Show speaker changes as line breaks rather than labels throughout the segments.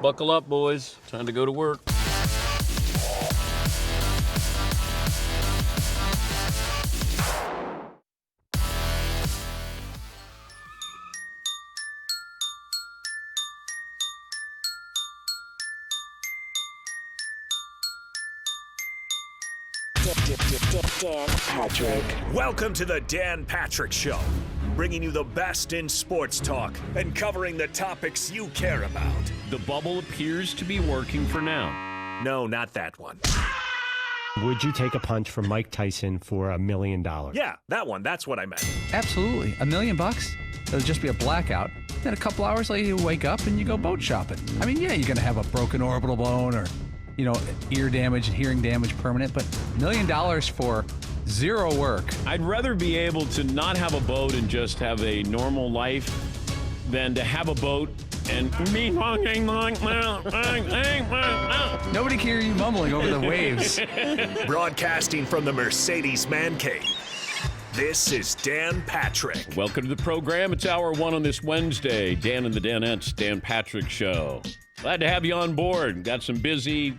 Buckle up, boys. Time to go to work.
Dan Patrick.
Welcome to the Dan Patrick Show, bringing you the best in sports talk and covering the topics you care about.
The bubble appears to be working for now.
No, not that one.
Would you take a punch from Mike Tyson for $1 million?
Yeah, that one. That's what I meant.
Absolutely. $1 million? It'll just be a blackout. Then a couple hours later, you wake up and you go boat shopping. I mean, yeah, you're going to have a broken orbital bone or, ear damage and hearing damage permanent, but $1 million for zero work.
I'd rather be able to not have a boat and just have a normal life than to have a boat and me talking like that.
Nobody can hear you mumbling over the waves.
Broadcasting from the Mercedes Man Cave, this is Dan Patrick.
Welcome to the program. It's hour one on this Wednesday. Dan and the Danettes, Dan Patrick Show. Glad to have you on board. Got some busy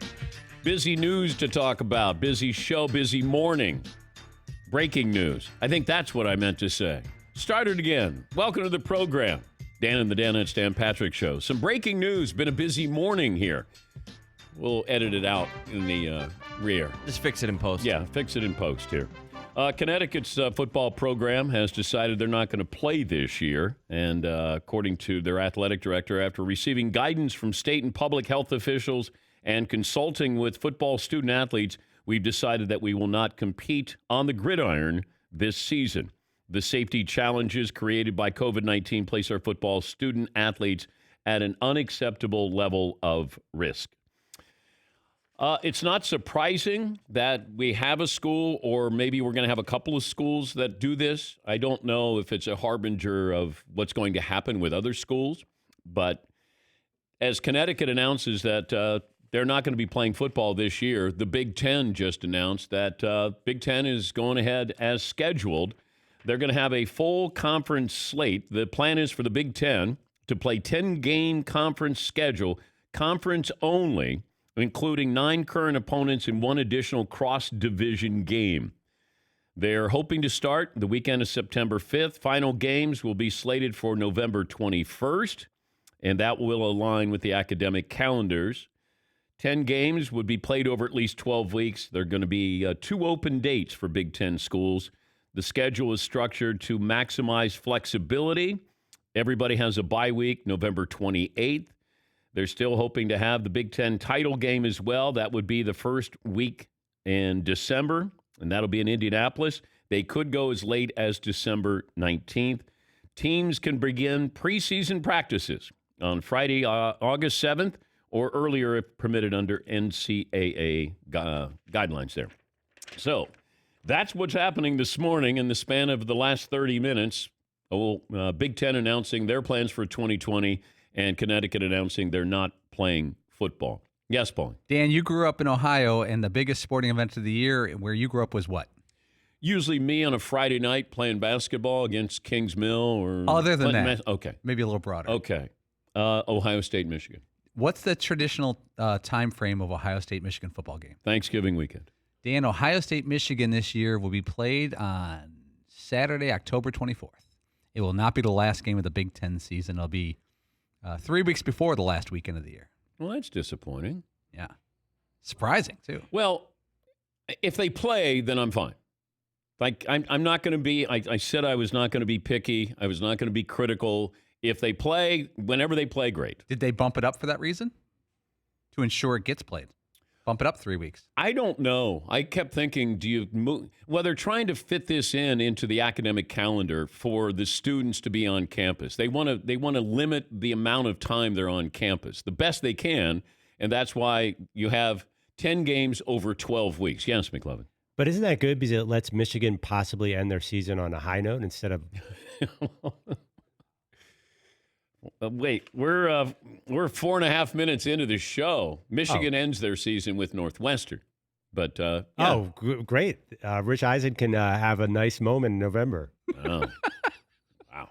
news to talk about. Busy show, busy morning. Breaking news. I think that's what I meant to say. Start it again. Welcome to the program. Dan and the Danettes, Dan Patrick Show. Some breaking news. Been a busy morning here. We'll edit it out in the rear.
Just fix it in post.
Yeah, fix it in post here. Connecticut's football program has decided they're not going to play this year. And according to their athletic director, after receiving guidance from state and public health officials and consulting with football student athletes, we've decided that we will not compete on the gridiron this season. The safety challenges created by COVID-19 place our football student athletes at an unacceptable level of risk. It's not surprising that we have a school, or maybe we're going to have a couple of schools that do this. I don't know if it's a harbinger of what's going to happen with other schools, but as Connecticut announces that they're not going to be playing football this year, the Big Ten just announced that Big Ten is going ahead as scheduled. They're going to have a full conference slate. The plan is for the Big Ten to play 10-game conference schedule, conference only, including 9 current opponents and 1 additional cross-division game. They're hoping to start the weekend of September 5th. Final games will be slated for November 21st, and that will align with the academic calendars. 10 games would be played over at least 12 weeks. There are going to be 2 open dates for Big Ten schools. The schedule is structured to maximize flexibility. Everybody has a bye week, November 28th. They're still hoping to have the Big Ten title game as well. That would be the first week in December, and that'll be in Indianapolis. They could go as late as December 19th. Teams can begin preseason practices on Friday, August 7th, or earlier if permitted under NCAA guidelines there. So that's what's happening this morning in the span of the last 30 minutes. Big Ten announcing their plans for 2020 and Connecticut announcing they're not playing football. Yes, Paul.
Dan, you grew up in Ohio, and the biggest sporting event of the year where you grew up was what?
Usually me on a Friday night playing basketball against Kings Mill or...
Other than
Clinton,
that.
Okay.
Maybe a little broader.
Okay. Ohio State, Michigan.
What's the traditional time frame of Ohio State-Michigan football game?
Thanksgiving weekend.
Dan, Ohio State-Michigan this year will be played on Saturday, October 24th. It will not be the last game of the Big Ten season. It'll be 3 weeks before the last weekend of the year.
Well, that's disappointing.
Yeah. Surprising, too.
Well, if they play, then I'm fine. Like, I'm not going to be, I said I was not going to be picky. I was not going to be critical. If they play, whenever they play, great.
Did they bump it up for that reason? To ensure it gets played? Bump it up 3 weeks.
I don't know. I kept thinking, do you move? Well, they're trying to fit this into the academic calendar for the students to be on campus. They want to limit the amount of time they're on campus the best they can, and that's why you have 10 games over 12 weeks. Yes, McLovin.
But isn't that good because it lets Michigan possibly end their season on a high note instead of...
Wait, we're 4.5 minutes into the show. Michigan ends their season with Northwestern. But yeah.
Great. Rich Eisen can have a nice moment in November.
Oh. Wow.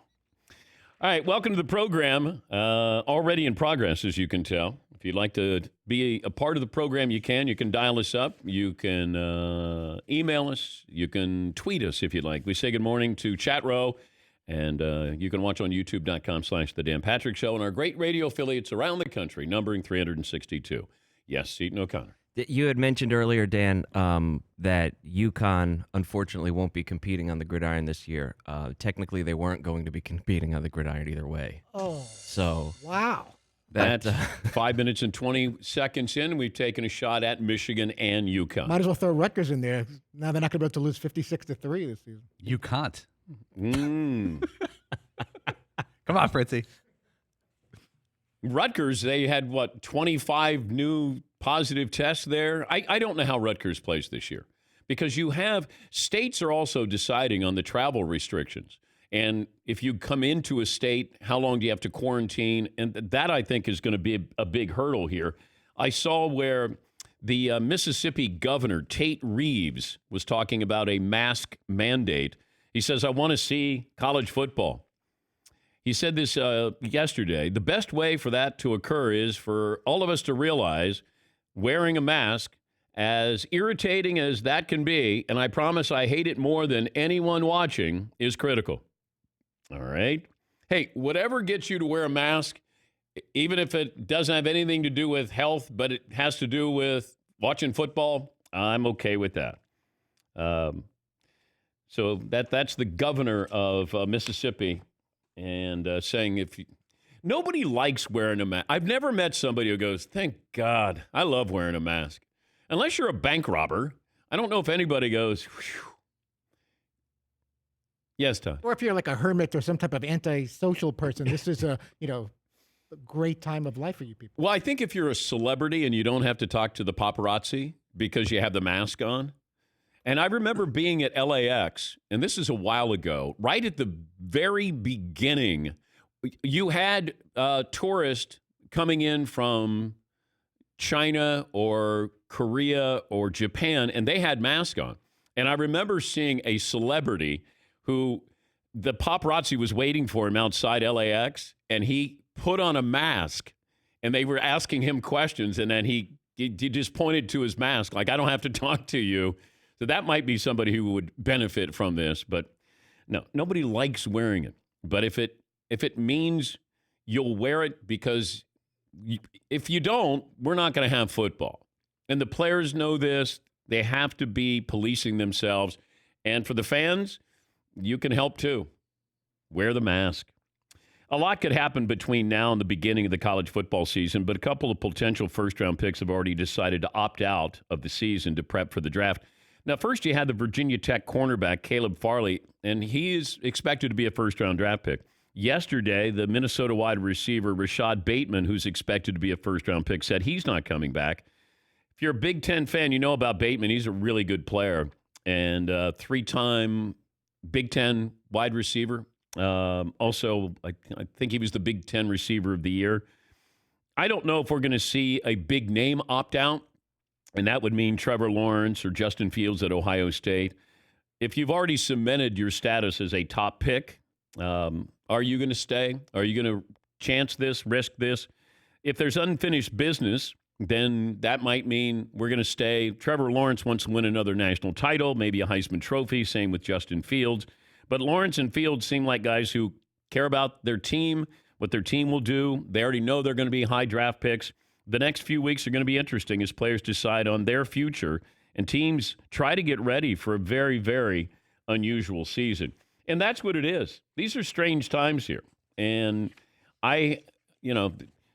All right, welcome to the program. Already in progress, as you can tell. If you'd like to be a part of the program, you can. You can dial us up. You can email us. You can tweet us if you'd like. We say good morning to Chat Row, and you can watch on youtube.com/The Dan Patrick Show and our great radio affiliates around the country, numbering 362. Yes, Seton O'Connor.
You had mentioned earlier, Dan, that UConn unfortunately won't be competing on the gridiron this year. Technically, they weren't going to be competing on the gridiron either way.
Oh,
so
wow.
That's 5 minutes and 20 seconds in. We've taken a shot at Michigan and UConn.
Might as well throw Rutgers in there. Now they're not going to be able to lose 56-3 this season.
You can't.
Mm.
Come on, Fritzy.
Rutgers, they had, 25 new positive tests there? I don't know how Rutgers plays this year because you have states are also deciding on the travel restrictions. And if you come into a state, how long do you have to quarantine? And that, I think, is going to be a big hurdle here. I saw where the Mississippi governor, Tate Reeves, was talking about a mask mandate. He says, I want to see college football. He said this yesterday. The best way for that to occur is for all of us to realize wearing a mask, as irritating as that can be, and I promise I hate it more than anyone watching, is critical. All right? Hey, whatever gets you to wear a mask, even if it doesn't have anything to do with health, but it has to do with watching football, I'm okay with that. So that's the governor of Mississippi, and saying nobody likes wearing a mask. I've never met somebody who goes, thank God, I love wearing a mask. Unless you're a bank robber. I don't know if anybody goes, whew. Yes, Todd.
Or if you're like a hermit or some type of antisocial person, this is a great time of life for you people.
Well, I think if you're a celebrity and you don't have to talk to the paparazzi because you have the mask on. And I remember being at LAX, and this is a while ago, right at the very beginning, you had tourists coming in from China or Korea or Japan, and they had masks on. And I remember seeing a celebrity who the paparazzi was waiting for him outside LAX, and he put on a mask, and they were asking him questions, and then he just pointed to his mask, like, I don't have to talk to you. So that might be somebody who would benefit from this, but no, nobody likes wearing it. But if it means you'll wear it because if you don't, we're not going to have football. And the players know this. They have to be policing themselves. And for the fans, you can help too. Wear the mask. A lot could happen between now and the beginning of the college football season, but a couple of potential first-round picks have already decided to opt out of the season to prep for the draft. Now, first you had the Virginia Tech cornerback, Caleb Farley, and he is expected to be a first-round draft pick. Yesterday, the Minnesota wide receiver, Rashad Bateman, who's expected to be a first-round pick, said he's not coming back. If you're a Big Ten fan, you know about Bateman. He's a really good player and three-time Big Ten wide receiver. Also, I think he was the Big Ten receiver of the year. I don't know if we're going to see a big name opt out, and that would mean Trevor Lawrence or Justin Fields at Ohio State. If you've already cemented your status as a top pick, are you going to stay? Are you going to chance this, risk this? If there's unfinished business, then that might mean we're going to stay. Trevor Lawrence wants to win another national title, maybe a Heisman Trophy, same with Justin Fields. But Lawrence and Fields seem like guys who care about their team, what their team will do. They already know they're going to be high draft picks. The next few weeks are going to be interesting as players decide on their future and teams try to get ready for a very, very unusual season. And that's what it is. These are strange times here. And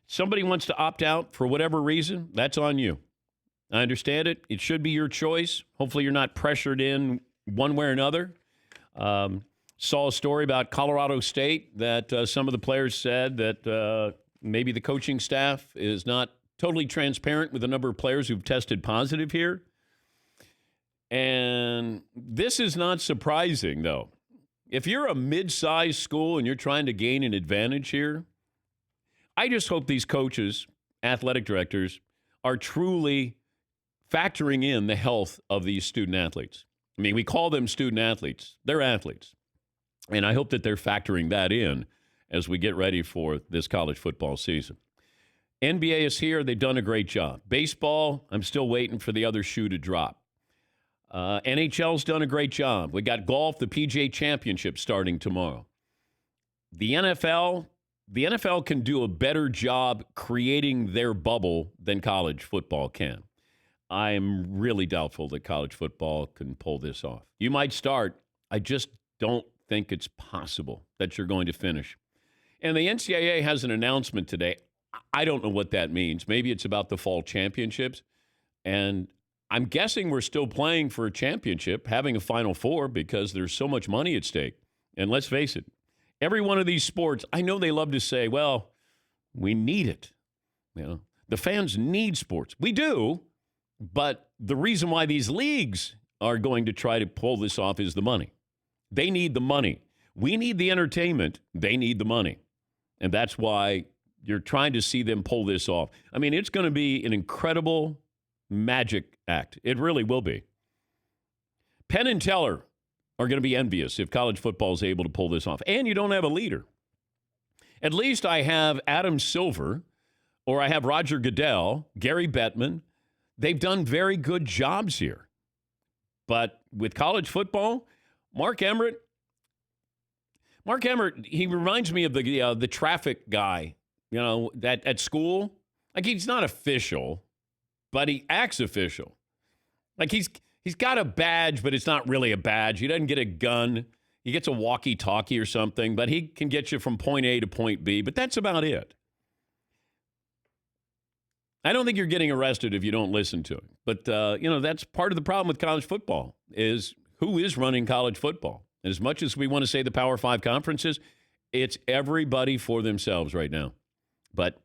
somebody wants to opt out for whatever reason, that's on you. I understand it. It should be your choice. Hopefully you're not pressured in one way or another. Saw a story about Colorado State that some of the players said that maybe the coaching staff is not totally transparent with the number of players who've tested positive here. And this is not surprising, though. If you're a mid-sized school and you're trying to gain an advantage here, I just hope these coaches, athletic directors, are truly factoring in the health of these student athletes. I mean, we call them student athletes. They're athletes. And I hope that they're factoring that in as we get ready for this college football season. NBA is here. They've done a great job. Baseball, I'm still waiting for the other shoe to drop. NHL's done a great job. We got golf, the PGA Championship starting tomorrow. The NFL can do a better job creating their bubble than college football can. I'm really doubtful that college football can pull this off. You might start. I just don't think it's possible that you're going to finish. And the NCAA has an announcement today. I don't know what that means. Maybe it's about the fall championships. And I'm guessing we're still playing for a championship, having a Final Four, because there's so much money at stake. And let's face it, every one of these sports, I know they love to say, well, we need it. The fans need sports. We do. But the reason why these leagues are going to try to pull this off is the money. They need the money. We need the entertainment. They need the money. And that's why you're trying to see them pull this off. I mean, it's going to be an incredible magic act. It really will be. Penn and Teller are going to be envious if college football is able to pull this off. And you don't have a leader. At least I have Adam Silver, or I have Roger Goodell, Gary Bettman. They've done very good jobs here. But with college football, Mark Emmert, he reminds me of the traffic guy, that at school. Like, he's not official, but he acts official. Like, he's got a badge, but it's not really a badge. He doesn't get a gun. He gets a walkie-talkie or something, but he can get you from point A to point B, but that's about it. I don't think you're getting arrested if you don't listen to him. But, that's part of the problem with college football is who is running college football. And as much as we want to say the Power 5 conferences, it's everybody for themselves right now. But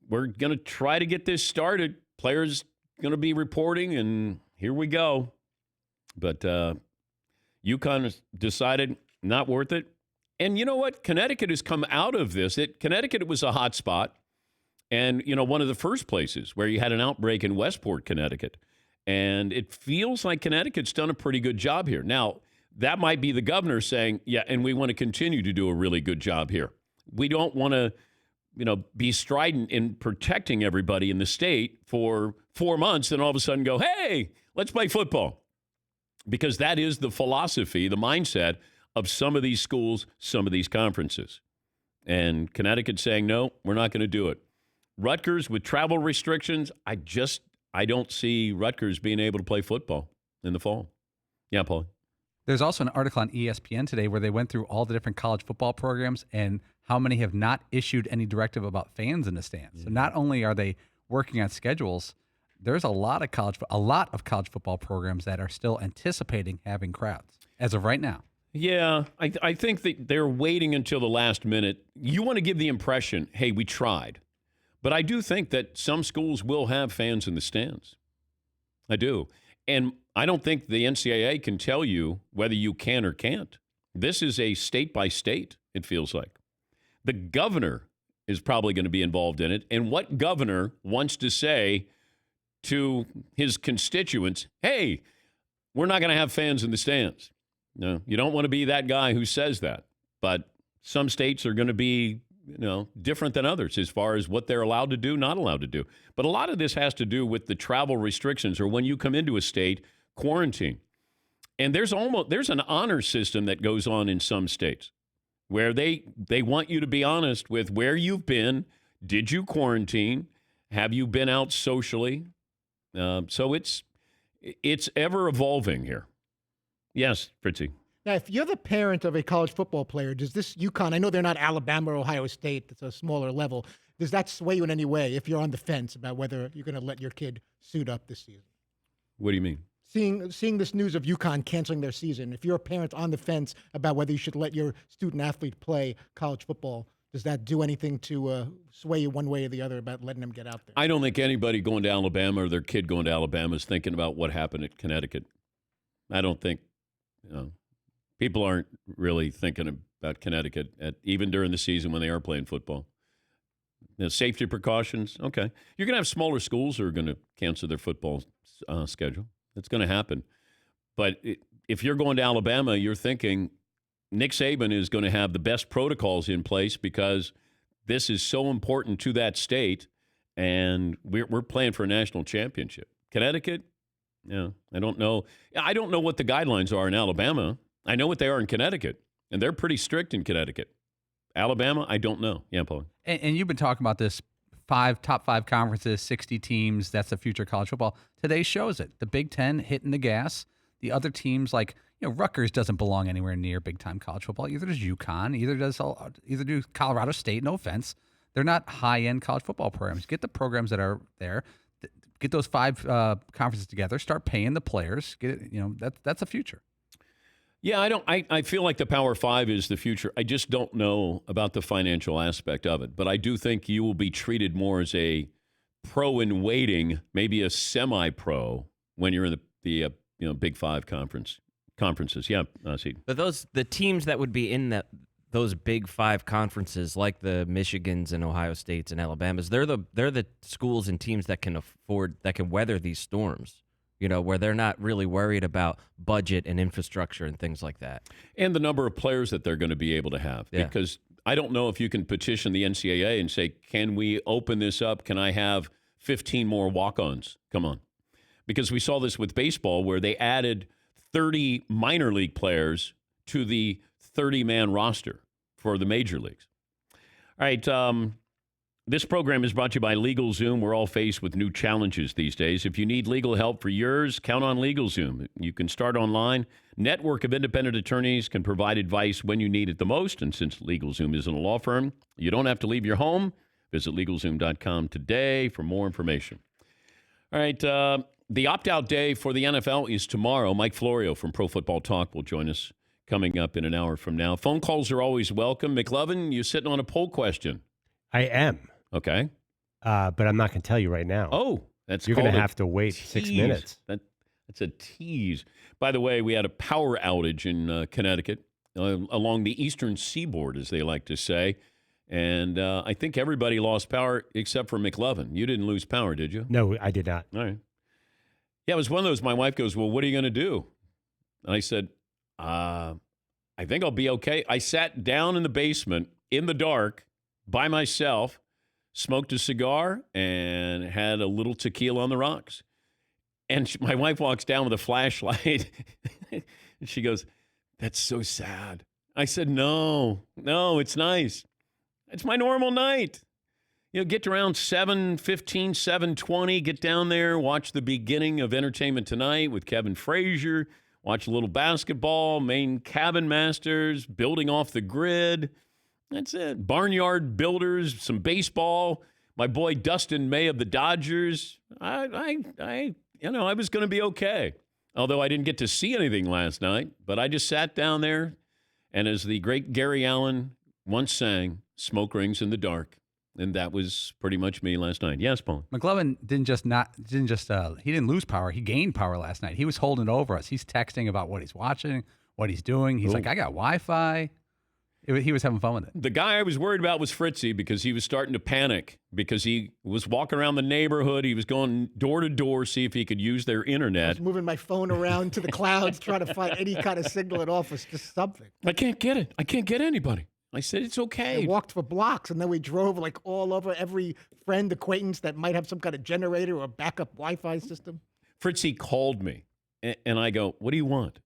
we're going to try to get this started. Players going to be reporting, and here we go. But UConn has decided not worth it. And you know what? Connecticut has come out of this. Connecticut was a hot spot. And, one of the first places where you had an outbreak in Westport, Connecticut. And it feels like Connecticut's done a pretty good job here. Now, that might be the governor saying, yeah, and we want to continue to do a really good job here. We don't want to, be strident in protecting everybody in the state for 4 months and all of a sudden go, hey, let's play football. Because that is the philosophy, the mindset of some of these schools, some of these conferences. And Connecticut saying, no, we're not going to do it. Rutgers with travel restrictions, I don't see Rutgers being able to play football in the fall. Yeah, Paul.
There's also an article on ESPN today where they went through all the different college football programs and how many have not issued any directive about fans in the stands. So not only are they working on schedules, there's a lot of college football programs that are still anticipating having crowds as of right now.
Yeah, I think that they're waiting until the last minute. You want to give the impression, hey, we tried. But I do think that some schools will have fans in the stands. I do. And I don't think the NCAA can tell you whether you can or can't. This is a state by state, it feels like. The governor is probably going to be involved in it. And what governor wants to say to his constituents, hey, we're not going to have fans in the stands? No, you don't want to be that guy who says that. But some states are going to be different than others as far as what they're allowed to do, not allowed to do. But a lot of this has to do with the travel restrictions or when you come into a state, quarantine. And there's an honor system that goes on in some states where they want you to be honest with where you've been. Did you quarantine? Have you been out socially? So it's ever evolving here. Yes, Fritzy.
Now, if you're the parent of a college football player, does this UConn, I know they're not Alabama or Ohio State, it's a smaller level, does that sway you in any way if you're on the fence about whether you're going to let your kid suit up this season?
What do you mean?
Seeing this news of UConn canceling their season, if you're a parent on the fence about whether you should let your student athlete play college football, does that do anything to sway you one way or the other about letting them get out there?
I don't think anybody going to Alabama or their kid going to Alabama is thinking about what happened at Connecticut. I don't think, people aren't really thinking about Connecticut even during the season when they are playing football. Safety precautions, okay. You're going to have smaller schools who are going to cancel their football schedule. That's going to happen. But if you're going to Alabama, you're thinking Nick Saban is going to have the best protocols in place because this is so important to that state, and we're playing for a national championship. Connecticut, yeah, I don't know. I don't know what the guidelines are in Alabama. I know what they are in Connecticut, and they're pretty strict in Connecticut. Alabama, I don't know. Yeah, Paul.
And you've been talking about this top five conferences, 60 teams. That's the future of college football. Today shows it. The Big Ten hitting the gas. The other teams like Rutgers doesn't belong anywhere near big time college football. Either does UConn. Either do Colorado State. No offense, they're not high end college football programs. Get the programs that are there. Get those five conferences together. Start paying the players. Get it. That's the future.
Yeah, I feel like the Power Five is the future. I just don't know about the financial aspect of it. But I do think you will be treated more as a pro in waiting, maybe a semi-pro when you're in the Big Five conferences. Yeah, see.
But the teams that would be in those Big Five conferences, like the Michigans and Ohio States and Alabamas, they're the schools and teams that can weather these storms. Where they're not really worried about budget and infrastructure and things like that.
And the number of players that they're going to be able to have.
Yeah.
Because I don't know if you can petition the NCAA and say, can we open this up? Can I have 15 more walk-ons? Come on. Because we saw this with baseball where they added 30 minor league players to the 30-man roster for the major leagues. All right, this program is brought to you by LegalZoom. We're all faced with new challenges these days. If you need legal help for yours, count on LegalZoom. You can start online. Network of independent attorneys can provide advice when you need it the most. And since LegalZoom isn't a law firm, you don't have to leave your home. Visit LegalZoom.com today for more information. All right, the opt-out day for the NFL is tomorrow. Mike Florio from Pro Football Talk will join us coming up in an hour from now. Phone calls are always welcome. McLovin, you're sitting on a poll question.
I am.
Okay.
But I'm not going to tell you right now.
Oh,
you're going to have to wait 6 minutes.
That's a tease. By the way, we had a power outage in Connecticut along the eastern seaboard, as they like to say. And I think everybody lost power except for McLovin. You didn't lose power, did you?
No, I did not.
All right. Yeah, it was one of those. My wife goes, well, what are you going to do? And I said, I think I'll be okay. I sat down in the basement in the dark by myself, smoked a cigar, and had a little tequila on the rocks. And my wife walks down with a flashlight, and she goes, that's so sad. I said, no, it's nice. It's my normal night. Get around 7:15, 7:20, get down there, watch the beginning of Entertainment Tonight with Kevin Frazier, watch a little basketball, Maine Cabin Masters, building off the grid. That's it. Barnyard Builders, some baseball. My boy Dustin May of the Dodgers. I was going to be okay. Although I didn't get to see anything last night, but I just sat down there, and as the great Gary Allen once sang, smoke rings in the dark. And that was pretty much me last night. Yes, Paul.
McLovin he didn't lose power. He gained power last night. He was holding over us. He's texting about what he's watching, what he's doing. He's like, I got Wi-Fi. He was having fun with it.
The guy I was worried about was Fritzy because he was starting to panic because he was walking around the neighborhood. He was going door to door, see if he could use their internet.
I was moving my phone around to the clouds, trying to find any kind of signal at all for just something.
I can't get it. I can't get anybody. I said, it's okay.
I walked for blocks, and then we drove like all over every friend, acquaintance that might have some kind of generator or backup Wi-Fi system.
Fritzy called me, and I go, what do you want?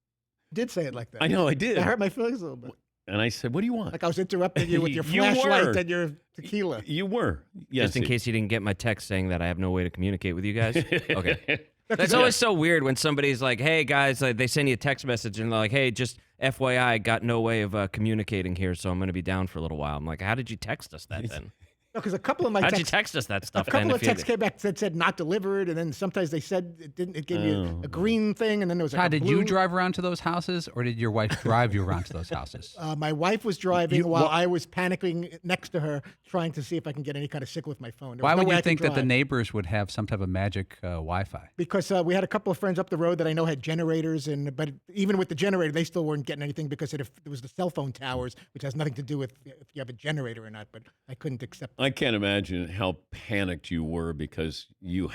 You did say it like that.
I know, I did.
That hurt my feelings a little bit.
And I said, what do you want?
Like I was interrupting you with your flashlight and your tequila.
You were. Yes.
Just in case you didn't get my text saying that I have no way to communicate with you guys. Okay. That's always so weird when somebody's like, hey, guys, like, they send you a text message and they're like, hey, just FYI, got no way of communicating here, so I'm going to be down for a little while. I'm like, how did you text us that then?
No, because a couple of my
How'd
texts,
you text us that stuff?
A couple of texts came back that said not delivered, and then sometimes they said it didn't. It gave you a green thing, and then there was like
Todd,
a
did
blue.
you drive around to those houses, or did your wife drive you around to those houses?
My wife was driving while I was panicking next to her, trying to see if I can get any kind of signal with my phone.
Why would you think that the neighbors would have some type of magic Wi-Fi?
Because we had a couple of friends up the road that I know had generators, but even with the generator, they still weren't getting anything because it was the cell phone towers, which has nothing to do with if you have a generator or not. But I couldn't accept that.
I can't imagine how panicked you were because you're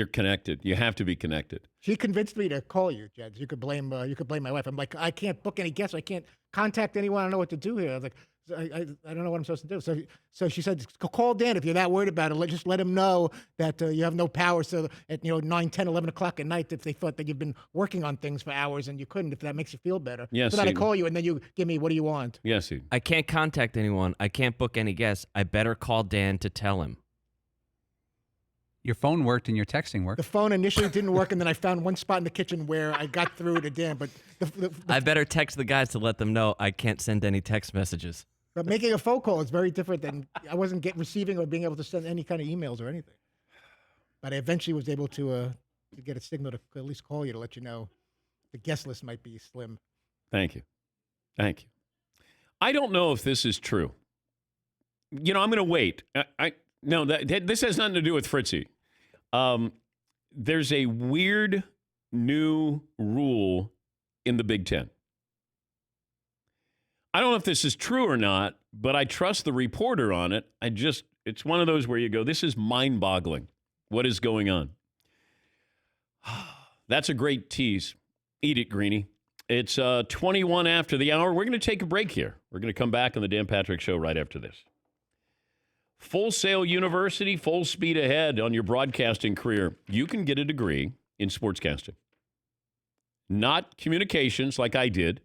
connected. You have to be connected.
She convinced me to call you, Jed. You could blame my wife. I'm like, I can't book any guests. I can't contact anyone. I don't know what to do here. I was like, So I don't know what I'm supposed to do. So she said, call Dan if you're that worried about it. Just let him know that you have no power. So at 9, 10, 11 o'clock at night, if they thought that you've been working on things for hours and you couldn't, if that makes you feel better.
Yes,
so then I
Eden.
call you and then you give me, what do you want?
Yes, Eden.
I can't contact anyone. I can't book any guests. I better call Dan to tell him.
Your phone worked and your texting worked.
The phone initially didn't work, and then I found one spot in the kitchen where I got through to Dan. But
I better text the guys to let them know I can't send any text messages.
but making a phone call is very different than I wasn't receiving or being able to send any kind of emails or anything. But I eventually was able to get a signal to at least call you to let you know the guest list might be slim.
Thank you. Thank you. I don't know if this is true. I'm going to wait. No, this has nothing to do with Fritzy. There's a weird new rule in the Big Ten. I don't know if this is true or not, but I trust the reporter on it. It's one of those where you go, this is mind-boggling. What is going on? That's a great tease. Eat it, Greenie. It's 21 after the hour. We're going to take a break here. We're going to come back on the Dan Patrick Show right after this. Full Sail University, full speed ahead on your broadcasting career. You can get a degree in sportscasting. Not communications like I did,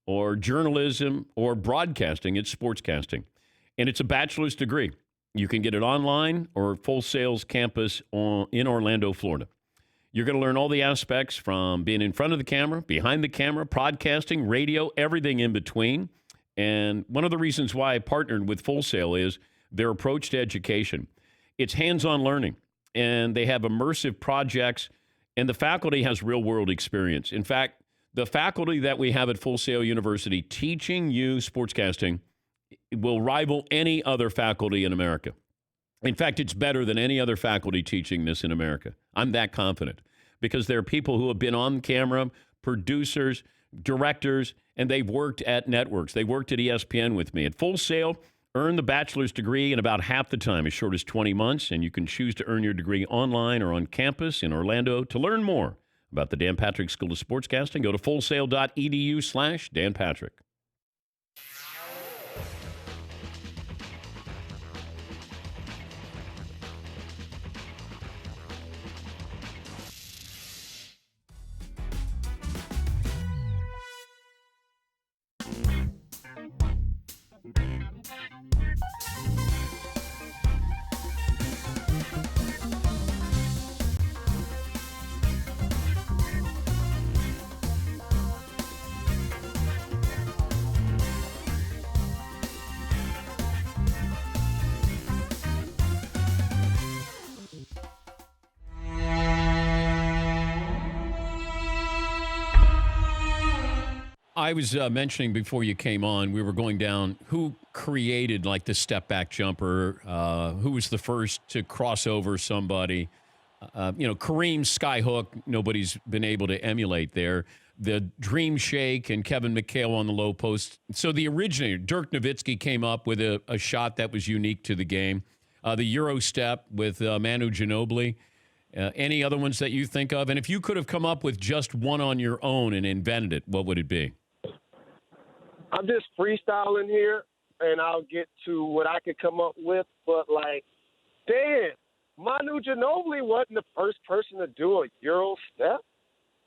or journalism, or broadcasting. It's sportscasting. And it's a bachelor's degree. You can get it online or Full Sail's campus in Orlando, Florida. You're going to learn all the aspects from being in front of the camera, behind the camera, podcasting, radio, everything in between. And one of the reasons why I partnered with Full Sail is their approach to education. It's hands-on learning, and they have immersive projects, and the faculty has real-world experience. In fact, the faculty that we have at Full Sail University teaching you sportscasting will rival any other faculty in America. In fact, it's better than any other faculty teaching this in America. I'm that confident because there are people who have been on camera, producers, directors, and they've worked at networks. They worked at ESPN with me. At Full Sail, earn the bachelor's degree in about half the time, as short as 20 months, and you can choose to earn your degree online or on campus in Orlando. To learn more about the Dan Patrick School of Sportscasting, go to fullsail.edu/Dan Patrick. I was mentioning before you came on, we were going down who created like the step back jumper, who was the first to cross over somebody. Kareem's skyhook, nobody's been able to emulate there. The dream shake and Kevin McHale on the low post. So the originator, Dirk Nowitzki, came up with a shot that was unique to the game. The Euro step with Manu Ginobili. Any other ones that you think of? And if you could have come up with just one on your own and invented it, what would it be?
I'm just freestyling here, and I'll get to what I could come up with. But, Dan, Manu Ginobili wasn't the first person to do a Euro step.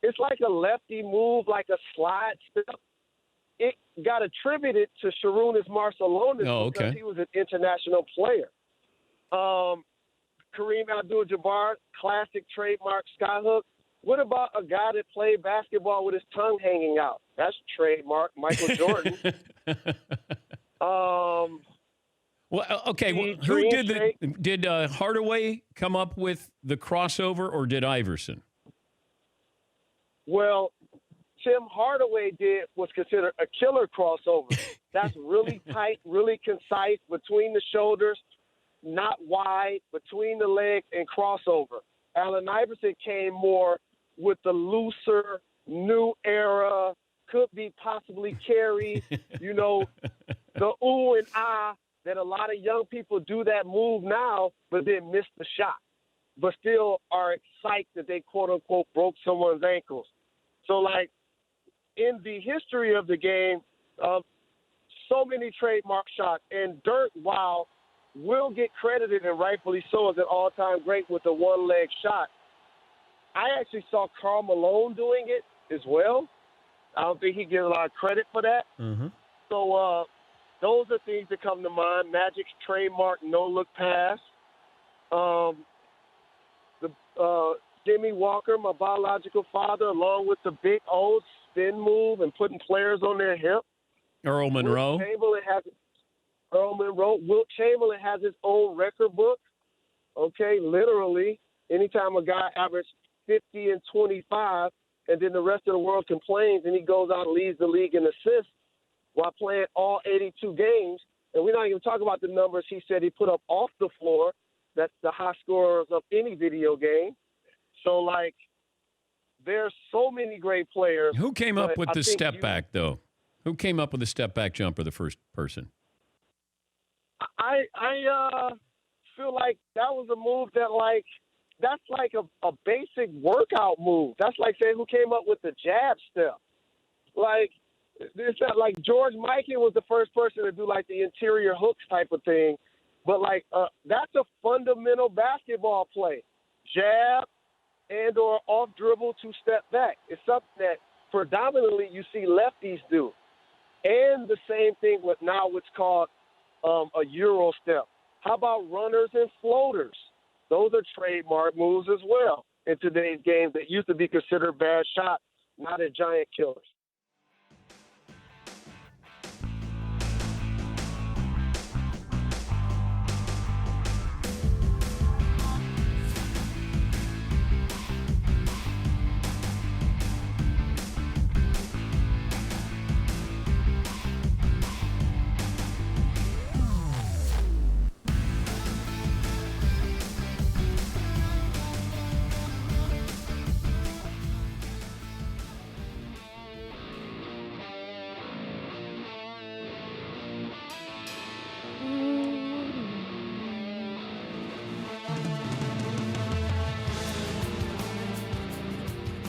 It's like a lefty move, like a slide step. It got attributed to Sharunas Marciulionis because he was an international player. Kareem Abdul-Jabbar, classic trademark skyhook. What about a guy that played basketball with his tongue hanging out? That's trademark Michael Jordan.
Well, okay. Who did Hardaway come up with the crossover, or did Iverson?
Well, Tim Hardaway was considered a killer crossover. That's really tight, really concise, between the shoulders, not wide, between the legs, and crossover. Allen Iverson came more with the looser, new era, could be possibly carry, the ooh and ah, that a lot of young people do that move now, but then miss the shot, but still are excited that they, quote unquote, broke someone's ankles. So, in the history of the game, so many trademark shots. And Dirk, while will get credited, and rightfully so, as an all-time great with the one-leg shot, I actually saw Karl Malone doing it as well. I don't think he gets a lot of credit for that.
Mm-hmm.
So those are things that come to mind. Magic's trademark no-look pass. Jimmy Walker, my biological father, along with the big old spin move and putting players on their hip.
Earl Monroe.
Wilt Chamberlain has his own record book. Okay, literally, anytime a guy averages 50 and 25, and then the rest of the world complains, and he goes out and leads the league in assists while playing all 82 games. And we're not even talking about the numbers he said he put up off the floor. That's the high scorers of any video game. So, like, there's so many great players.
Who came up with the step back, though? Who came up with the step back jumper, the first person?
I feel like that was a move that, like, that's like a basic workout move. That's like saying who came up with the jab step. Like, it's not like George Mikan was the first person to do, like, the interior hooks type of thing. But, like, that's a fundamental basketball play. Jab and or off dribble to step back. It's something that predominantly you see lefties do. And the same thing with now what's called a Euro step. How about runners and floaters? Those are trademark moves as well in today's game that used to be considered bad shots, not as giant killers.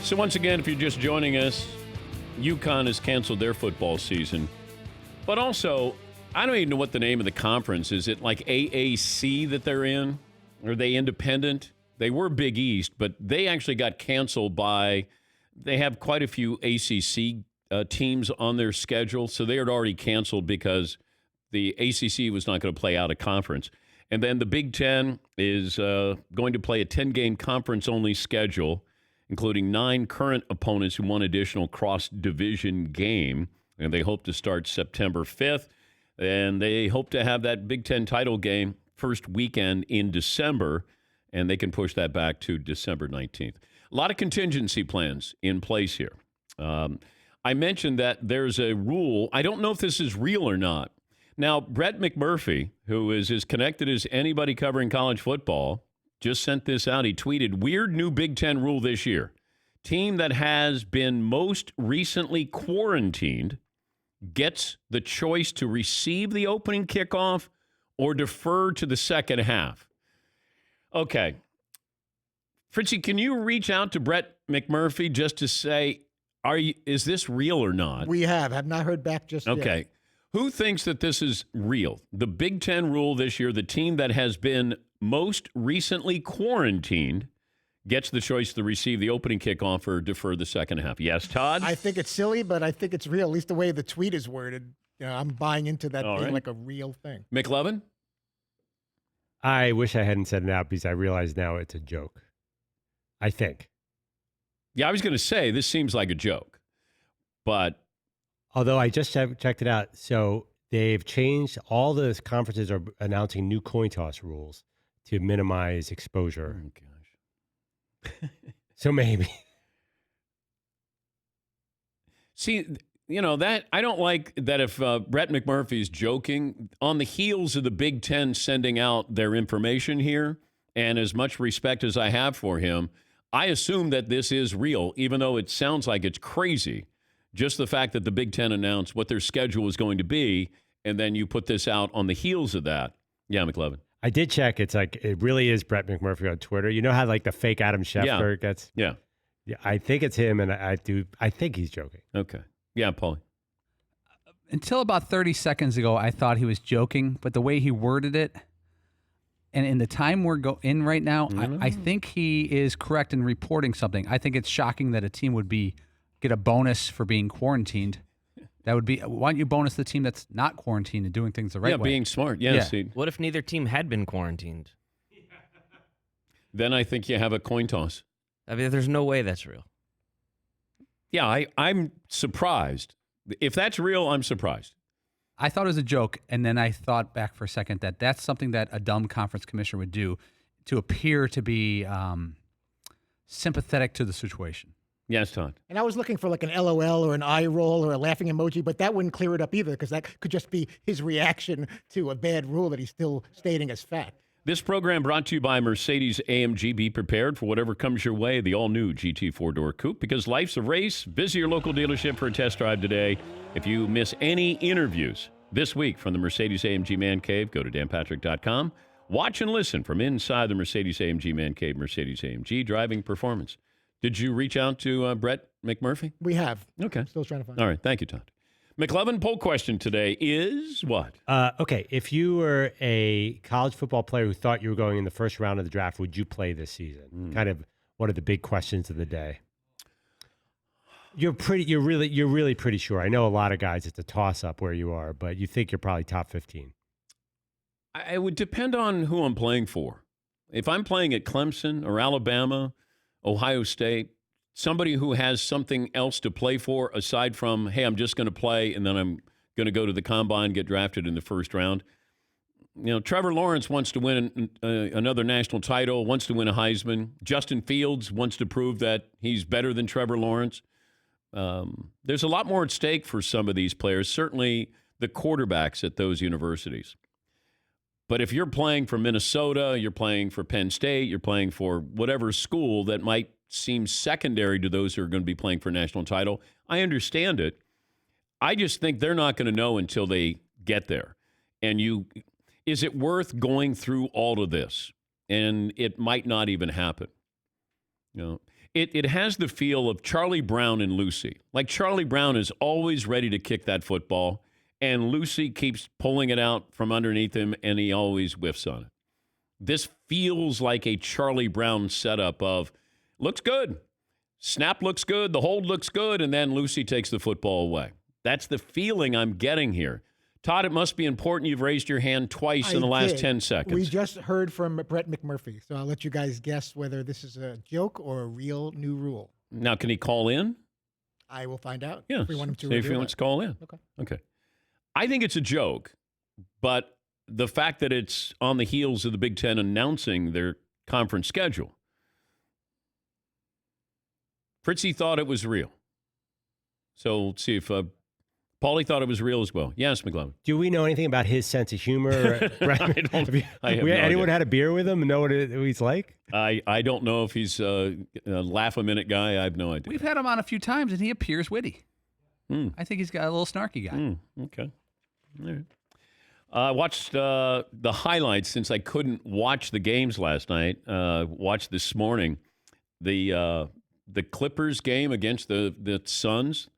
So once again, if you're just joining us, UConn has canceled their football season. But also, I don't even know what the name of the conference is. Is it like AAC that they're in? Are they independent? They were Big East, but they actually got canceled by, they have quite a few ACC teams on their schedule. So they had already canceled because the ACC was not going to play out a conference. And then the Big Ten is going to play a 10-game conference-only schedule, including 9 current opponents in one additional cross-division game. And they hope to start September 5th. And they hope to have that Big Ten title game first weekend in December. And they can push that back to December 19th. A lot of contingency plans in place here. I mentioned that there's a rule. I don't know if this is real or not. Now, Brett McMurphy, who is as connected as anybody covering college football, just sent this out. He tweeted, weird new Big Ten rule this year. Team that has been most recently quarantined gets the choice to receive the opening kickoff or defer to the second half. Okay. Fritzy, can you reach out to Brett McMurphy just to say, is this real or not?
We have not heard back just yet.
Okay. Who thinks that this is real? The Big Ten rule this year, the team that has been most recently quarantined gets the choice to receive the opening kickoff or defer the second half. Yes, Todd?
I think it's silly, but I think it's real, at least the way the tweet is worded. You know, I'm buying into that being like a real thing.
McLevin?
I wish I hadn't said it out because I realize now it's a joke. I think.
Yeah, I was going to say, this seems like a joke. But
although I just checked it out, so they've changed, all the conferences are announcing new coin toss rules to minimize exposure.
Oh, gosh.
So maybe.
See, you know, that I don't like that if Brett McMurphy's joking, on the heels of the Big Ten sending out their information here, and as much respect as I have for him, I assume that this is real, even though it sounds like it's crazy. Just the fact that the Big Ten announced what their schedule is going to be, and then you put this out on the heels of that. Yeah, McLevin.
I did check. It's like, it really is Brett McMurphy on Twitter. You know how like the fake Adam Schefter gets?
Yeah.
I think it's him, and I think he's joking.
Okay. Yeah, Paulie.
until about 30 seconds ago, I thought he was joking, but the way he worded it, and in the time we're in right now, I think he is correct in reporting something. I think it's shocking that a team would get a bonus for being quarantined. That would be, why don't you bonus the team that's not quarantined and doing things the right way?
Yeah, being smart. Yes.
Yeah.
What if neither team had been quarantined?
Then I think you have a coin toss.
I mean, there's no way that's real.
Yeah, I'm surprised. If that's real, I'm surprised.
I thought it was a joke, and then I thought back for a second that that's something that a dumb conference commissioner would do to appear to be sympathetic to the situation.
Yes, Todd.
And I was looking for like an LOL or an eye roll or a laughing emoji, but that wouldn't clear it up either because that could just be his reaction to a bad rule that he's still stating as fact.
This program brought to you by Mercedes-AMG. Be prepared for whatever comes your way. The all-new GT four-door coupe. Because life's a race, visit your local dealership for a test drive today. If you miss any interviews this week from the Mercedes-AMG Man Cave, go to danpatrick.com. Watch and listen from inside the Mercedes-AMG Man Cave, Mercedes-AMG driving performance. Did you reach out to Brett McMurphy?
We have.
Okay.
Still trying to find
All right. Thank you, Todd. McLevin, poll question today is what?
Okay, if you were a college football player who thought you were going in the first round of the draft, would you play this season? Kind of one of the big questions of the day. You're really pretty sure. I know a lot of guys, it's a toss-up where you are, but you think you're probably top 15.
It would depend on who I'm playing for. If I'm playing at Clemson or Alabama, Ohio State, somebody who has something else to play for aside from, hey, I'm just going to play and then I'm going to go to the combine, get drafted in the first round. You know, Trevor Lawrence wants to win another national title, wants to win a Heisman. Justin Fields wants to prove that he's better than Trevor Lawrence. There's a lot more at stake for some of these players, certainly the quarterbacks at those universities. But if you're playing for Minnesota, you're playing for Penn State, you're playing for whatever school that might seem secondary to those who are going to be playing for a national title, I understand it. I just think they're not going to know until they get there. And is it worth going through all of this? And it might not even happen. You know, it has the feel of Charlie Brown and Lucy. Like Charlie Brown is always ready to kick that football, and Lucy keeps pulling it out from underneath him, and he always whiffs on it. This feels like a Charlie Brown setup of, looks good. Snap looks good. The hold looks good. And then Lucy takes the football away. That's the feeling I'm getting here. Todd, it must be important you've raised your hand twice in the last 10 seconds.
We just heard from Brett McMurphy, so I'll let you guys guess whether this is a joke or a real new rule.
Now, can he call in?
I will find out.
Yeah,
if we want him to
see if he
reveal
wants
it.
to call in. Okay. I think it's a joke, but the fact that it's on the heels of the Big Ten announcing their conference schedule, Fritzy thought it was real. So let's see if Paulie thought it was real as well. Yes, McLevin.
Do we know anything about his sense of humor?
I have no
anyone
idea.
had a beer with him and know what he's like?
I don't know if he's a laugh-a-minute guy. I have no idea.
We've had him on a few times, and he appears witty. I think he's got a little snarky guy.
Okay. All right. I watched the highlights since I couldn't watch the games last night. Watched this morning the Clippers game against the Suns.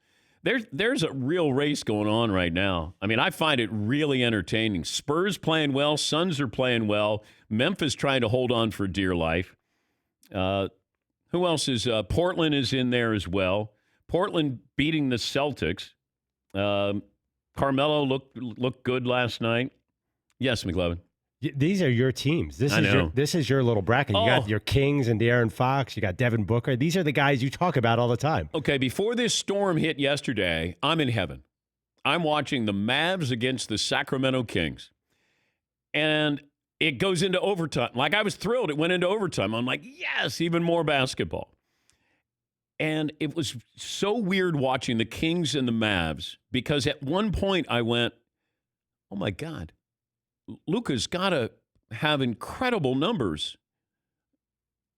There's a real race going on right now. I mean, I find it really entertaining. Spurs playing well. Suns are playing well. Memphis trying to hold on for dear life. Who else is? Portland is in there as well. Portland beating the Celtics. Carmelo looked good last night. Yes, McLevin.
These are your teams. This is your little bracket. You got your Kings and De'Aaron Fox. You got Devin Booker. These are the guys you talk about all the time.
Okay, before this storm hit yesterday, I'm in heaven. I'm watching the Mavs against the Sacramento Kings. And it goes into overtime. Like, I was thrilled. It went into overtime. I'm like, yes, even more basketball. And it was so weird watching the Kings and the Mavs because at one point I went, oh, my God. Luka's got to have incredible numbers.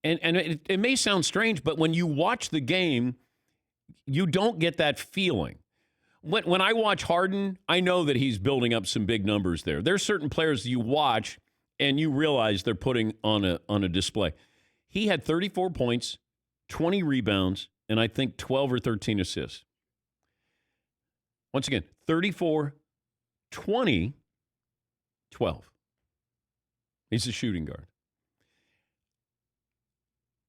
And it may sound strange, but when you watch the game, you don't get that feeling. When I watch Harden, I know that he's building up some big numbers there. There's certain players you watch and you realize they're putting on a display. He had 34 points, 20 rebounds, and I think 12 or 13 assists. Once again, 34, 20, 12. He's a shooting guard.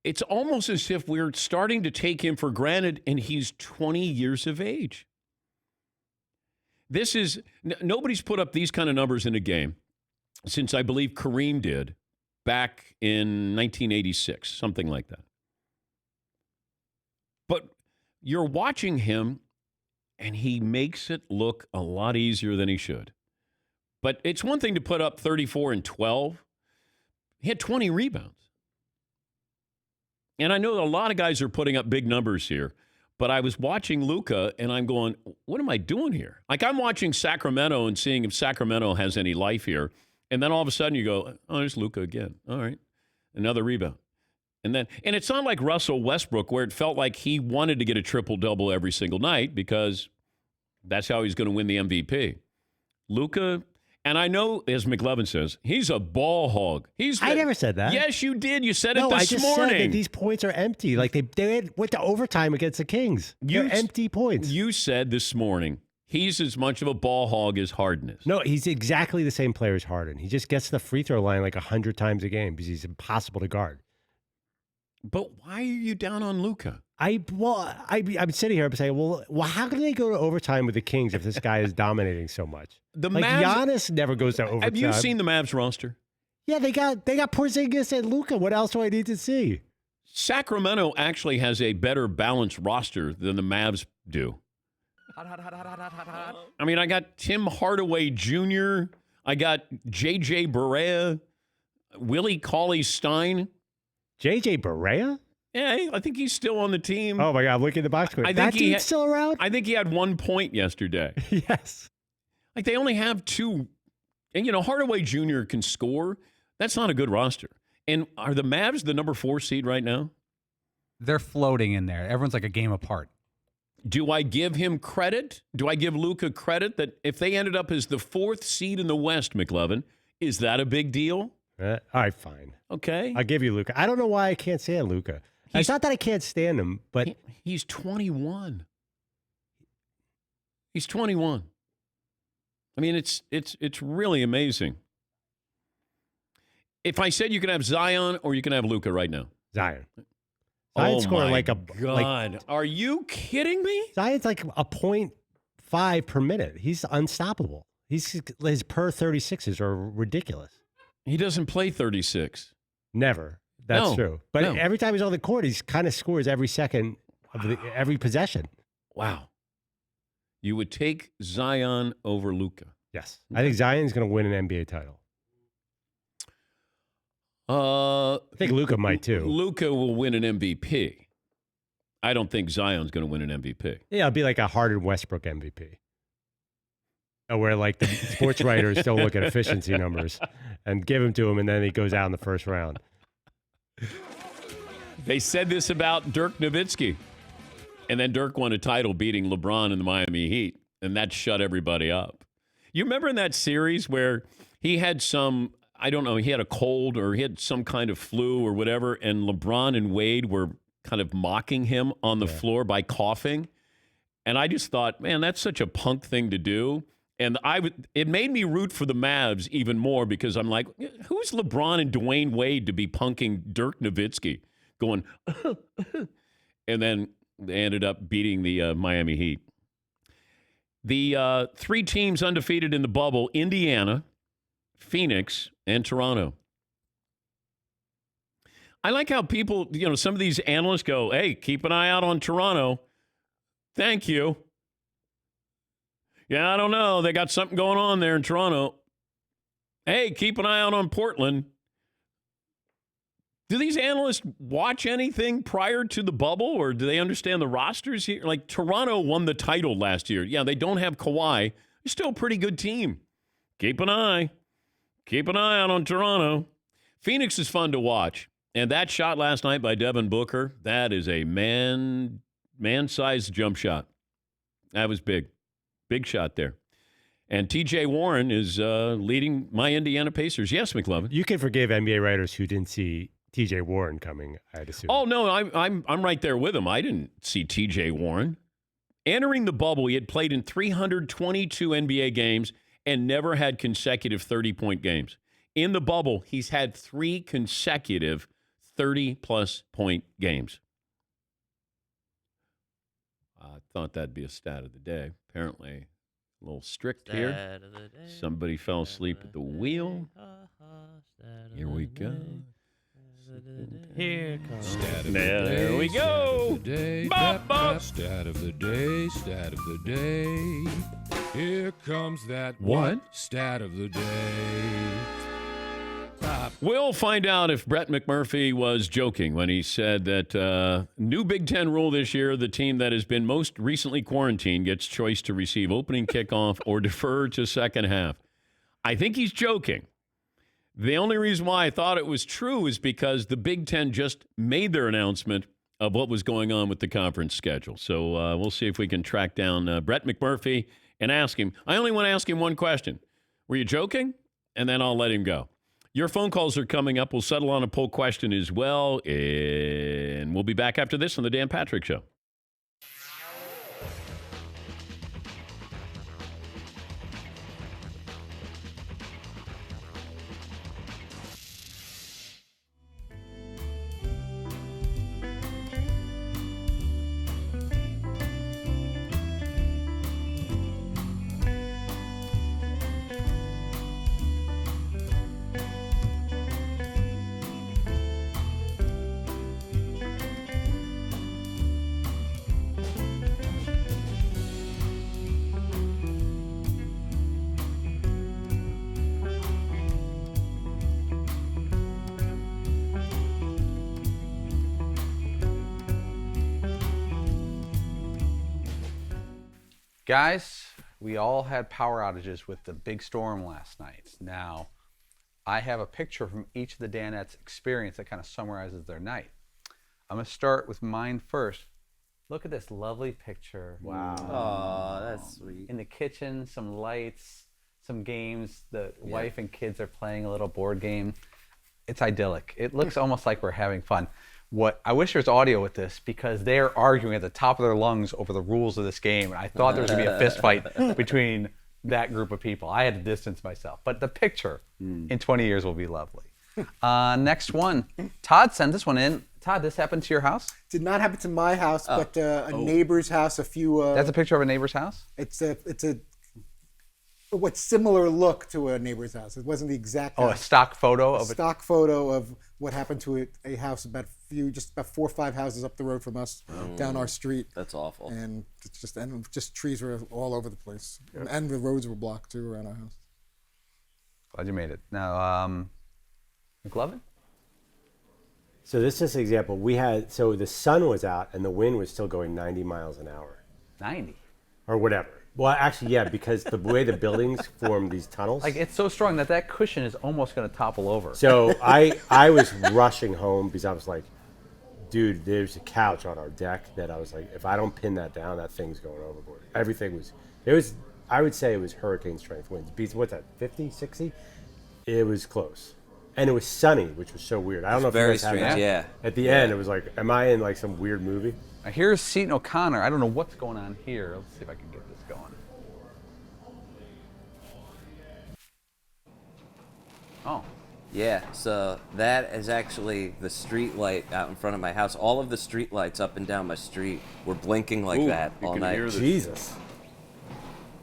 It's almost as if we're starting to take him for granted, and he's 20 years of age. Nobody's put up these kind of numbers in a game since I believe Kareem did back in 1986, something like that. But you're watching him, and he makes it look a lot easier than he should. But it's one thing to put up 34 and 12. He had 20 rebounds. And I know a lot of guys are putting up big numbers here, but I was watching Luka, and I'm going, what am I doing here? Like, I'm watching Sacramento and seeing if Sacramento has any life here. And then all of a sudden you go, oh, there's Luka again. All right, another rebound. And it's not like Russell Westbrook, where it felt like he wanted to get a triple-double every single night because that's how he's going to win the MVP. Luka, and I know, as McLovin says, he's a ball hog.
I never said that.
Yes, you did. You said it this
I just
morning.
said that these points are empty. Like they went to overtime against the Kings. They're empty points.
You said this morning he's as much of a ball hog as Harden is.
No, he's exactly the same player as Harden. He just gets to the free throw line like 100 times a game because he's impossible to guard.
But why are you down on Luka?
I'm sitting here and saying, well, how can they go to overtime with the Kings if this guy is dominating so much? Giannis never goes to overtime.
Have you seen the Mavs roster?
Yeah, they got Porzingis and Luka. What else do I need to see?
Sacramento actually has a better balanced roster than the Mavs do. I mean, I got Tim Hardaway Jr., I got J.J. Barea, Willie Cauley-Stein.
J.J. Barea?
Yeah, I think he's still on the team.
Oh, my God. Look at the box score. That dude's still around?
I think he had 1 point yesterday.
Yes.
Like, they only have 2. And, Hardaway Jr. can score. That's not a good roster. And are the Mavs the number 4 seed right now?
They're floating in there. Everyone's like a game apart.
Do I give him credit? Do I give Luka credit that if they ended up as the 4th seed in the West, McLovin, is that a big deal?
All right, fine.
Okay.
I'll give you Luka. I don't know why I can't stand Luka. It's not that I can't stand him, but
he's 21. He's 21. I mean, it's really amazing. If I said you can have Zion or you can have Luka right now,
Zion. Zion's scoring like a
God. Are you kidding me?
Zion's like a 0.5 per minute. He's unstoppable. His per 36s are ridiculous.
He doesn't play 36.
Never. That's true. But every time he's on the court, he kind of scores every second of every possession.
Wow. You would take Zion over Luka.
Yes. I think Zion's going to win an NBA title. I think Luka might too.
Luka will win an MVP. I don't think Zion's going to win an MVP.
Yeah, it'll be like a Harden Westbrook MVP. Where like the sports writers still look at efficiency numbers and give him to him, and then he goes out in the first round.
They said this about Dirk Nowitzki. And then Dirk won a title beating LeBron in the Miami Heat, and that shut everybody up. You remember in that series where he had he had a cold or he had some kind of flu or whatever, and LeBron and Wade were kind of mocking him on the floor by coughing. And I just thought, man, that's such a punk thing to do. And it made me root for the Mavs even more because I'm like, who's LeBron and Dwayne Wade to be punking Dirk Nowitzki? Going, and then they ended up beating the Miami Heat. The 3 teams undefeated in the bubble, Indiana, Phoenix, and Toronto. I like how people, some of these analysts go, hey, keep an eye out on Toronto. Thank you. Yeah, I don't know. They got something going on there in Toronto. Hey, keep an eye out on Portland. Do these analysts watch anything prior to the bubble, or do they understand the rosters here? Like, Toronto won the title last year. Yeah, they don't have Kawhi. They're still a pretty good team. Keep an eye. Keep an eye out on Toronto. Phoenix is fun to watch. And that shot last night by Devin Booker, that is a man-sized jump shot. That was big. Big shot there. And T.J. Warren is leading my Indiana Pacers. Yes, McLovin.
You can forgive NBA writers who didn't see T.J. Warren coming, I'd assume.
Oh, no, I'm right there with him. I didn't see T.J. Warren. Entering the bubble, he had played in 322 NBA games and never had consecutive 30-point games. In the bubble, he's had 3 consecutive 30-plus point games. I thought that'd be a stat of the day. Apparently, a little strict here. Somebody fell asleep at the wheel. Here we go.
Here comes
Stat of the
There
day,
we go.
Stat of the day,
Bop, bop.
Stat of the day, stat of the day. Here comes that
What?
Stat of the day.
We'll find out if Brett McMurphy was joking when he said that new Big Ten rule this year, the team that has been most recently quarantined gets choice to receive opening kickoff or defer to second half. I think he's joking. The only reason why I thought it was true is because the Big Ten just made their announcement of what was going on with the conference schedule. So we'll see if we can track down Brett McMurphy and ask him. I only want to ask him one question. Were you joking? And then I'll let him go. Your phone calls are coming up. We'll settle on a poll question as well. And we'll be back after this on the Dan Patrick Show.
Guys, we all had power outages with the big storm last night. Now, I have a picture from each of the Danettes' experience that kind of summarizes their night. I'm going to start with mine first. Look at this lovely picture.
Wow.
Oh, that's sweet.
In the kitchen, some lights, some games. The wife and kids are playing a little board game. It's idyllic. It looks almost like we're having fun. I wish there was audio with this because they're arguing at the top of their lungs over the rules of this game. And I thought there was going to be a fist fight between that group of people. I had to distance myself. But the picture in 20 years will be lovely. Next one. Todd sent this one in. Todd, this happened to your house?
Did not happen to my house, but a neighbor's house. A few.
That's a picture of a neighbor's house?
It's a what's similar look to a neighbor's house. It wasn't the exact.
Oh,
house.
a stock photo of
stock photo of what happened to a house about 4 or 5 houses up the road from us, down our street.
That's awful.
And it's just trees were all over the place, and the roads were blocked too around our house.
Glad you made it. Now, McLovin?
So this is an example. So the sun was out and the wind was still going 90 miles an hour.
90.
Or whatever. Well, actually, yeah, because the way the buildings form these tunnels.
Like, it's so strong that cushion is almost going to topple over.
So I was rushing home because I was like, dude, there's a couch on our deck that I was like, if I don't pin that down, that thing's going overboard. I would say it was hurricane strength winds. What's that, 50, 60? It was close. And it was sunny, which was so weird. I don't know if you
very
guys had
strange,
that.
yeah.
At the end, it was like, am I in like some weird movie?
Now, here's Seton O'Connor. I don't know what's going on here. Let's see if I can get this going. Oh.
Yeah, so that is actually the street light out in front of my house. All of the street lights up and down my street were blinking like that all night.
Jesus.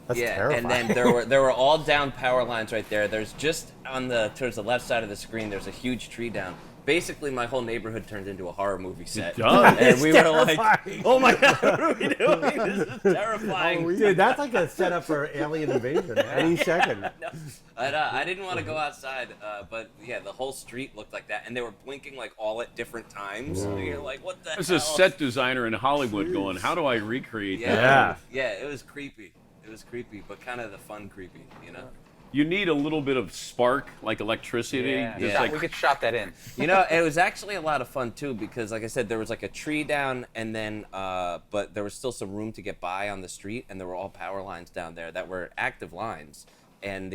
That's terrifying.
And then there were all down power lines right there. There's just towards the left side of the screen, there's a huge tree down. Basically, my whole neighborhood turned into a horror movie set.
It does.
And we were like, oh my God, what are we doing? This is terrifying.
Dude, that's like a setup for alien invasion any second.
No, I didn't want to go outside, but yeah, the whole street looked like that, and they were blinking like all at different times. And you're like, what the hell?
There's a set designer in Hollywood going, how do I recreate that?
Yeah, it was creepy. It was creepy, but kind of the fun creepy, you know?
You need a little bit of spark, like electricity.
Yeah. We could shot that in.
You know, it was actually a lot of fun too because, like I said, there was like a tree down, and then, but there was still some room to get by on the street, and there were all power lines down there that were active lines, and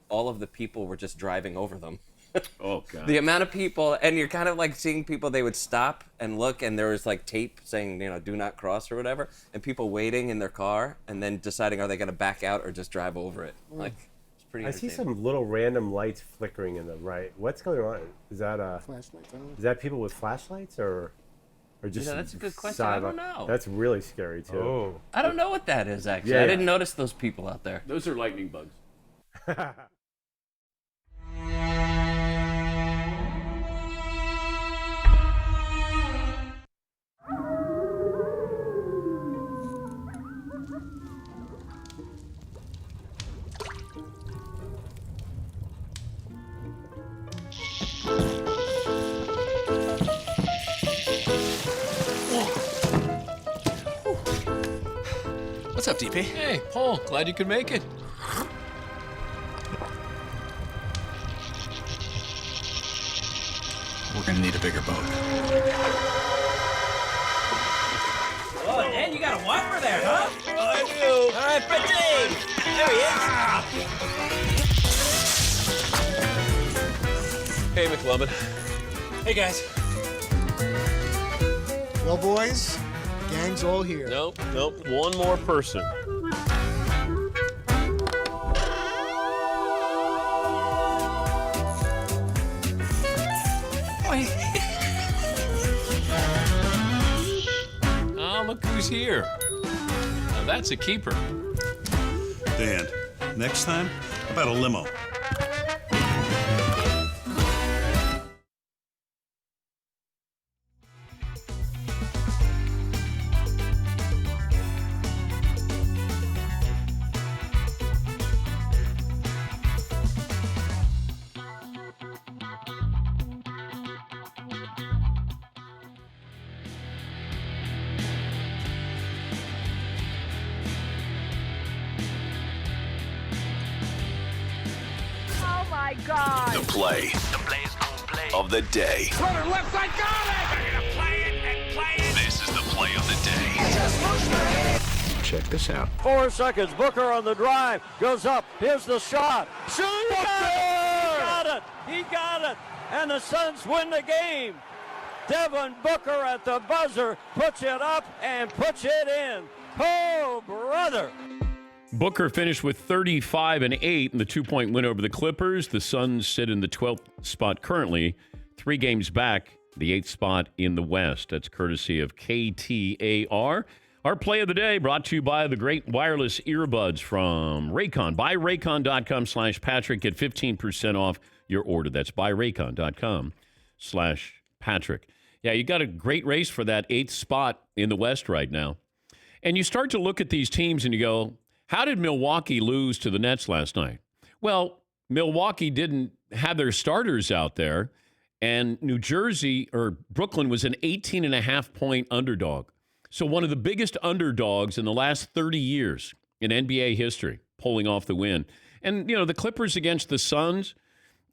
all of the people were just driving over them.
Oh, God.
The amount of people, and you're kind of like seeing people, they would stop and look, and there was like tape saying, do not cross or whatever, and people waiting in their car and then deciding, are they going to back out or just drive over it? Like, it's pretty
I see
entertaining.
some little random lights flickering in the right. What's going on? Is that
Flashlights. I don't know.
is that people with flashlights or just?
That's a good question. I don't know.
That's really scary too.
Oh.
I don't know what that is, actually.
Yeah.
I didn't notice those people out there.
Those are lightning bugs.
What's up, DP?
Hey, Paul, glad you could make it.
We're gonna need a bigger boat.
Oh, Dan, you got a whopper there, huh?
I do.
All right, Fritzy. There he is.
Hey, McLovin.
Hey, guys.
Well, boys, gang's all here.
Nope. One more person.
Oh, look who's here. Now that's a keeper.
Dan, next time, how about a limo?
Oh my God.
The play of the day.
Runner left side, got it! They're gonna play it and play it.
This is the play of the day.
Check this out.
4 seconds. Booker on the drive. Goes up. Here's the shot. Shoot! He got it! He got it! And the Suns win the game. Devin Booker at the buzzer puts it up and puts it in. Oh, brother!
Booker finished with 35 and 8 in the 2-point win over the Clippers. The Suns sit in the 12th spot currently, 3 games back, the 8th spot in the West. That's courtesy of KTAR. Our play of the day brought to you by the great wireless earbuds from Raycon. Buy Raycon.com/Patrick. Get 15% off your order. That's buyraycon.com/Patrick. Yeah, you got a great race for that 8th spot in the West right now. And you start to look at these teams and you go, how did Milwaukee lose to the Nets last night? Well, Milwaukee didn't have their starters out there, and Brooklyn was an 18.5-point underdog. So one of the biggest underdogs in the last 30 years in NBA history, pulling off the win. And, the Clippers against the Suns,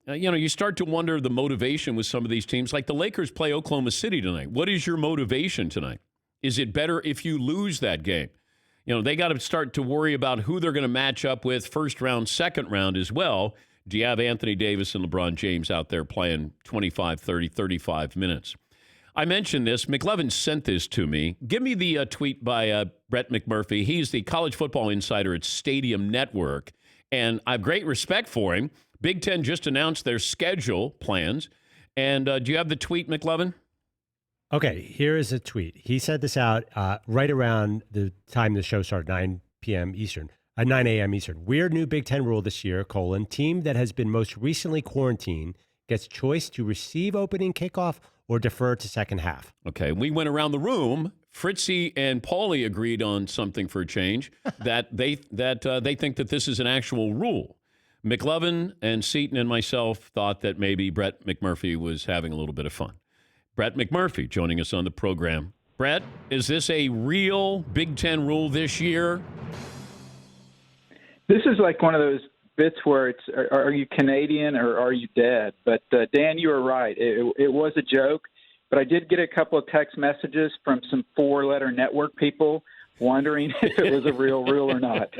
you start to wonder the motivation with some of these teams. Like the Lakers play Oklahoma City tonight. What is your motivation tonight? Is it better if you lose that game? They got to start to worry about who they're going to match up with first round, second round as well. Do you have Anthony Davis and LeBron James out there playing 25, 30, 35 minutes? I mentioned this. McLevin sent this to me. Give me the tweet by Brett McMurphy. He's the college football insider at Stadium Network, and I have great respect for him. Big Ten just announced their schedule plans. And do you have the tweet, McLevin?
Okay, here is a tweet. He sent this out right around the time the show started, 9 p.m. Eastern, 9 a.m. Eastern. Weird new Big Ten rule this year, team that has been most recently quarantined gets choice to receive opening kickoff or defer to second half.
Okay, we went around the room. Fritzy and Paulie agreed on something for a change, that they think that this is an actual rule. McLevin and Seton and myself thought that maybe Brett McMurphy was having a little bit of fun. Brett McMurphy joining us on the program. Brett, is this a real Big Ten rule this year?
This is like one of those bits where it's, are you Canadian or are you dead? But Dan, you were right. It was a joke, but I did get a couple of text messages from some 4-letter network people wondering if it was a real rule or not.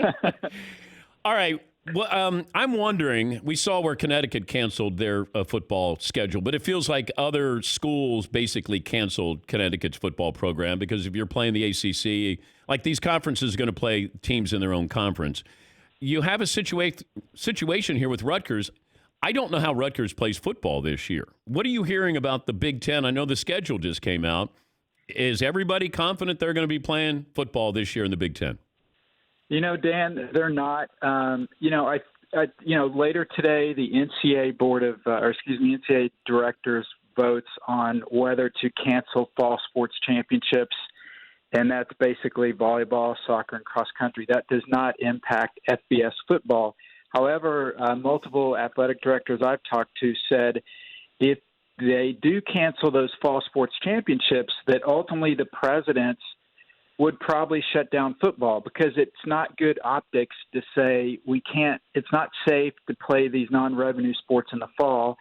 All right. Well, I'm wondering, we saw where Connecticut canceled their football schedule, but it feels like other schools basically canceled Connecticut's football program because if you're playing the ACC, like these conferences are going to play teams in their own conference. You have a situation here with Rutgers. I don't know how Rutgers plays football this year. What are you hearing about the Big Ten? I know the schedule just came out. Is everybody confident they're going to be playing football this year in the Big Ten?
Dan, they're not. Later today, the NCAA directors votes on whether to cancel fall sports championships, and that's basically volleyball, soccer, and cross country. That does not impact FBS football. However, multiple athletic directors I've talked to said if they do cancel those fall sports championships, that ultimately the presidents would probably shut down football because it's not good optics to say it's not safe to play these non-revenue sports in the fall.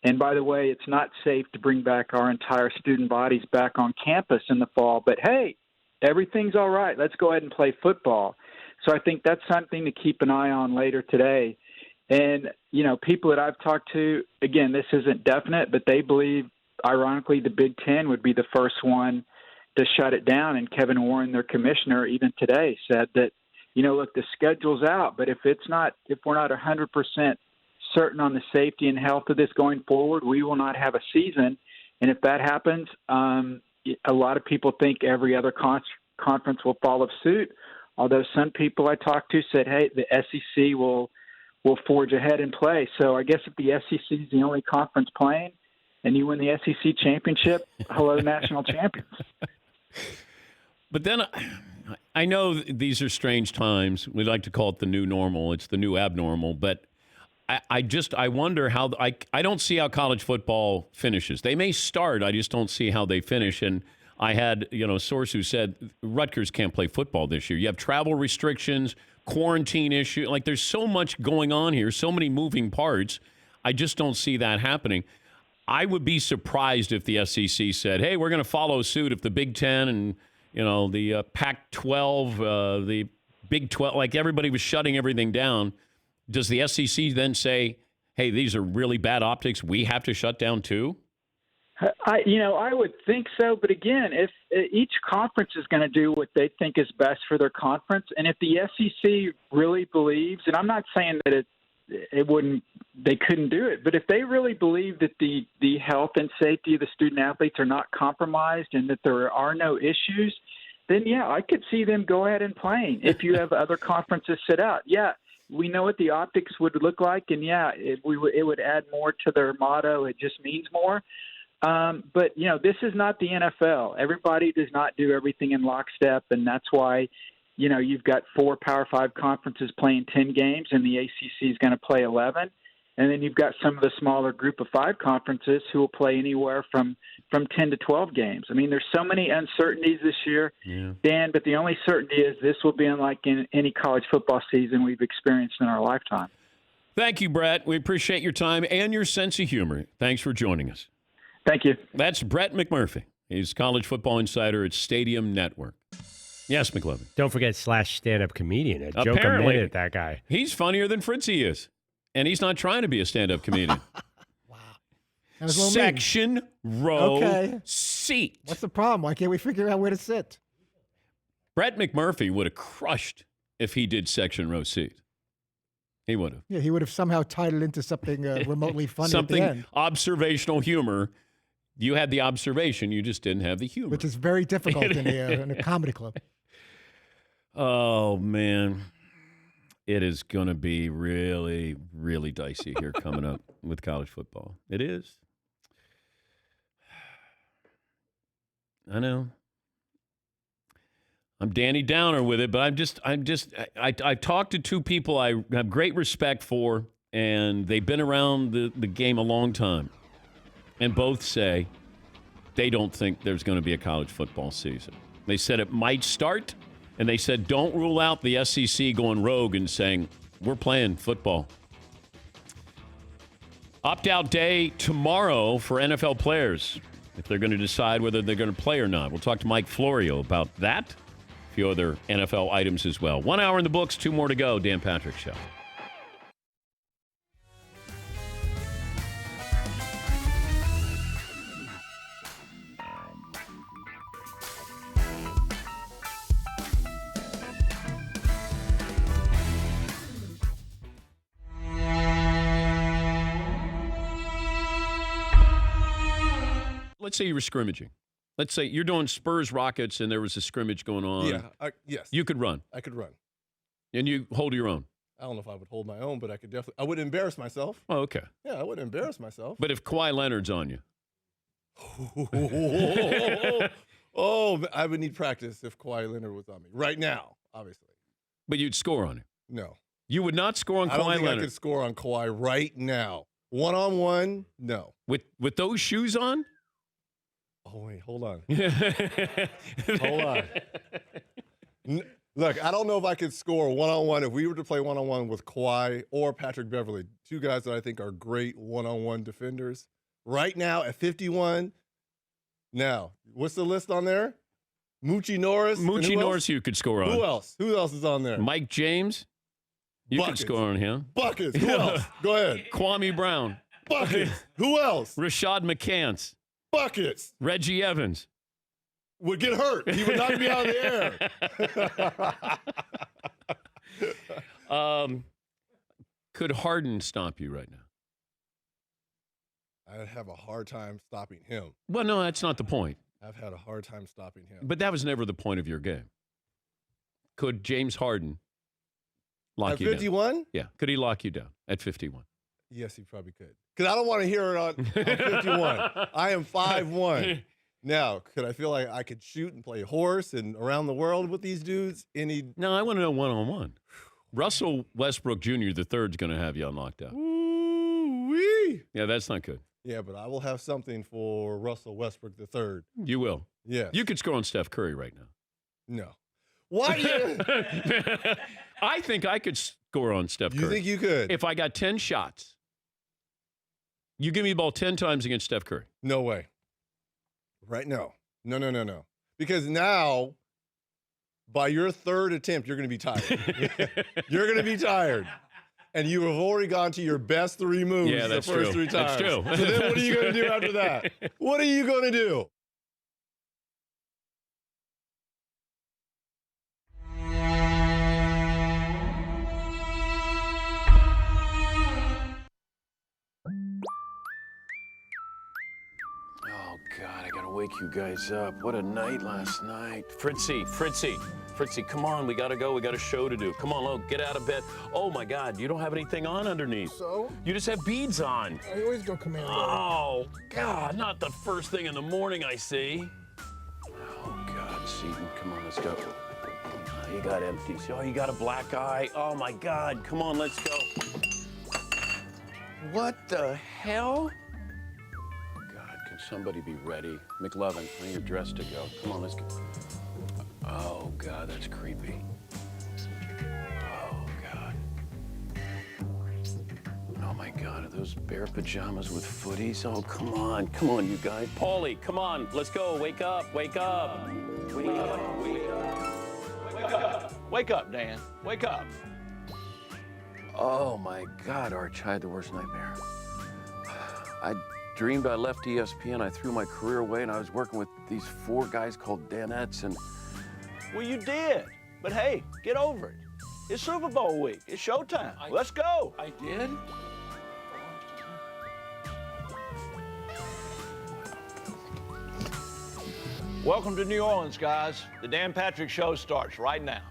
And by the way, it's not safe to bring back our entire student bodies back on campus in the fall. But hey, everything's all right. Let's go ahead and play football. So I think that's something to keep an eye on later today. And, people that I've talked to, again, this isn't definite, but they believe, ironically, the Big Ten would be the first one to shut it down. And Kevin Warren, their commissioner, even today said that, look, the schedule's out, but if we're not 100% certain on the safety and health of this going forward, we will not have a season. And if that happens, a lot of people think every other conference will follow suit. Although some people I talked to said, hey, the SEC will forge ahead and play. So I guess if the SEC is the only conference playing and you win the SEC championship, hello, national champions.
But then I know these are strange times. We like to call it the new normal. It's the new abnormal. But I wonder how I don't see how college football finishes. They may start. I just don't see how they finish. And I had a source who said Rutgers can't play football this year. You have travel restrictions, quarantine issue. Like there's so much going on here, so many moving parts. I just don't see that happening. I would be surprised if the SEC said, hey, we're going to follow suit if the Big Ten and, the Pac-12, the Big 12, like everybody was shutting everything down. Does the SEC then say, hey, these are really bad optics, we have to shut down too?
I would think so. But again, if each conference is going to do what they think is best for their conference, and if the SEC really believes, and I'm not saying that they couldn't do it, but if they really believe that the health and safety of the student athletes are not compromised and that there are no issues, then yeah, I could see them go ahead and playing. If you have other conferences sit out, yeah, we know what the optics would look like, and yeah, it would add more to their motto. It just means more. But this is not the NFL. Everybody does not do everything in lockstep, and that's why. You've got 4 Power 5 conferences playing 10 games, and the ACC is going to play 11. And then you've got some of the smaller Group of 5 conferences who will play anywhere from 10 to 12 games. I mean, there's so many uncertainties this year, Dan, but the only certainty is this will be unlike any college football season we've experienced in our lifetime.
Thank you, Brett. We appreciate your time and your sense of humor. Thanks for joining us.
Thank you.
That's Brett McMurphy. He's college football insider at Stadium Network. Yes, McLovin.
Don't forget / stand-up comedian. A joke a
Apparently,
minute, that guy.
He's funnier than Fritzy is. And he's not trying to be a stand-up comedian.
Wow. That was a little
Section, row,
Okay.
seat.
What's the problem? Why can't we figure out where to sit?
Brett McMurphy would have crushed if he did section, row, seat. He would have.
Yeah, he would have somehow tied it into something remotely funny
Something
at the end.
observational humor. You had the observation, you just didn't have the humor.
Which is very difficult in a comedy club.
Oh, man. It is going to be really, really dicey here coming up with college football. It is. I know. I'm Danny Downer with it, but I talked to 2 people I have great respect for, and they've been around the game a long time. And both say they don't think there's going to be a college football season. They said it might start, and they said don't rule out the SEC going rogue and saying, we're playing football. Opt-out day tomorrow for NFL players, if they're going to decide whether they're going to play or not. We'll talk to Mike Florio about that, a few other NFL items as well. 1 hour in the books, 2 more to go. Dan Patrick Show. let's say you were scrimmaging. Let's say you're doing Spurs Rockets and there was a scrimmage going on.
Yeah, yes.
You could run.
I could run.
And you hold your own.
I don't know if I would hold my own, but I could definitely. I wouldn't embarrass myself.
Oh, okay.
Yeah, I wouldn't embarrass myself.
But if Kawhi Leonard's on you.
I would need practice if Kawhi Leonard was on me. Right now, obviously.
But you'd score on him.
No.
You would not score on Kawhi
I don't think
Leonard.
I could score on Kawhi right now. One-on-one, no.
With those shoes on?
Oh, wait, hold on. Hold on. Look, I don't know if I could score one-on-one if we were to play one-on-one with Kawhi or Patrick Beverley, two guys that I think are great one-on-one defenders. Right now at 51. Now, what's the list on there? Moochie Norris.
Moochie Norris you could score on.
Who else? Who else is on there?
Mike James. You
Buckets.
could score on him.
Buckets. Who else? Go ahead.
Kwame Brown.
Buckets. Who else?
Rashad McCants.
Buckets.
Reggie Evans.
Would get hurt. He would knock me out of the air.
Could Harden stop you right now?
I'd have a hard time stopping him.
Well, no, that's not the point.
I've had a hard time stopping him.
But that was never the point of your game. Could James Harden lock you down?
At 51?
Yeah. Could he lock you down at 51?
Yes, he probably could. Because I don't want to hear it on 51. I am 5'1". Now, could I feel like I could shoot and play horse and around the world with these dudes?
No, I want to know one-on-one. Russell Westbrook Jr. III is going to have you on lockdown.
Ooh-wee.
Yeah, that's not good.
Yeah, but I will have something for Russell Westbrook III.
You will.
Yes.
You could score on Steph Curry right now.
No. Why do you?
I think I could score on Steph Curry.
You think you could?
If I got 10 shots. You give me the ball 10 times against Steph Curry.
No way. Right? No. No. Because now, by your third attempt, you're going to be tired. You're going to be tired. And you have already gone to your best three moves the first three times.
That's true.
So then what are you going to do after that? What are you going to do?
Oh, God, I got to wake you guys up. What a night last night. Fritzy, come on. We got to go. We got a show to do. Come on, Lo, get out of bed. Oh, my God, you don't have anything on underneath.
So?
You just have beads on.
I always go commando.
Oh, God, not the first thing in the morning I see. Oh, God, Seton, come on, let's go. Oh, you got empties. Oh, you got a black eye. Oh, my God, come on, let's go. What the hell? God, can somebody be ready? McLovin, I think you're dressed to go. Come on, let's go. Oh, God, that's creepy. Oh, God. Oh, my God, are those bare pajamas with footies? Oh, come on, you guys. Paulie, come on, let's go. Wake up. Wake up, Dan. Wake up. Oh, my God, Arch, I had the worst nightmare. I dreamed I left ESPN. I threw my career away, and I was working with these 4 guys called Danettes, and...
Well, you did. But hey, get over it. It's Super Bowl week. It's showtime. Let's go.
I did?
Welcome to New Orleans, guys. The Dan Patrick Show starts right now.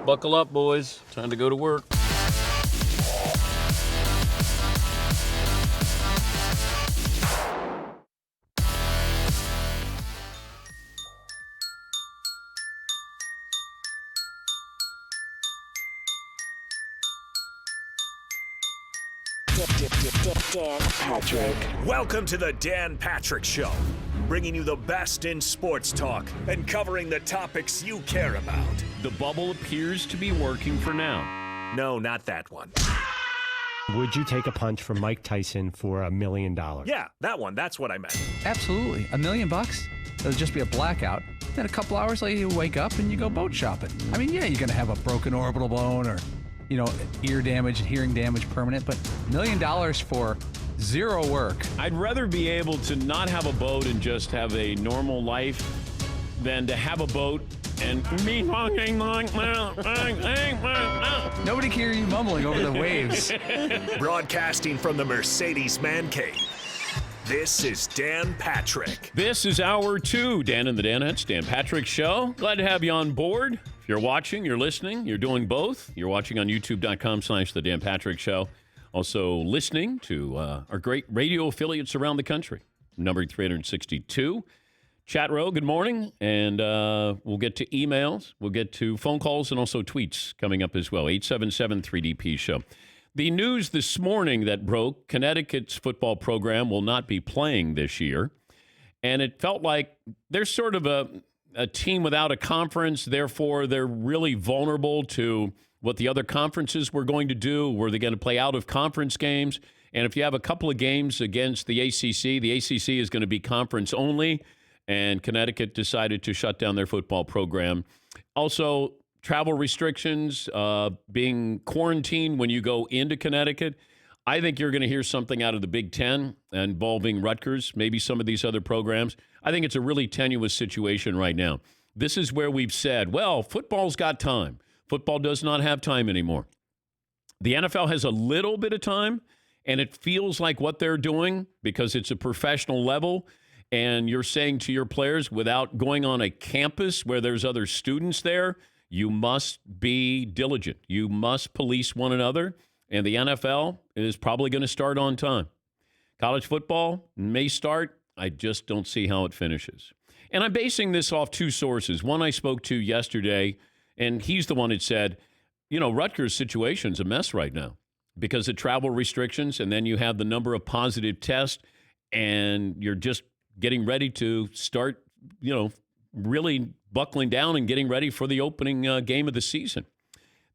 Buckle up, boys. Time to go to work.
Dan Patrick. Welcome to the Dan Patrick Show, bringing you the best in sports talk and covering the topics you care about.
The bubble appears to be working for now.
No, not that one.
Would you take a punch from Mike Tyson for $1 million?
Yeah, that one. That's what I meant.
Absolutely. $1 million? It'll just be a blackout. Then a couple hours later, you wake up and you go boat shopping. I mean, yeah, you're going to have a broken orbital bone or, ear damage, hearing damage permanent, but $1 million for zero work.
I'd rather be able to not have a boat and just have a normal life than to have a boat and
nobody can hear you mumbling over the waves.
Broadcasting from the Mercedes Man Cave, this is Dan Patrick.
This is hour 2, Dan and the Danettes, Dan Patrick Show. Glad to have you on board. If you're watching, you're listening, you're doing both. You're watching on youtube.com/the Dan Patrick Show. Also listening to our great radio affiliates around the country. Number 362. Chat row, good morning. And we'll get to emails. We'll get to phone calls and also tweets coming up as well. 877-3DP Show. The news this morning that broke, Connecticut's football program will not be playing this year. And it felt like there's sort of a team without a conference. Therefore, they're really vulnerable to what the other conferences were going to do. Were they going to play out of conference games? And if you have a couple of games against the ACC is going to be conference only. And Connecticut decided to shut down their football program. Also, travel restrictions, being quarantined when you go into Connecticut. I think you're going to hear something out of the Big Ten involving Rutgers, maybe some of these other programs. I think it's a really tenuous situation right now. This is where we've said, well, football's got time. Football does not have time anymore. The NFL has a little bit of time, and it feels like what they're doing because it's a professional level. And you're saying to your players, without going on a campus where there's other students there, you must be diligent. You must police one another. And the NFL is probably going to start on time. College football may start. I just don't see how it finishes. And I'm basing this off two sources. One I spoke to yesterday, and he's the one that said, Rutgers' situation's a mess right now because of travel restrictions, and then you have the number of positive tests, and you're just getting ready to start, really buckling down and getting ready for the opening game of the season.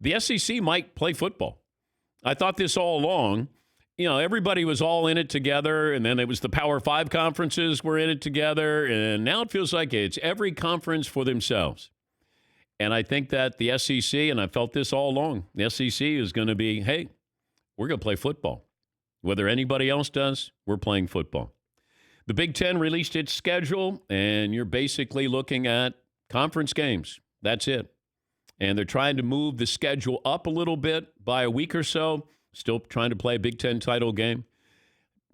The SEC might play football. I thought this all along. Everybody was all in it together, and then it was the Power 5 conferences were in it together, and now it feels like it's every conference for themselves. And I think that the SEC, and I felt this all along, the SEC is going to be, hey, we're going to play football. Whether anybody else does, we're playing football. The Big Ten released its schedule, and you're basically looking at conference games. That's it. And they're trying to move the schedule up a little bit by a week or so, still trying to play a Big Ten title game.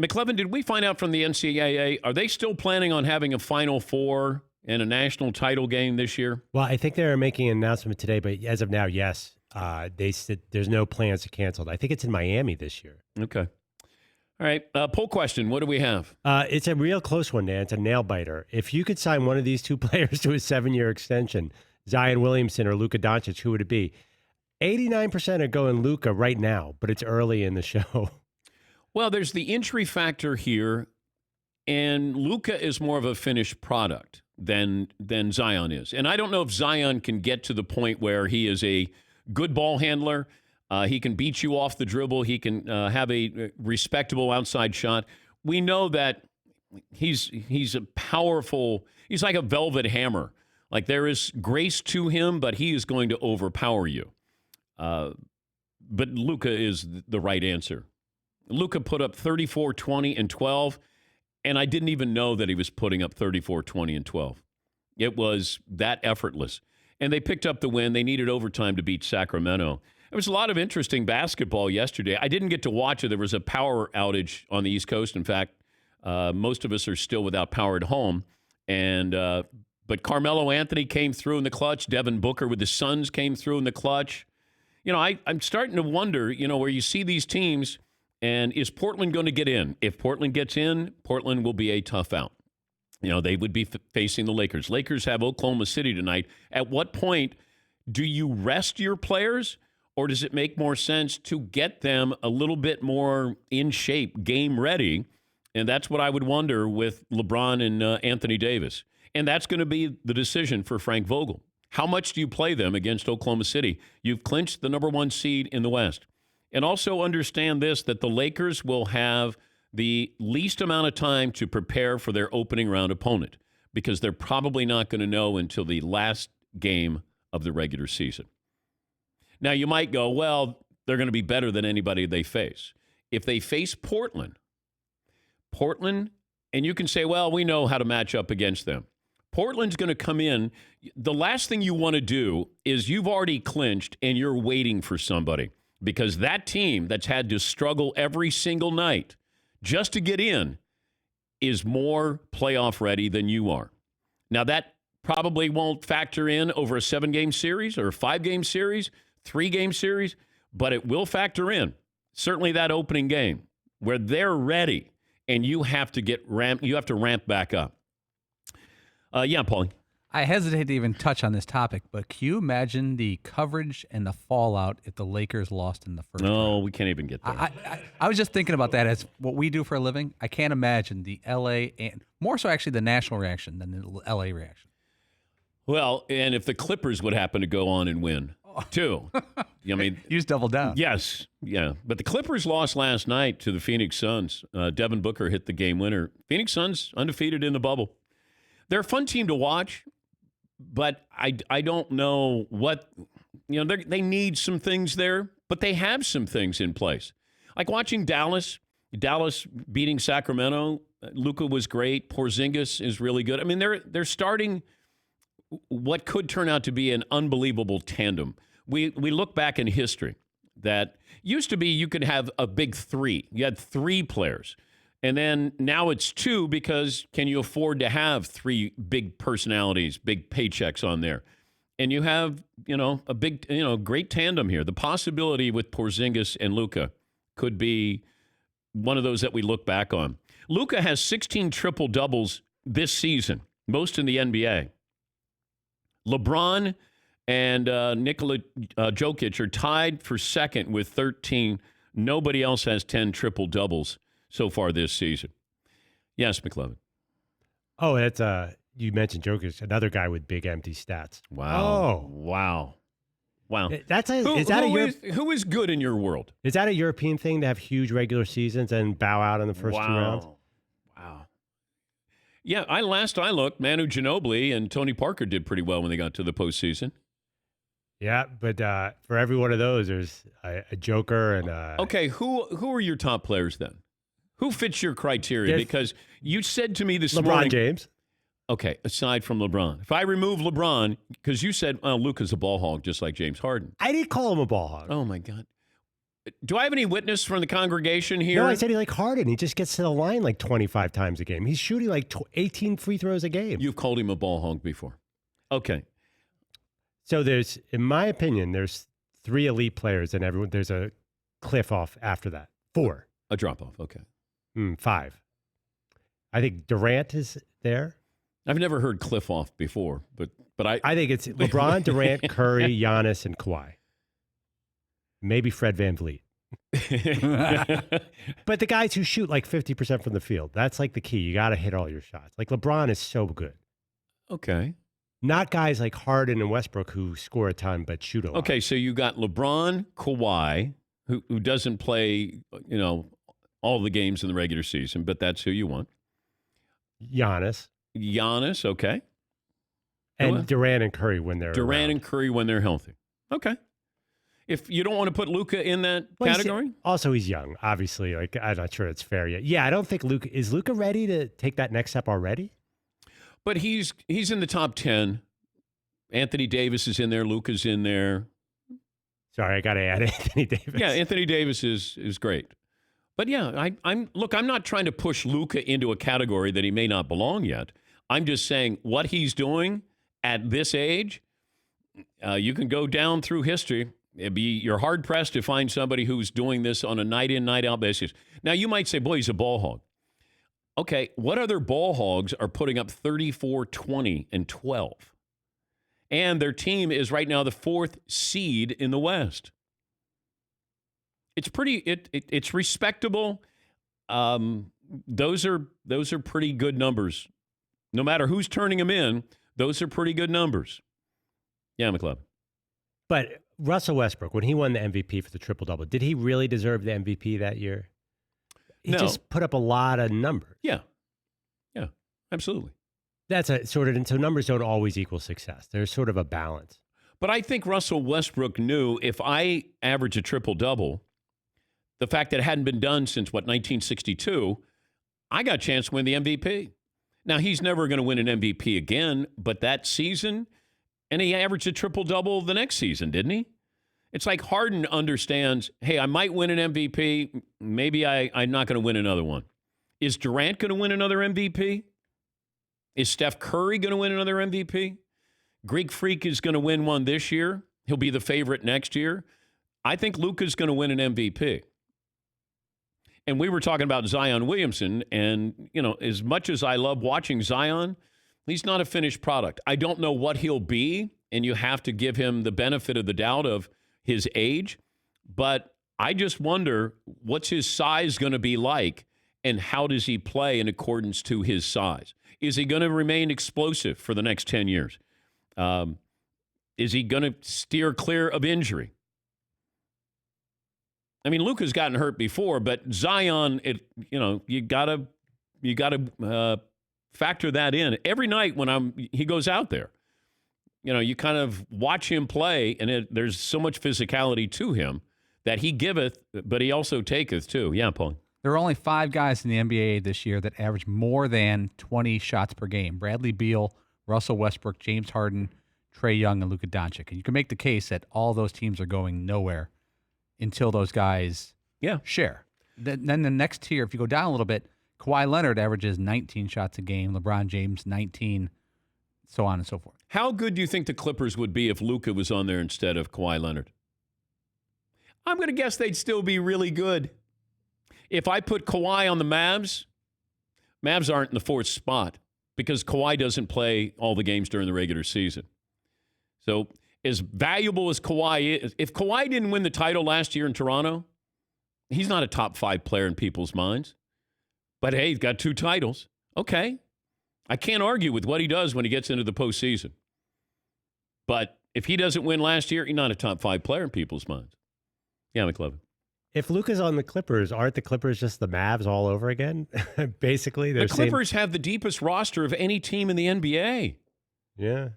McLevin, did we find out from the NCAA, are they still planning on having a Final Four and a national title game this year?
Well, I think they're making an announcement today, but as of now, yes. They said there's no plans to cancel it. I think it's in Miami this year.
Okay. All right. Poll question. What do we have?
It's a real close one, Dan. It's a nail biter. If you could sign one of these two players to a 7-year extension, Zion Williamson or Luka Doncic, who would it be? 89% are going Luka right now, but it's early in the show.
Well, there's the injury factor here, and Luka is more of a finished product than Zion is. And I don't know if Zion can get to the point where he is a good ball handler. He can beat you off the dribble. He can have a respectable outside shot. We know that he's a powerful, he's like a velvet hammer. Like there is grace to him, but he is going to overpower you. But Luka is the right answer. Luka put up 34, 20, and 12, and I didn't even know that he was putting up 34, 20, and 12. It was that effortless. And they picked up the win. They needed overtime to beat Sacramento. There was a lot of interesting basketball yesterday. I didn't get to watch it. There was a power outage on the East Coast. In fact, most of us are still without power at home. And But Carmelo Anthony came through in the clutch. Devin Booker with the Suns came through in the clutch. I'm starting to wonder, where you see these teams, and is Portland going to get in? If Portland gets in, Portland will be a tough out. They would be facing the Lakers. Lakers have Oklahoma City tonight. At what point do you rest your players, or does it make more sense to get them a little bit more in shape, game ready? And that's what I would wonder with LeBron and Anthony Davis. And that's going to be the decision for Frank Vogel. How much do you play them against Oklahoma City? You've clinched the number 1 seed in the West. And also understand this, that the Lakers will have the least amount of time to prepare for their opening round opponent, because they're probably not going to know until the last game of the regular season. Now, you might go, well, they're going to be better than anybody they face. If they face Portland, and you can say, well, we know how to match up against them. Portland's going to come in. The last thing you want to do is you've already clinched and you're waiting for somebody, because that team that's had to struggle every single night just to get in is more playoff ready than you are. Now, that probably won't factor in over a 7-game series or a 5-game series, 3-game series, but it will factor in. Certainly that opening game where they're ready and you have to ramp back up. Yeah, Paulie.
I hesitate to even touch on this topic, but can you imagine the coverage and the fallout if the Lakers lost in the first round?
No, we can't even get there.
I was just thinking about that as what we do for a living. I can't imagine the L.A. and more so actually the national reaction than the L.A. reaction.
Well, and if the Clippers would happen to go on and win, too. I mean,
you just double down.
Yes, yeah. But the Clippers lost last night to the Phoenix Suns. Devin Booker hit the game winner. Phoenix Suns undefeated in the bubble. They're a fun team to watch, but I don't know what, they need some things there, but they have some things in place. Like watching Dallas beating Sacramento. Luka was great. Porzingis is really good. I mean, they're starting what could turn out to be an unbelievable tandem. We look back in history that used to be you could have a big 3. You had 3 players. And then now it's 2 because can you afford to have 3 big personalities, big paychecks on there? And you have, a big, great tandem here. The possibility with Porzingis and Luka could be one of those that we look back on. Luka has 16 triple-doubles this season, most in the NBA. LeBron and Nikola Jokic are tied for second with 13. Nobody else has 10 triple-doubles so far this season. Yes, McLovin.
Oh, that's you mentioned Jokic, another guy with big empty stats.
Wow.
Oh,
wow. Who is good in your world?
Is that a European thing to have huge regular seasons and bow out in the first 2 rounds?
Wow. Yeah, last I looked, Manu Ginobili and Tony Parker did pretty well when they got to the postseason.
Yeah, but for every one of those, there's a joker and
Okay, who are your top players then? Who fits your criteria? Because you said to me this morning...
LeBron James.
Okay, aside from LeBron. If I remove LeBron, because you said, Luka's a ball hog, just like James Harden.
I didn't call him a ball hog.
Oh, my God. Do I have any witness from the congregation here?
No, I said he like Harden. He just gets to the line like 25 times a game. He's shooting like 18 free throws a game.
You've called him a ball hog before. Okay.
So in my opinion, there's 3 elite players and there's a cliff off after that. 4.
A drop off, okay.
5. I think Durant is there.
I've never heard cliff off before, but
I think it's LeBron, Durant, Curry, Giannis, and Kawhi. Maybe Fred VanVleet. But the guys who shoot like 50% from the field, that's like the key. You got to hit all your shots. Like LeBron is so good.
Okay.
Not guys like Harden and Westbrook who score a ton but shoot a lot.
Okay, so you got LeBron, Kawhi, who doesn't play, all the games in the regular season, but that's who you want.
Giannis,
okay.
And Durant and Curry when they're
Curry when they're healthy. Okay. If you don't want to put Luka in that category?
He's young, obviously. Like, I'm not sure it's fair yet. Yeah, I don't think is Luka ready to take that next step already?
But he's in the top 10. Anthony Davis is in there. Luka's in there.
Sorry, I got to add Anthony Davis.
Yeah, Anthony Davis is great. But yeah, I'm not trying to push Luka into a category that he may not belong yet. I'm just saying what he's doing at this age, you can go down through history. You're hard-pressed to find somebody who's doing this on a night-in, night-out basis. Now, you might say, boy, he's a ball hog. Okay, what other ball hogs are putting up 34, 20, and 12? And their team is right now the 4th seed in the West. It's pretty. It's respectable. Those are pretty good numbers. No matter who's turning them in, those are pretty good numbers. Yeah, McLeod.
But Russell Westbrook, when he won the MVP for the triple-double, did he really deserve the MVP that year? He just put up a lot of numbers.
Yeah, absolutely.
That's a sort of, so numbers don't always equal success. There's sort of a balance.
But I think Russell Westbrook knew if I average a triple-double, the fact that it hadn't been done since, 1962, I got a chance to win the MVP. Now, he's never going to win an MVP again, but that season, and he averaged a triple-double the next season, didn't he? It's like Harden understands, hey, I might win an MVP. Maybe I'm not going to win another one. Is Durant going to win another MVP? Is Steph Curry going to win another MVP? Greek Freak is going to win one this year. He'll be the favorite next year. I think Luka's going to win an MVP. And we were talking about Zion Williamson, and, as much as I love watching Zion, he's not a finished product. I don't know what he'll be, and you have to give him the benefit of the doubt of his age, but I just wonder what's his size going to be like, and how does he play in accordance to his size? Is he going to remain explosive for the next 10 years? Is he going to steer clear of injury? I mean, Luka's gotten hurt before, but Zion, you gotta factor that in every night when he goes out there. You kind of watch him play, and there's so much physicality to him that he giveth, but he also taketh too. Yeah, Paul.
There are only 5 guys in the NBA this year that average more than 20 shots per game. Bradley Beal, Russell Westbrook, James Harden, Trae Young, and Luka Doncic. And you can make the case that all those teams are going nowhere until those guys share. Then the next tier, if you go down a little bit, Kawhi Leonard averages 19 shots a game, LeBron James 19, so on and so forth.
How good do you think the Clippers would be if Luka was on there instead of Kawhi Leonard? I'm going to guess they'd still be really good. If I put Kawhi on the Mavs aren't in the 4th spot because Kawhi doesn't play all the games during the regular season. So as valuable as Kawhi is, if Kawhi didn't win the title last year in Toronto, he's not a top 5 player in people's minds. But, hey, he's got 2 titles. Okay. I can't argue with what he does when he gets into the postseason. But if he doesn't win last year, he's not a top 5 player in people's minds. Yeah, McLovin.
If Luka's on the Clippers, aren't the Clippers just the Mavs all over again? Basically,
the Clippers have the deepest roster of any team in the NBA.
Yeah.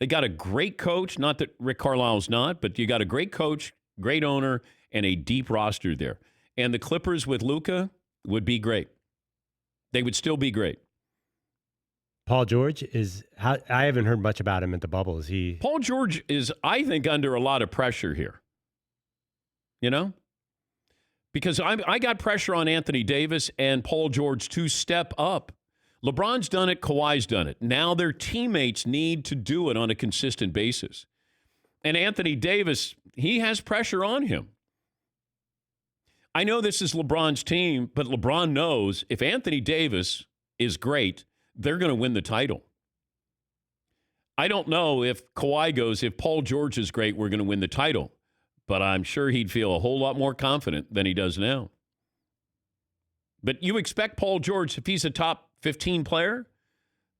They got a great coach, not that Rick Carlisle's not, but you got a great coach, great owner, and a deep roster there. And the Clippers with Luka would be great. They would still be great.
Paul George I haven't heard much about him at the bubble. Is he?
Paul George is, I think, under a lot of pressure here. Because I got pressure on Anthony Davis and Paul George to step up. LeBron's done it. Kawhi's done it. Now their teammates need to do it on a consistent basis. And Anthony Davis, he has pressure on him. I know this is LeBron's team, but LeBron knows if Anthony Davis is great, they're going to win the title. I don't know if Kawhi goes, if Paul George is great, we're going to win the title. But I'm sure he'd feel a whole lot more confident than he does now. But you expect Paul George, if he's a top 15 player,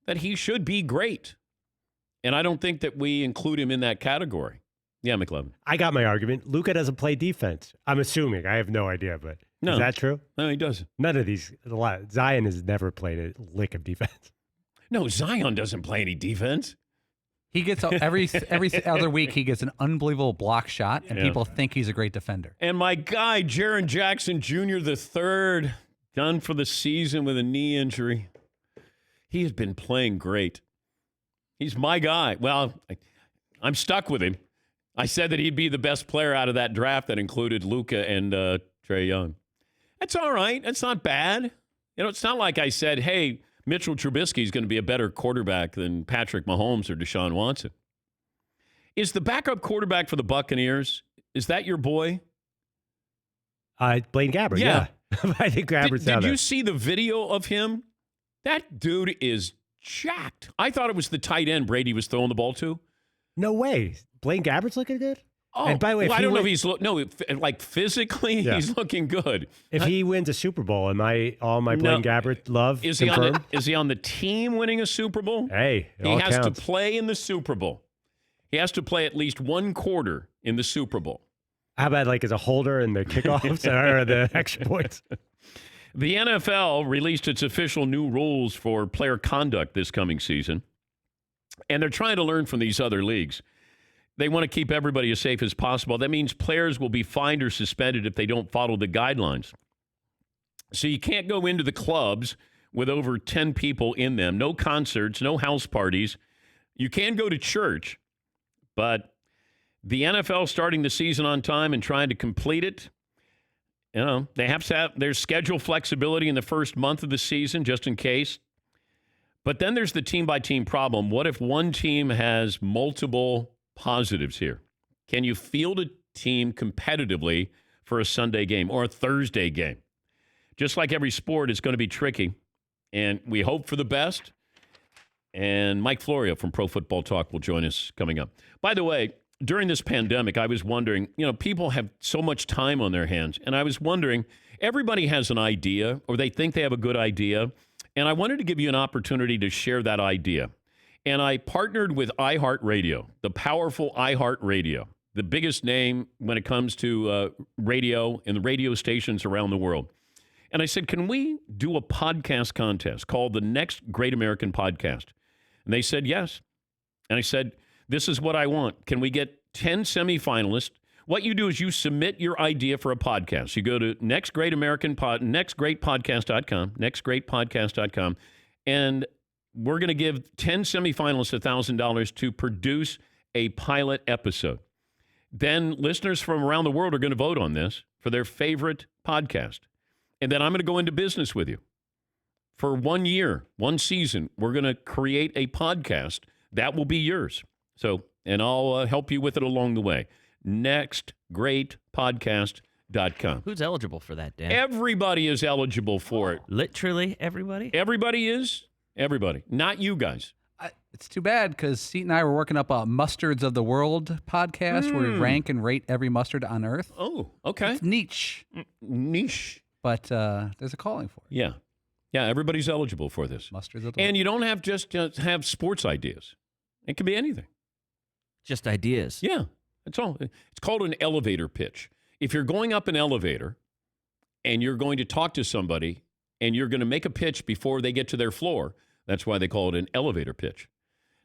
that he should be great. And I don't think that we include him in that category. Yeah, McLovin.
I got my argument. Luka doesn't play defense. I'm assuming. I have no idea, but is that true?
No, he doesn't.
None of these. Zion has never played a lick of defense.
No, Zion doesn't play any defense.
He gets every other week. He gets an unbelievable block shot, and people think he's a great defender.
And my guy, Jaren Jackson Jr. III, done for the season with a knee injury. He has been playing great. He's my guy. Well, I'm stuck with him. I said that he'd be the best player out of that draft that included Luka and Trae Young. That's all right. That's not bad. It's not like I said, hey, Mitchell Trubisky is going to be a better quarterback than Patrick Mahomes or Deshaun Watson. Is the backup quarterback for the Buccaneers, is that your boy?
Blaine Gabbert, yeah. I think Gabbert's
Did you see the video of him? That dude is jacked. I thought it was the tight end Brady was throwing the ball to.
No way. Blaine Gabbert's looking good?
Oh,
and by the way,
well, I don't know if he's like physically,
Yeah.
he's looking good.
If he wins a Super Bowl, am I all my Blaine Gabbert love
Is
confirmed?
he on the team winning a Super Bowl?
Hey, it
he
all
has
counts.
to play in the Super Bowl. He has to play at least one quarter in the Super Bowl.
How about like as a holder in the kickoffs or the extra points?
The NFL released its official new rules for player conduct this coming season, and they're trying to learn from these other leagues. They want to keep everybody as safe as possible. That means players will be fined or suspended if they don't follow the guidelines. So you can't go into the clubs with over 10 people in them. No concerts, no house parties. You can go to church, but the NFL starting the season on time and trying to complete it, you know, they have to have their schedule flexibility in the first month of the season just in case. But then there's the team-by-team problem. What if one team has multiple positives here? Can you field a team competitively for a Sunday game or a Thursday game? Just like every sport, it's going to be tricky, and we hope for the best. And Mike Florio from Pro Football Talk will join us coming up. By the way, during this pandemic, I was wondering, you know, people have so much time on their hands, and I was wondering, everybody has an idea, or they think they have a good idea, and I wanted to give you an opportunity to share that idea. And I partnered with iHeartRadio, the powerful iHeartRadio, the biggest name when it comes to radio and the radio stations around the world. And I said, can we do a podcast contest called the Next Great American Podcast? And they said yes. And I said, this is what I want. Can we get 10 semifinalists? What you do is you submit your idea for a podcast. You go to nextgreatpodcast.com, and we're going to give 10 semifinalists $1,000 to produce a pilot episode. Then listeners from around the world are going to vote on this for their favorite podcast. And then I'm going to go into business with you. For 1 year, 1 season, we're going to create a podcast that will be yours. So, and I'll help you with it along the way. Nextgreatpodcast.com.
Who's eligible for that, Dan?
Everybody is eligible for it.
Literally everybody?
Everybody is. Everybody. Not you guys.
It's too bad because Seat and I were working up a Mustards of the World podcast where we rank and rate every mustard on Earth.
Oh, okay.
It's niche.
Niche.
But there's a calling for it.
Yeah. Yeah, everybody's eligible for this.
Mustards of the
And
World.
you don't have just to have sports ideas. It can be anything.
Just ideas.
Yeah, that's all. It's called an elevator pitch. If you're going up an elevator and you're going to talk to somebody and you're going to make a pitch before they get to their floor, that's why they call it an elevator pitch.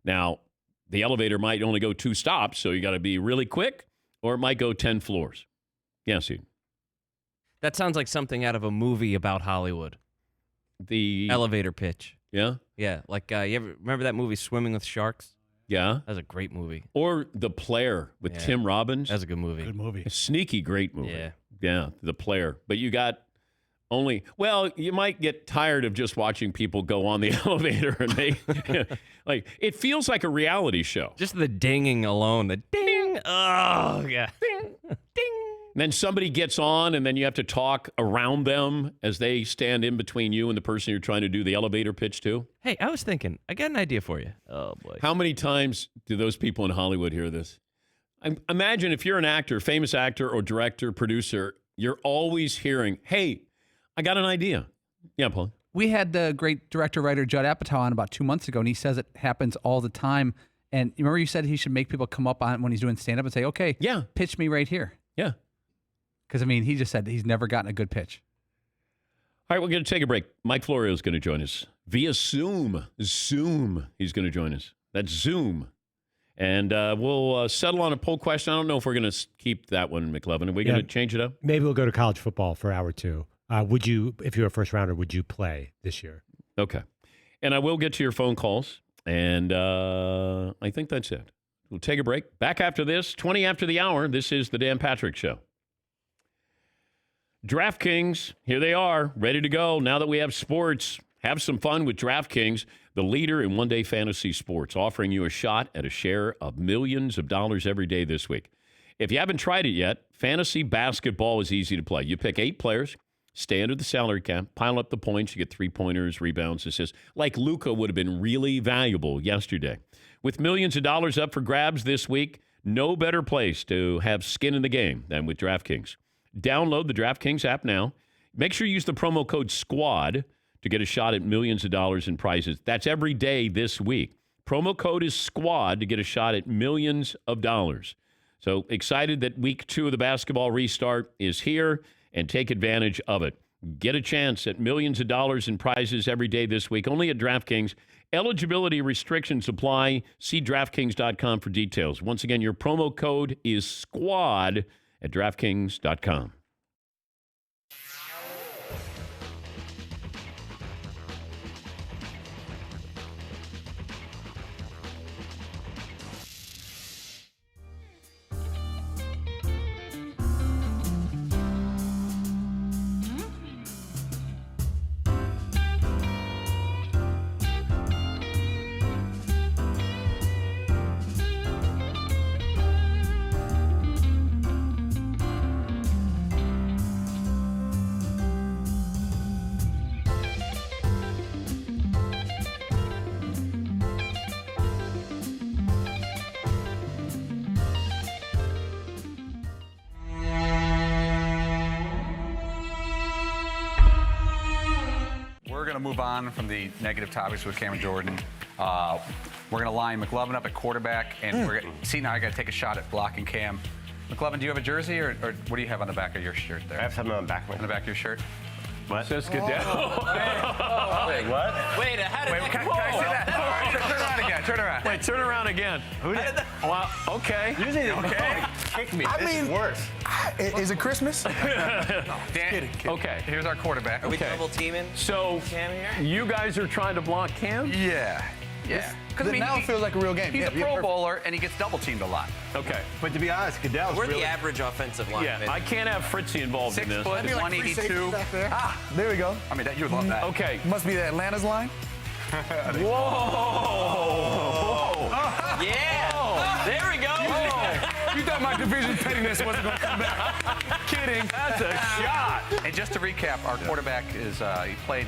Now, the elevator might only go 2 stops, so you got to be really quick, or it might go 10 floors. Yes, Eden.
That sounds like something out of a movie about Hollywood.
The
elevator pitch.
Yeah?
Yeah, like you ever remember that movie Swimming with Sharks?
Yeah.
That was a great movie.
Or The Player with Tim Robbins.
That's a good movie.
Good movie.
A sneaky great movie.
Yeah.
Yeah, The Player. But you got only, well, you might get tired of just watching people go on the elevator and they, like, it feels like a reality show.
Just the dinging alone, the ding. Oh, yeah. Ding, ding.
And then somebody gets on and then you have to talk around them as they stand in between you and the person you're trying to do the elevator pitch to.
Hey, I was thinking, I got an idea for you. Oh, boy.
How many times do those people in Hollywood hear this? Imagine if you're an actor, famous actor or director, producer, you're always hearing, hey, I got an idea. Yeah, Paul.
We had the great director-writer Judd Apatow on about 2 months ago, and he says it happens all the time. And you remember you said he should make people come up on when he's doing stand-up and say, okay,
yeah,
pitch me right here.
Yeah.
Because, I mean, he just said he's never gotten a good pitch.
All right, we're going to take a break. Mike Florio is going to join us via Zoom. Zoom, he's going to join us. That's Zoom. And we'll settle on a poll question. I don't know if we're going to keep that one, McLovin. Are we going to change it up?
Maybe we'll go to college football for hour 2. Would you, if you're a first rounder, would you play this year?
Okay. And I will get to your phone calls. And I think that's it. We'll take a break. Back after this, 20 after the hour. This is the Dan Patrick Show. DraftKings, here they are, ready to go. Now that we have sports, Have some fun with DraftKings, the leader in one-day fantasy sports, offering you a shot at a share of millions of dollars every day this week. If you haven't tried it yet, fantasy basketball is easy to play. You pick 8 players, stay under the salary cap, pile up the points, you get 3-pointers, rebounds, assists. Like Luka would have been really valuable yesterday. With millions of dollars up for grabs this week, no better place to have skin in the game than with DraftKings. Download the DraftKings app now. Make sure you use the promo code SQUAD to get a shot at millions of dollars in prizes. That's every day this week. Promo code is SQUAD to get a shot at millions of dollars. So excited that week 2 of the basketball restart is here, and take advantage of it. Get a chance at millions of dollars in prizes every day this week, only at DraftKings. Eligibility restrictions apply. See DraftKings.com for details. Once again, your promo code is SQUAD at DraftKings.com.
Move on from the negative topics with Cameron Jordan. We're going to line McLovin up at quarterback, and Seton and I got to take a shot at blocking Cam. McLovin, do you have a jersey, or what do you have on the back of your shirt there?
I have something on the back of
the back of your shirt.
What?
Says Goodell.
Wait, what?
Wait, how did
can I say that? Turn around again. Turn around.
Wait, turn around again. Well, okay.
Usually they kick me. This is worse.
Is it Christmas?
Dan,
okay.
Here's our quarterback.
Are we double teaming?
So,
Cam here?
you guys are trying to block Cam?
Yeah.
Because now it feels like a real game.
He's a Pro Bowler, and he gets double teamed a lot.
Okay.
But to be honest, Goodell's
We're
really...
the average offensive line.
Yeah, I can't have Fritzy involved in
6
this.
foot, 182.
There we go.
I mean, you'd love that.
Okay.
Must be the Atlanta's line.
Whoa!
Yeah! There we go!
You thought my division pettiness wasn't going to come back. Kidding.
That's a shot!
And just to recap, our quarterback is, he played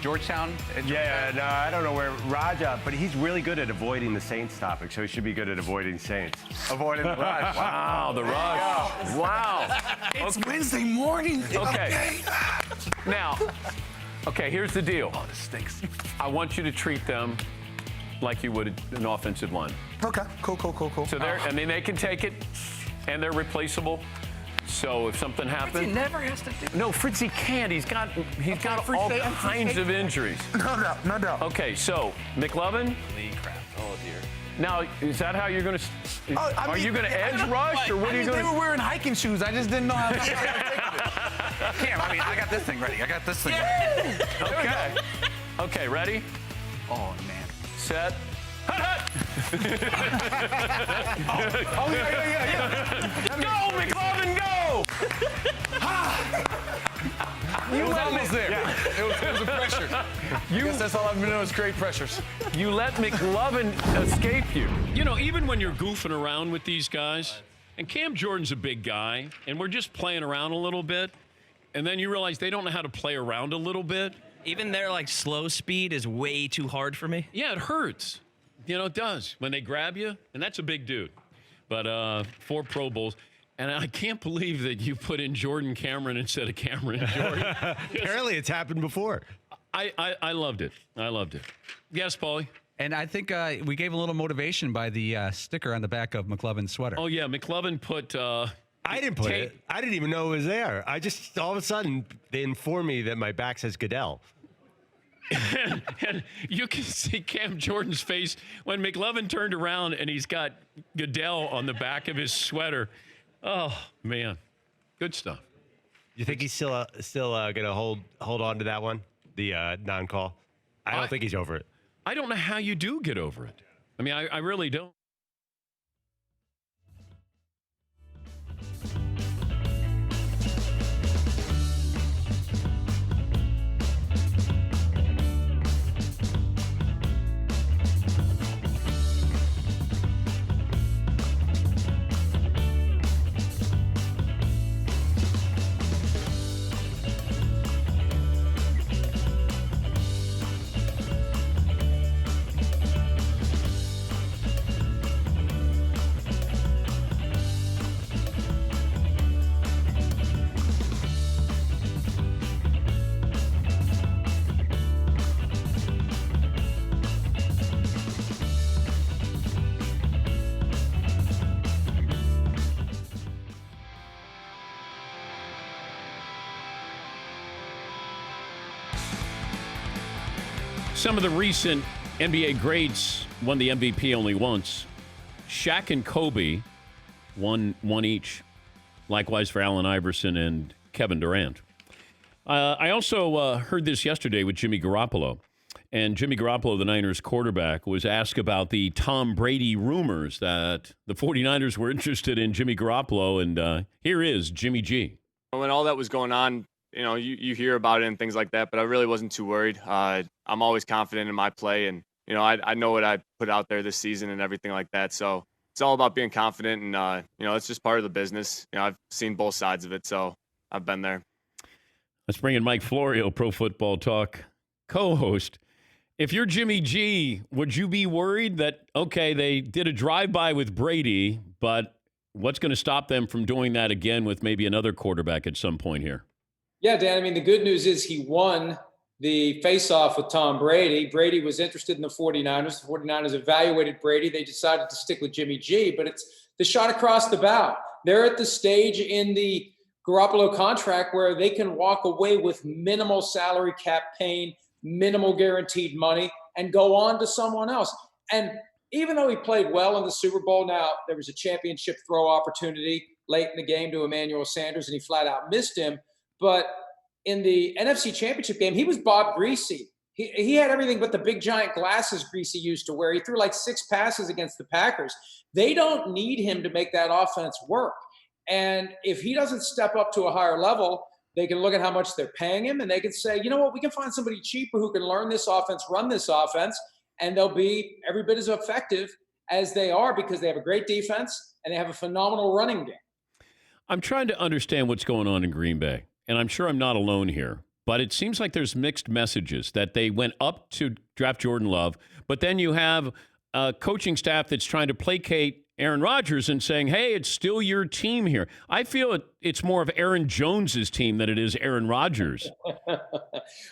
Georgetown.
Yeah, no, I don't know where Raj, but he's really good at avoiding the Saints topic, so he should be good at avoiding Saints.
Avoiding the rush.
Wow, the rush. Wow.
It's Wednesday morning.
Okay. Now, here's the deal.
Oh, this stinks.
I want you to treat them like you would an offensive line.
Okay, cool.
So they can take it, and they're replaceable. So if something happens,
Fritzy never has to do.
No, Fritzy can't. He's got all kinds of injuries.
No doubt.
Okay, so McLovin.
Crap. Oh dear.
Now, is that how you're going to? Are you going to edge rush, or what are you going to?
They were wearing hiking shoes. I just didn't know how.
Cam, I got this thing ready.
Okay, ready?
Oh man.
Set. Hut.
Yeah.
Go, McLovin, go!
It was almost there. Yeah. It was a pressure. I guess that's all I've been doing is great pressures.
You let McLovin escape you. You know, even when you're goofing around with these guys, and Cam Jordan's a big guy, and we're just playing around a little bit, and then you realize they don't know how to play around a little bit.
Even their slow speed is way too hard for me.
Yeah, it hurts. You know, it does. When they grab you, and that's a big dude. But 4 Pro Bowls. And I can't believe that you put in Jordan Cameron instead of Cameron Jordan.
Apparently it's happened before.
I loved it. Yes, Paulie?
And I think we gave a little motivation by the sticker on the back of McLovin's sweater.
Oh, yeah. McLovin put...
I didn't put it. I didn't even know it was there. I just, all of a sudden, they informed me that my back says Goodell.
And you can see Cam Jordan's face when McLovin turned around and he's got Goodell on the back of his sweater. Oh, man. Good stuff.
You think he's still going to hold on to that one, the non-call? I don't think he's over it.
I don't know how you do get over it. I mean, I really don't. Some of the recent NBA greats won the MVP only once. Shaq and Kobe won one each. Likewise for Allen Iverson and Kevin Durant. I also heard this yesterday with Jimmy Garoppolo. And Jimmy Garoppolo, the Niners quarterback, was asked about the Tom Brady rumors that the 49ers were interested in Jimmy Garoppolo. And here is Jimmy G.
When all that was going on, you hear about it and things like that, but I really wasn't too worried. I'm always confident in my play, and, I know what I put out there this season and everything like that. So it's all about being confident, and, it's just part of the business. I've seen both sides of it, so I've been there.
Let's bring in Mike Florio, Pro Football Talk co-host. If you're Jimmy G, would you be worried that, okay, they did a drive-by with Brady, but what's going to stop them from doing that again with maybe another quarterback at some point here?
Yeah, Dan, the good news is he won the face-off with Tom Brady. Brady was interested in the 49ers. The 49ers evaluated Brady. They decided to stick with Jimmy G, but it's the shot across the bow. They're at the stage in the Garoppolo contract where they can walk away with minimal salary cap pain, minimal guaranteed money, and go on to someone else. And even though he played well in the Super Bowl, now there was a championship throw opportunity late in the game to Emmanuel Sanders, and he flat out missed him. But in the NFC Championship game, he was Bob Greasy. He had everything but the big giant glasses Greasy used to wear. He threw like 6 passes against the Packers. They don't need him to make that offense work. And if he doesn't step up to a higher level, they can look at how much they're paying him, and they can say, you know what, we can find somebody cheaper who can learn this offense, run this offense, and they'll be every bit as effective as they are because they have a great defense and they have a phenomenal running game.
I'm trying to understand what's going on in Green Bay, and I'm sure I'm not alone here, but it seems like there's mixed messages that they went up to draft Jordan Love, but then you have a coaching staff that's trying to placate Aaron Rodgers and saying, hey, it's still your team here. I feel it's more of Aaron Jones's team than it is Aaron Rodgers.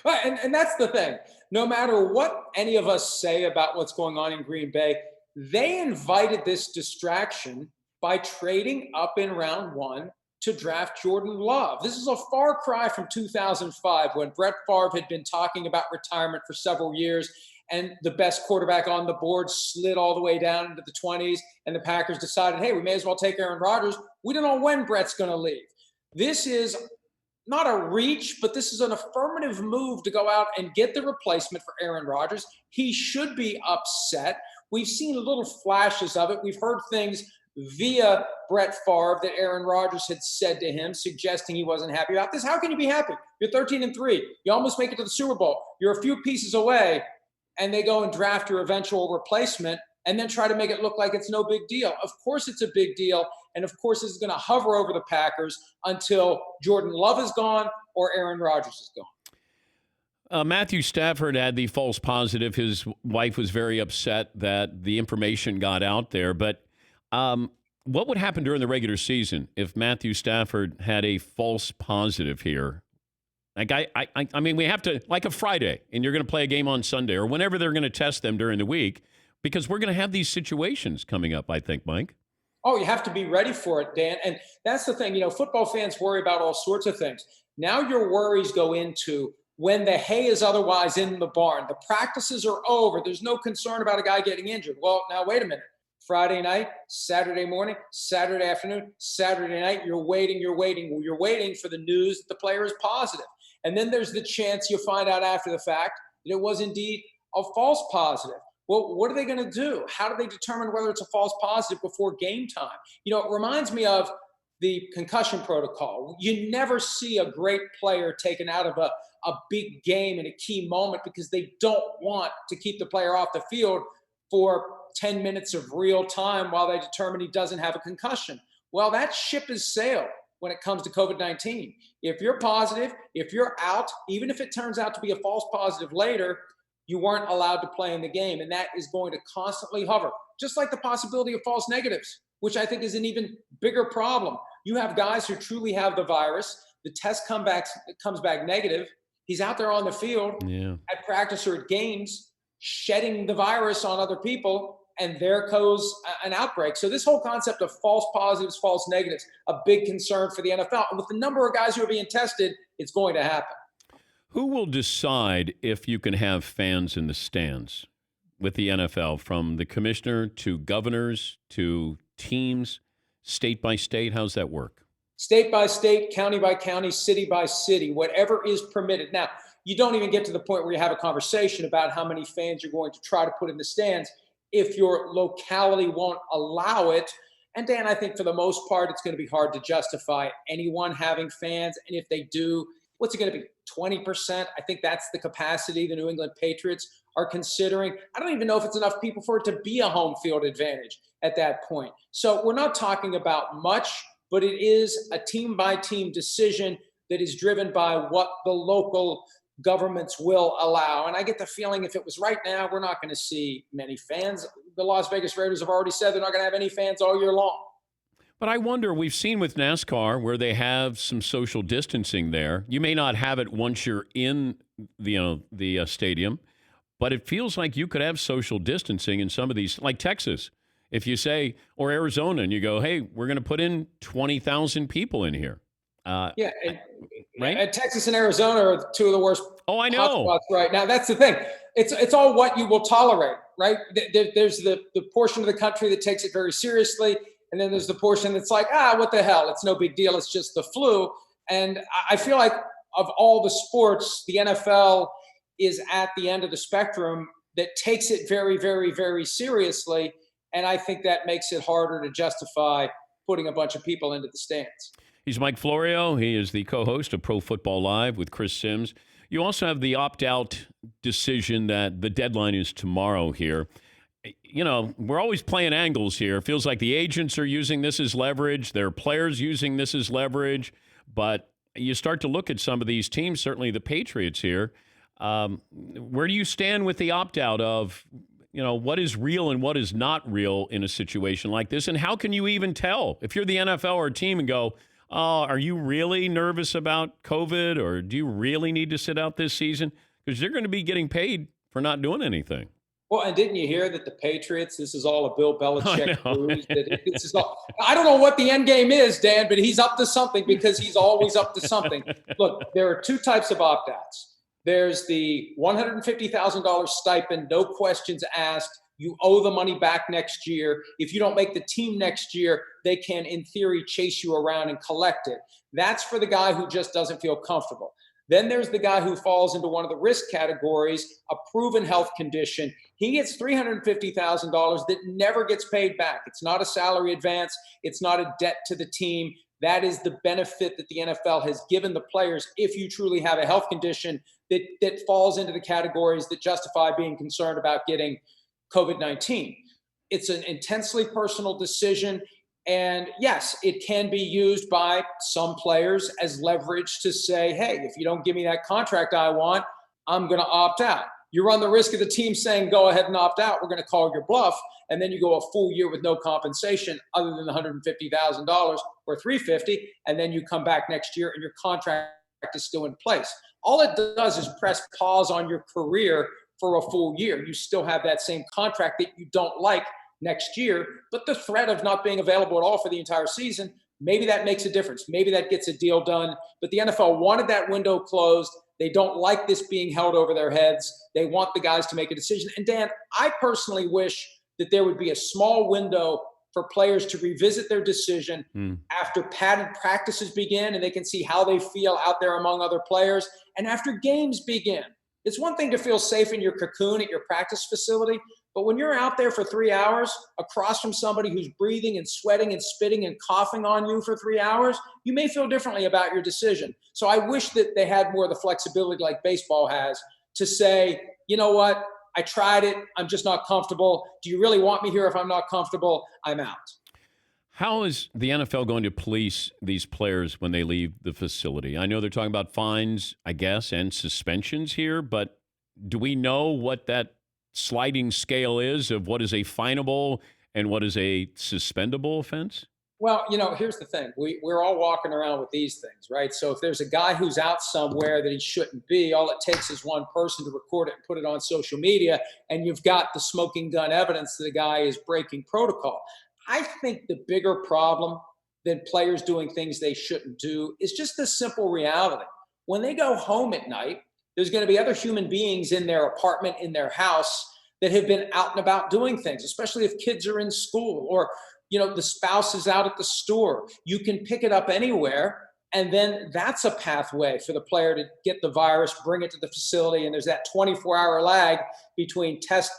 and that's the thing. No matter what any of us say about what's going on in Green Bay, they invited this distraction by trading up in round 1 to draft Jordan Love. This is a far cry from 2005 when Brett Favre had been talking about retirement for several years and the best quarterback on the board slid all the way down into the 20s, and the Packers decided, hey, we may as well take Aaron Rodgers. We don't know when Brett's going to leave. This is not a reach, but this is an affirmative move to go out and get the replacement for Aaron Rodgers. He should be upset. We've seen little flashes of it. We've heard things via Brett Favre that Aaron Rodgers had said to him, suggesting he wasn't happy about this. How can you be happy? You're 13-3. You almost make it to the Super Bowl. You're a few pieces away. And they go and draft your eventual replacement and then try to make it look like it's no big deal. Of course it's a big deal, and of course it's going to hover over the Packers until Jordan Love is gone or Aaron Rodgers is gone.
Matthew Stafford had the false positive. His wife was very upset that the information got out there. But what would happen during the regular season if Matthew Stafford had a false positive here? Like I mean, we have to, like a Friday, and you're going to play a game on Sunday or whenever they're going to test them during the week, because we're going to have these situations coming up, I think, Mike.
Oh, you have to be ready for it, Dan. And that's the thing. Football fans worry about all sorts of things. Now your worries go into when the hay is otherwise in the barn. The practices are over. There's no concern about a guy getting injured. Well, now, wait a minute. Friday night, Saturday morning, Saturday afternoon, Saturday night, you're waiting for the news that the player is positive. And then there's the chance you'll find out after the fact that it was indeed a false positive. Well, what are they going to do? How do they determine whether it's a false positive before game time? It reminds me of the concussion protocol. You never see a great player taken out of a big game in a key moment because they don't want to keep the player off the field for 10 minutes of real time while they determine he doesn't have a concussion. Well, that ship has sailed when it comes to COVID-19. If you're positive, if you're out, even if it turns out to be a false positive later, you weren't allowed to play in the game. And that is going to constantly hover, just like the possibility of false negatives, which I think is an even bigger problem. You have guys who truly have the virus. The test comes back negative. He's out there on the field at practice or at games, shedding the virus on other people, and there goes an outbreak. So this whole concept of false positives, false negatives, a big concern for the NFL. And with the number of guys who are being tested, it's going to happen.
Who will decide if you can have fans in the stands with the NFL, from the commissioner to governors to teams, state by state? How's that work?
State by state, county by county, city by city, whatever is permitted. Now, you don't even get to the point where you have a conversation about how many fans you're going to try to put in the stands if your locality won't allow it. And Dan, I think for the most part, it's going to be hard to justify anyone having fans. And if they do, what's it going to be? 20%? I think that's the capacity the New England Patriots are considering. I don't even know if it's enough people for it to be a home field advantage at that point. So we're not talking about much, but it is a team by team decision that is driven by what the local governments will allow. And I get the feeling if it was right now, we're not going to see many fans. The Las Vegas Raiders have already said they're not going to have any fans all year long.
But I wonder, we've seen with NASCAR where they have some social distancing there. You may not have it once you're in the stadium, but it feels like you could have social distancing in some of these, like Texas. If you say, or Arizona, and you go, hey, we're going to put in 20,000 people in here.
Right?
And
Texas and Arizona are two of the worst
hotspots
right now. That's the thing. It's all what you will tolerate, right? There's the portion of the country that takes it very seriously, and then there's the portion that's like, what the hell? It's no big deal. It's just the flu. And I feel like of all the sports, the NFL is at the end of the spectrum that takes it very, very, very seriously. And I think that makes it harder to justify putting a bunch of people into the stands.
He's Mike Florio. He is the co-host of Pro Football Live with Chris Sims. You also have the opt-out decision that the deadline is tomorrow here. You know, we're always playing angles here. It feels like the agents are using this as leverage. There are players using this as leverage. But you start to look at some of these teams, certainly the Patriots here. Where do you stand with the opt-out of, what is real and what is not real in a situation like this? And how can you even tell if you're the NFL or a team and go, are you really nervous about COVID, or do you really need to sit out this season? Because you're going to be getting paid for not doing anything.
Well, and didn't you hear that the Patriots, this is all a Bill Belichick cruise? I don't know what the end game is, Dan, but he's up to something because he's always up to something. Look, there are two types of opt-outs. There's the $150,000 stipend, no questions asked. You owe the money back next year. If you don't make the team next year, they can, in theory, chase you around and collect it. That's for the guy who just doesn't feel comfortable. Then there's the guy who falls into one of the risk categories, a proven health condition. He gets $350,000 that never gets paid back. It's not a salary advance. It's not a debt to the team. That is the benefit that the NFL has given the players if you truly have a health condition that falls into the categories that justify being concerned about getting COVID-19. It's an intensely personal decision. And yes, it can be used by some players as leverage to say, hey, if you don't give me that contract I want, I'm going to opt out. You run the risk of the team saying, go ahead and opt out. We're going to call your bluff. And then you go a full year with no compensation other than the $150,000 or $350,000. And then you come back next year and your contract is still in place. All it does is press pause on your career for a full year. You still have that same contract that you don't like next year, but the threat of not being available at all for the entire season, maybe that makes a difference. Maybe that gets a deal done. But the NFL wanted that window closed. They don't like this being held over their heads. They want the guys to make a decision. And Dan, I personally wish that there would be a small window for players to revisit their decision after padded practices begin and they can see how they feel out there among other players, and after games begin. It's one thing to feel safe in your cocoon at your practice facility, but when you're out there for 3 hours across from somebody who's breathing and sweating and spitting and coughing on you for 3 hours, you may feel differently about your decision. So I wish that they had more of the flexibility like baseball has to say, you know what, I tried it. I'm just not comfortable. Do you really want me here? If I'm not comfortable, I'm out.
How is the NFL going to police these players when they leave the facility? I know they're talking about fines, I guess, and suspensions here, but do we know what that sliding scale is of what is a finable and what is a suspendable offense?
Well, here's the thing. We're all walking around with these things, right? So if there's a guy who's out somewhere that he shouldn't be, all it takes is one person to record it and put it on social media, and you've got the smoking gun evidence that the guy is breaking protocol. I think the bigger problem than players doing things they shouldn't do is just the simple reality. When they go home at night, there's going to be other human beings in their apartment, in their house, that have been out and about doing things, especially if kids are in school or, the spouse is out at the store. You can pick it up anywhere. And then that's a pathway for the player to get the virus, bring it to the facility. And there's that 24-hour lag between test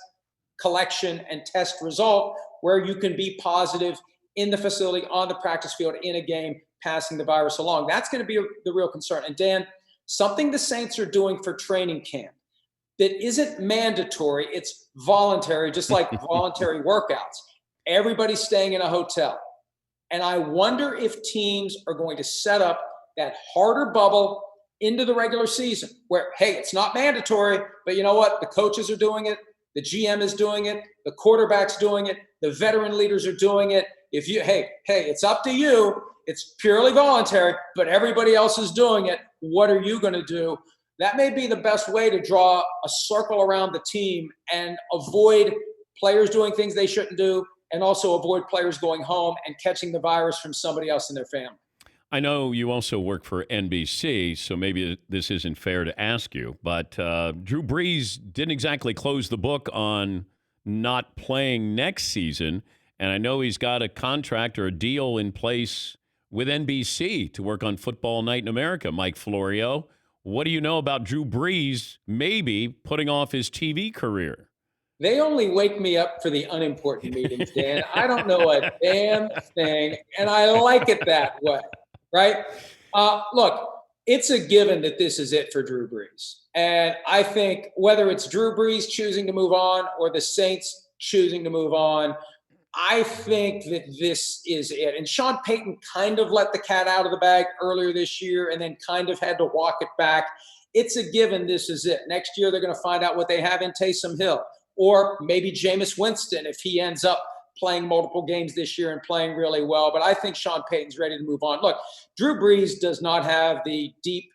collection and test result where you can be positive in the facility, on the practice field, in a game, passing the virus along. That's going to be the real concern. And Dan, something the Saints are doing for training camp that isn't mandatory, it's voluntary, just like voluntary workouts. Everybody's staying in a hotel. And I wonder if teams are going to set up that harder bubble into the regular season where, hey, it's not mandatory, but you know what? The coaches are doing it. The GM is doing it. The quarterback's doing it. The veteran leaders are doing it. If you, hey, it's up to you. It's purely voluntary, but everybody else is doing it. What are you going to do? That may be the best way to draw a circle around the team and avoid players doing things they shouldn't do, and also avoid players going home and catching the virus from somebody else in their family.
I know you also work for NBC, so maybe this isn't fair to ask you, but Drew Brees didn't exactly close the book on not playing next season, and I know he's got a contract or a deal in place with NBC to work on Football Night in America. Mike Florio, what do you know about Drew Brees maybe putting off his TV career?
They only wake me up for the unimportant meetings, Dan. I don't know a damn thing, and I like it that way, right? Look, it's a given that this is it for Drew Brees. And I think whether it's Drew Brees choosing to move on or the Saints choosing to move on, I think that this is it. And Sean Payton kind of let the cat out of the bag earlier this year and then kind of had to walk it back. It's a given this is it. Next year, they're going to find out what they have in Taysom Hill. Or maybe Jameis Winston if he ends up playing multiple games this year and playing really well. But I think Sean Payton's ready to move on. Look, Drew Brees does not have the deep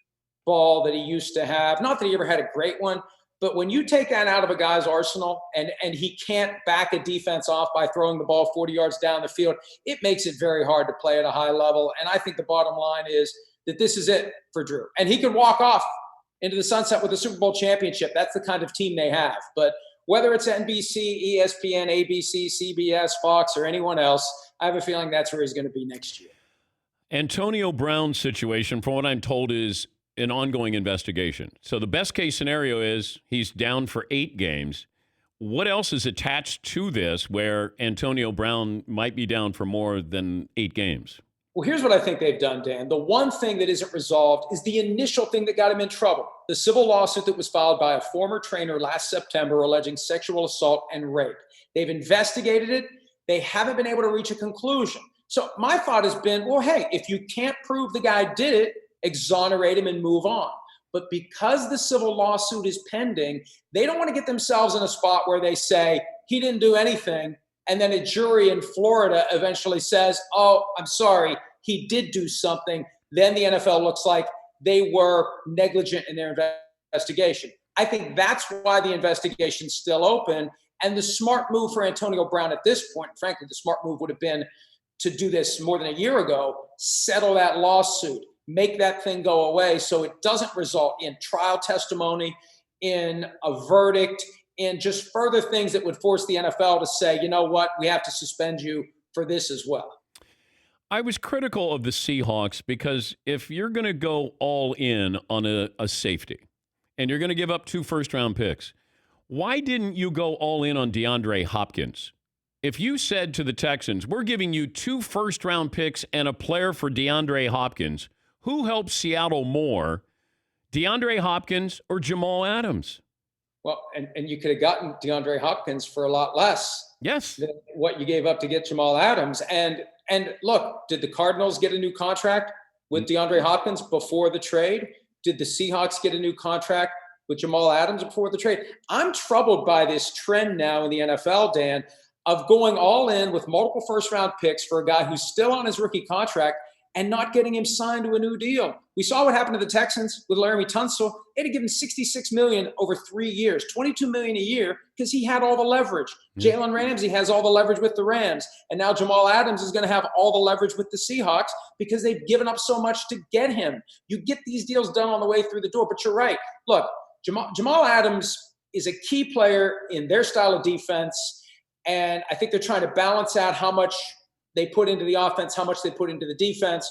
ball that he used to have. Not that he ever had a great one, but when you take that out of a guy's arsenal and he can't back a defense off by throwing the ball 40 yards down the field, it makes it very hard to play at a high level. And I think the bottom line is that this is it for Drew. And he could walk off into the sunset with a Super Bowl championship. That's the kind of team they have. But whether it's NBC, ESPN, ABC, CBS, Fox, or anyone else, I have a feeling that's where he's going to be next year.
Antonio Brown's situation, from what I'm told, is an ongoing investigation. So the best case scenario is he's down for 8 games. What else is attached to this where Antonio Brown might be down for more than 8 games?
Well, here's what I think they've done, Dan. The one thing that isn't resolved is the initial thing that got him in trouble. The civil lawsuit that was filed by a former trainer last September alleging sexual assault and rape. They've investigated it. They haven't been able to reach a conclusion. So my thought has been, well, hey, if you can't prove the guy did it, exonerate him and move on. But because the civil lawsuit is pending, they don't want to get themselves in a spot where they say he didn't do anything. And then a jury in Florida eventually says, oh, I'm sorry, he did do something. Then the NFL looks like they were negligent in their investigation. I think that's why the investigation's still open. And the smart move for Antonio Brown at this point, frankly, the smart move would have been to do this more than a year ago, settle that lawsuit, make that thing go away so it doesn't result in trial testimony, in a verdict, and just further things that would force the NFL to say, you know what, we have to suspend you for this as well.
I was critical of the Seahawks because if you're going to go all in on a safety and you're going to give up 2 first-round picks, why didn't you go all in on DeAndre Hopkins? If you said to the Texans, we're giving you 2 first-round picks and a player for DeAndre Hopkins, who helps Seattle more, DeAndre Hopkins or Jamal Adams?
Well, and you could have gotten DeAndre Hopkins for a lot less.
Yes.
Than what you gave up to get Jamal Adams. And look, did the Cardinals get a new contract with DeAndre Hopkins before the trade? Did the Seahawks get a new contract with Jamal Adams before the trade? I'm troubled by this trend now in the NFL, Dan, of going all in with multiple first-round picks for a guy who's still on his rookie contract and not getting him signed to a new deal. We saw what happened to the Texans with Laramie Tunsil. They had to give him $66 million over 3 years, $22 million a year, because he had all the leverage. Jalen Ramsey has all the leverage with the Rams. And now Jamal Adams is going to have all the leverage with the Seahawks because they've given up so much to get him. You get these deals done on the way through the door, but you're right. Look, Jamal Adams is a key player in their style of defense, and I think they're trying to balance out how much they put into the offense, how much they put into the defense.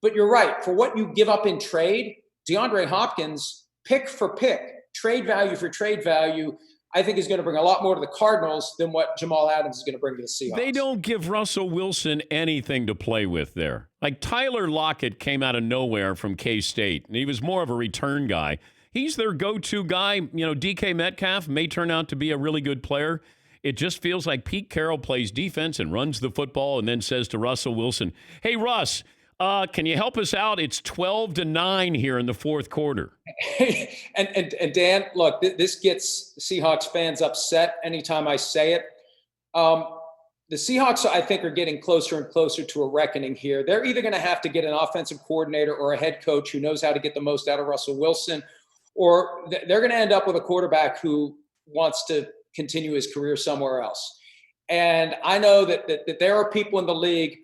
But you're right. For what you give up in trade, DeAndre Hopkins, pick for pick, trade value for trade value, I think is going to bring a lot more to the Cardinals than what Jamal Adams is going to bring to the Seahawks.
They don't give Russell Wilson anything to play with there. Like Tyler Lockett came out of nowhere from K-State, and he was more of a return guy. He's their go-to guy. You know, DK Metcalf may turn out to be a really good player. It just feels like Pete Carroll plays defense and runs the football and then says to Russell Wilson, hey, Russ, can you help us out? It's 12-9 here in the fourth quarter.
and Dan, look, this gets Seahawks fans upset anytime I say it. The Seahawks, I think, are getting closer and closer to a reckoning here. They're either going to have to get an offensive coordinator or a head coach who knows how to get the most out of Russell Wilson, or they're going to end up with a quarterback who wants to continue his career somewhere else. And I know that there are people in the league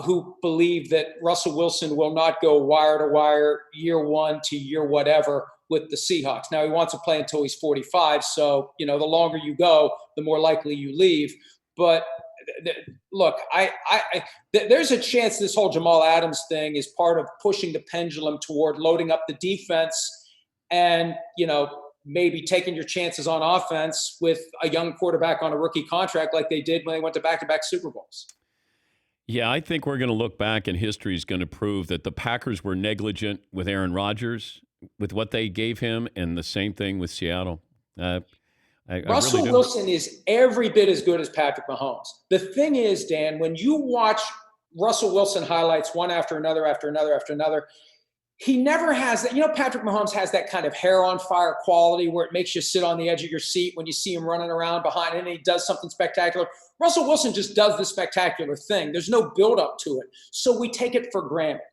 who believe that Russell Wilson will not go wire to wire, year one to year whatever with the Seahawks. Now, he wants to play until he's 45, so, the longer you go, the more likely you leave. But look, there's a chance this whole Jamal Adams thing is part of pushing the pendulum toward loading up the defense and, maybe taking your chances on offense with a young quarterback on a rookie contract like they did when they went to back-to-back Super Bowls.
Yeah, I think we're going to look back and history is going to prove that the Packers were negligent with Aaron Rodgers, with what they gave him, and the same thing with Seattle.
Russell Wilson is every bit as good as Patrick Mahomes. The thing is, Dan, when you watch Russell Wilson highlights one after another, he never has that. Patrick Mahomes has that kind of hair on fire quality where it makes you sit on the edge of your seat when you see him running around behind him and he does something spectacular. Russell Wilson just does the spectacular thing. There's no build up to it. So we take it for granted.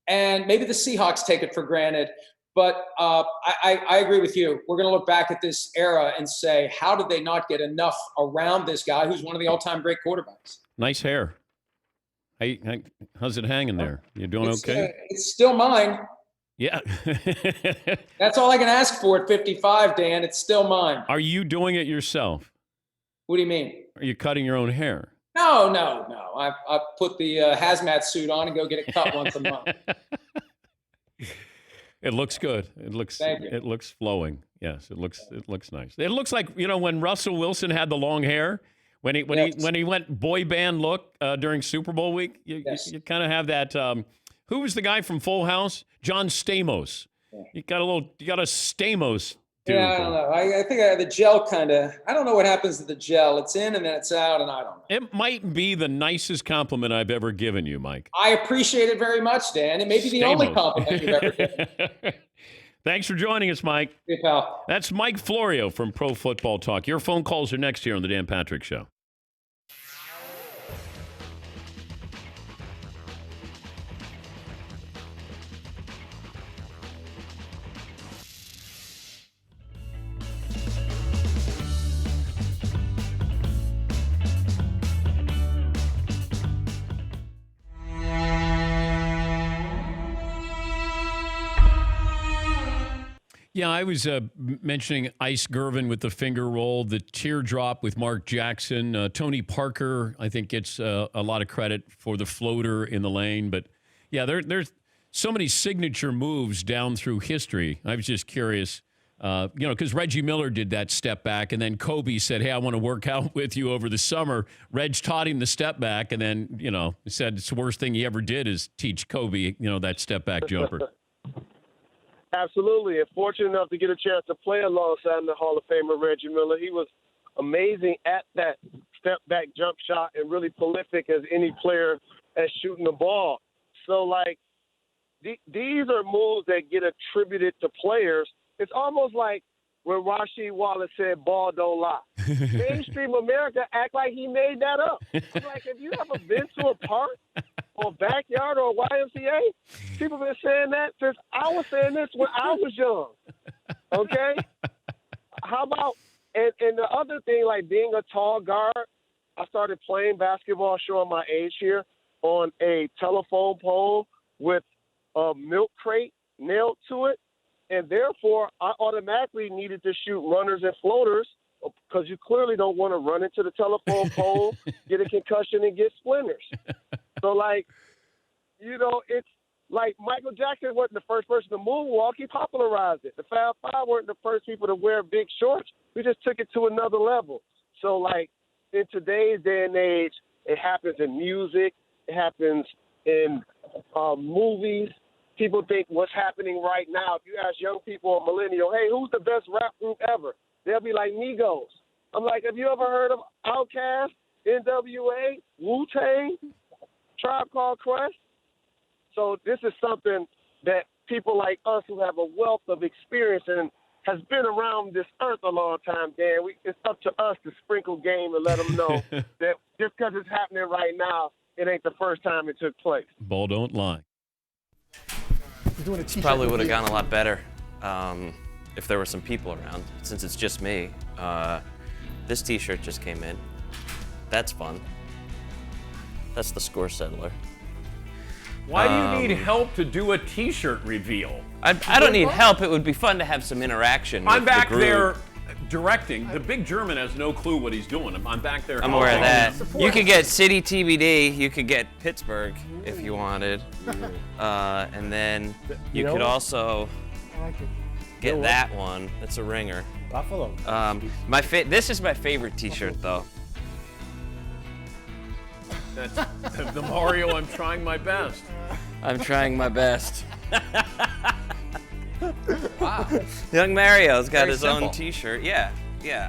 And maybe the Seahawks take it for granted. But I agree with you. We're going to look back at this era and say, how did they not get enough around this guy who's one of the all-time great quarterbacks?
Nice hair. How's it hanging there? You doing okay?
It's still mine.
Yeah.
That's all I can ask for at 55, Dan. It's still mine.
Are you doing it yourself?
What do you mean?
Are you cutting your own hair?
No. I put the hazmat suit on and go get it cut once a month.
It looks good. It looks flowing. Yes, it looks nice. It looks like, when Russell Wilson had the long hair, when he went boy band look during Super Bowl week, you kind of have that. Who was the guy from Full House? John Stamos. Yeah. You got a Stamos. Dude.
Yeah, I don't know. I think the gel I don't know what happens to the gel. It's in and then it's out, and I don't know.
It might be the nicest compliment I've ever given you, Mike.
I appreciate it very much, Dan. It may be the only compliment you've ever given.
Thanks for joining us, Mike.
Hey, pal.
That's Mike Florio from Pro Football Talk. Your phone calls are next here on the Dan Patrick Show. Yeah, I was mentioning Ice Gervin with the finger roll, the teardrop with Mark Jackson. Tony Parker, I think, gets a lot of credit for the floater in the lane. But, yeah, there's so many signature moves down through history. I was just curious, because Reggie Miller did that step back, and then Kobe said, hey, I want to work out with you over the summer. Reg taught him the step back, and then, said it's the worst thing he ever did is teach Kobe, that step back jumper.
Absolutely, and fortunate enough to get a chance to play alongside the Hall of Famer Reggie Miller. He was amazing at that step-back jump shot and really prolific as any player at shooting the ball. So, these are moves that get attributed to players. It's almost like when Rasheed Wallace said, ball don't lie. Mainstream America act like he made that up. I'm like, have you ever been to a park or backyard or YMCA? People have been saying that since I was saying this when I was young. Okay? How about, and the other thing, like being a tall guard, I started playing basketball, showing my age here, on a telephone pole with a milk crate nailed to it. And therefore, therefore, I automatically needed to shoot runners and floaters because you clearly don't want to run into the telephone pole, get a concussion, and get splinters. So, like, you know, it's like Michael Jackson wasn't the first person to moonwalk. He popularized it. The Fab Five weren't the first people to wear big shorts. We just took it to another level. So, like, in today's day and age, it happens in music. It happens in movies. People think what's happening right now. If you ask young people or millennial, hey, who's the best rap group ever? They'll be like Migos. I'm like, have you ever heard of Outkast, NWA, Wu-Tang, Tribe Called Quest? So this is something that people like us who have a wealth of experience and has been around this earth a long time, Dan, it's up to us to sprinkle game and let them know that just because it's happening right now, it ain't the first time it took place.
Ball don't lie.
Probably would have gone a lot better if there were some people around. Since it's just me, this T-shirt just came in. That's fun. That's the score settler.
Why do you need help to do a T-shirt reveal?
I don't need help. It would be fun to have some interaction.
I'm
with
back
the group.
there directing. The big German has no clue what he's doing. I'm back there.
I'm aware of that. You could get City TBD. You could get Pittsburgh if you wanted, and then you could also get that one. That's a ringer.
Buffalo.
This is my favorite T-shirt though.
That's the Mario. I'm trying my best.
I'm trying my best. Wow. Young Mario's got his own T-shirt. Yeah.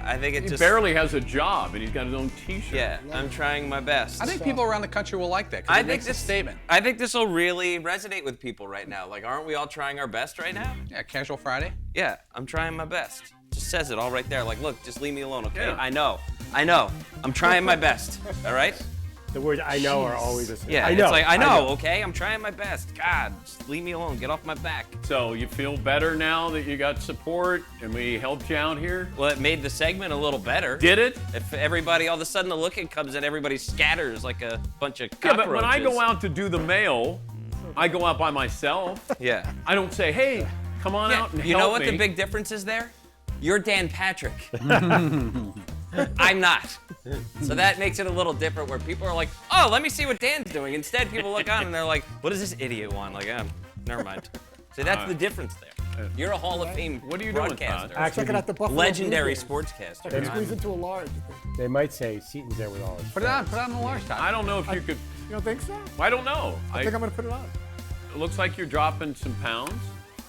I think
He barely has a job, and he's got his own T-shirt.
Yeah, I'm trying my best.
I think people around the country will like that because it makes a statement.
I think this will really resonate with people right now. Like, aren't we all trying our best right now?
Yeah, Casual Friday.
Yeah, I'm trying my best. Just says it all right there. Like, look, just leave me alone, okay?
Yeah.
I know. I'm trying my best. All right?
The words "I know" are always the same.
Yeah,
I know.
It's like, I know, okay? I'm trying my best. God, just leave me alone. Get off my back.
So you feel better now that you got support and we helped you out here?
Well, it made the segment a little better.
Did it?
If everybody, all of a sudden, the look-in comes and everybody scatters like a bunch of cockroaches.
Yeah, but when I go out to do the mail, I go out by myself.
Yeah.
I don't say, hey, come on out and help me.
You know what the big difference is there? You're Dan Patrick. I'm not. So that makes it a little different where people are like, oh, let me see what Dan's doing. Instead, people look on and they're like, what does this idiot want? Like, never mind. See, that's the difference there. You're a Hall of Fame broadcaster.
Actually, check it out the Buffalo
legendary
Blue
sportscaster.
Games. Squeeze into a large.
They might say Seaton's there with all his
Put it on the large top.
I don't know if you could.
You don't think so?
I don't know.
I think I'm going to put it on.
It looks like you're dropping some pounds.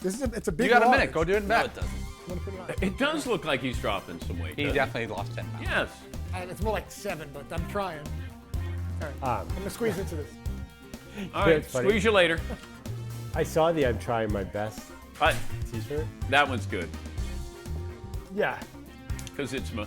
It's a big
You got a
large.
minute. Go do it in back.
No, it doesn't.
I'm going to put it on.
It does look like he's dropping some weight.
He definitely lost 10 pounds.
Yes.
It's more like 7, but I'm trying. All right. I'm going to squeeze into this.
All right,
It's funny.
squeeze you later.
I saw the "I'm trying my best" T-shirt.
That one's good.
Yeah.
Because it's my.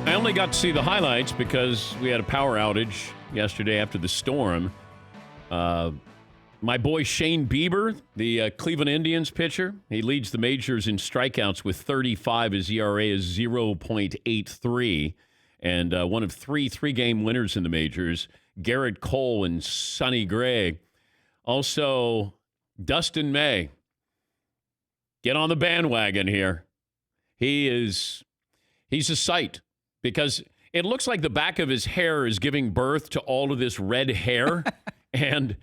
I only got to see the highlights because we had a power outage yesterday after the storm. My boy Shane Bieber, the Cleveland Indians pitcher, he leads the majors in strikeouts with 35. His ERA is 0.83. And one of three-game winners in the majors, Garrett Cole and Sonny Gray. Also, Dustin May. Get on the bandwagon here. He's a sight because it looks like the back of his hair is giving birth to all of this red hair. And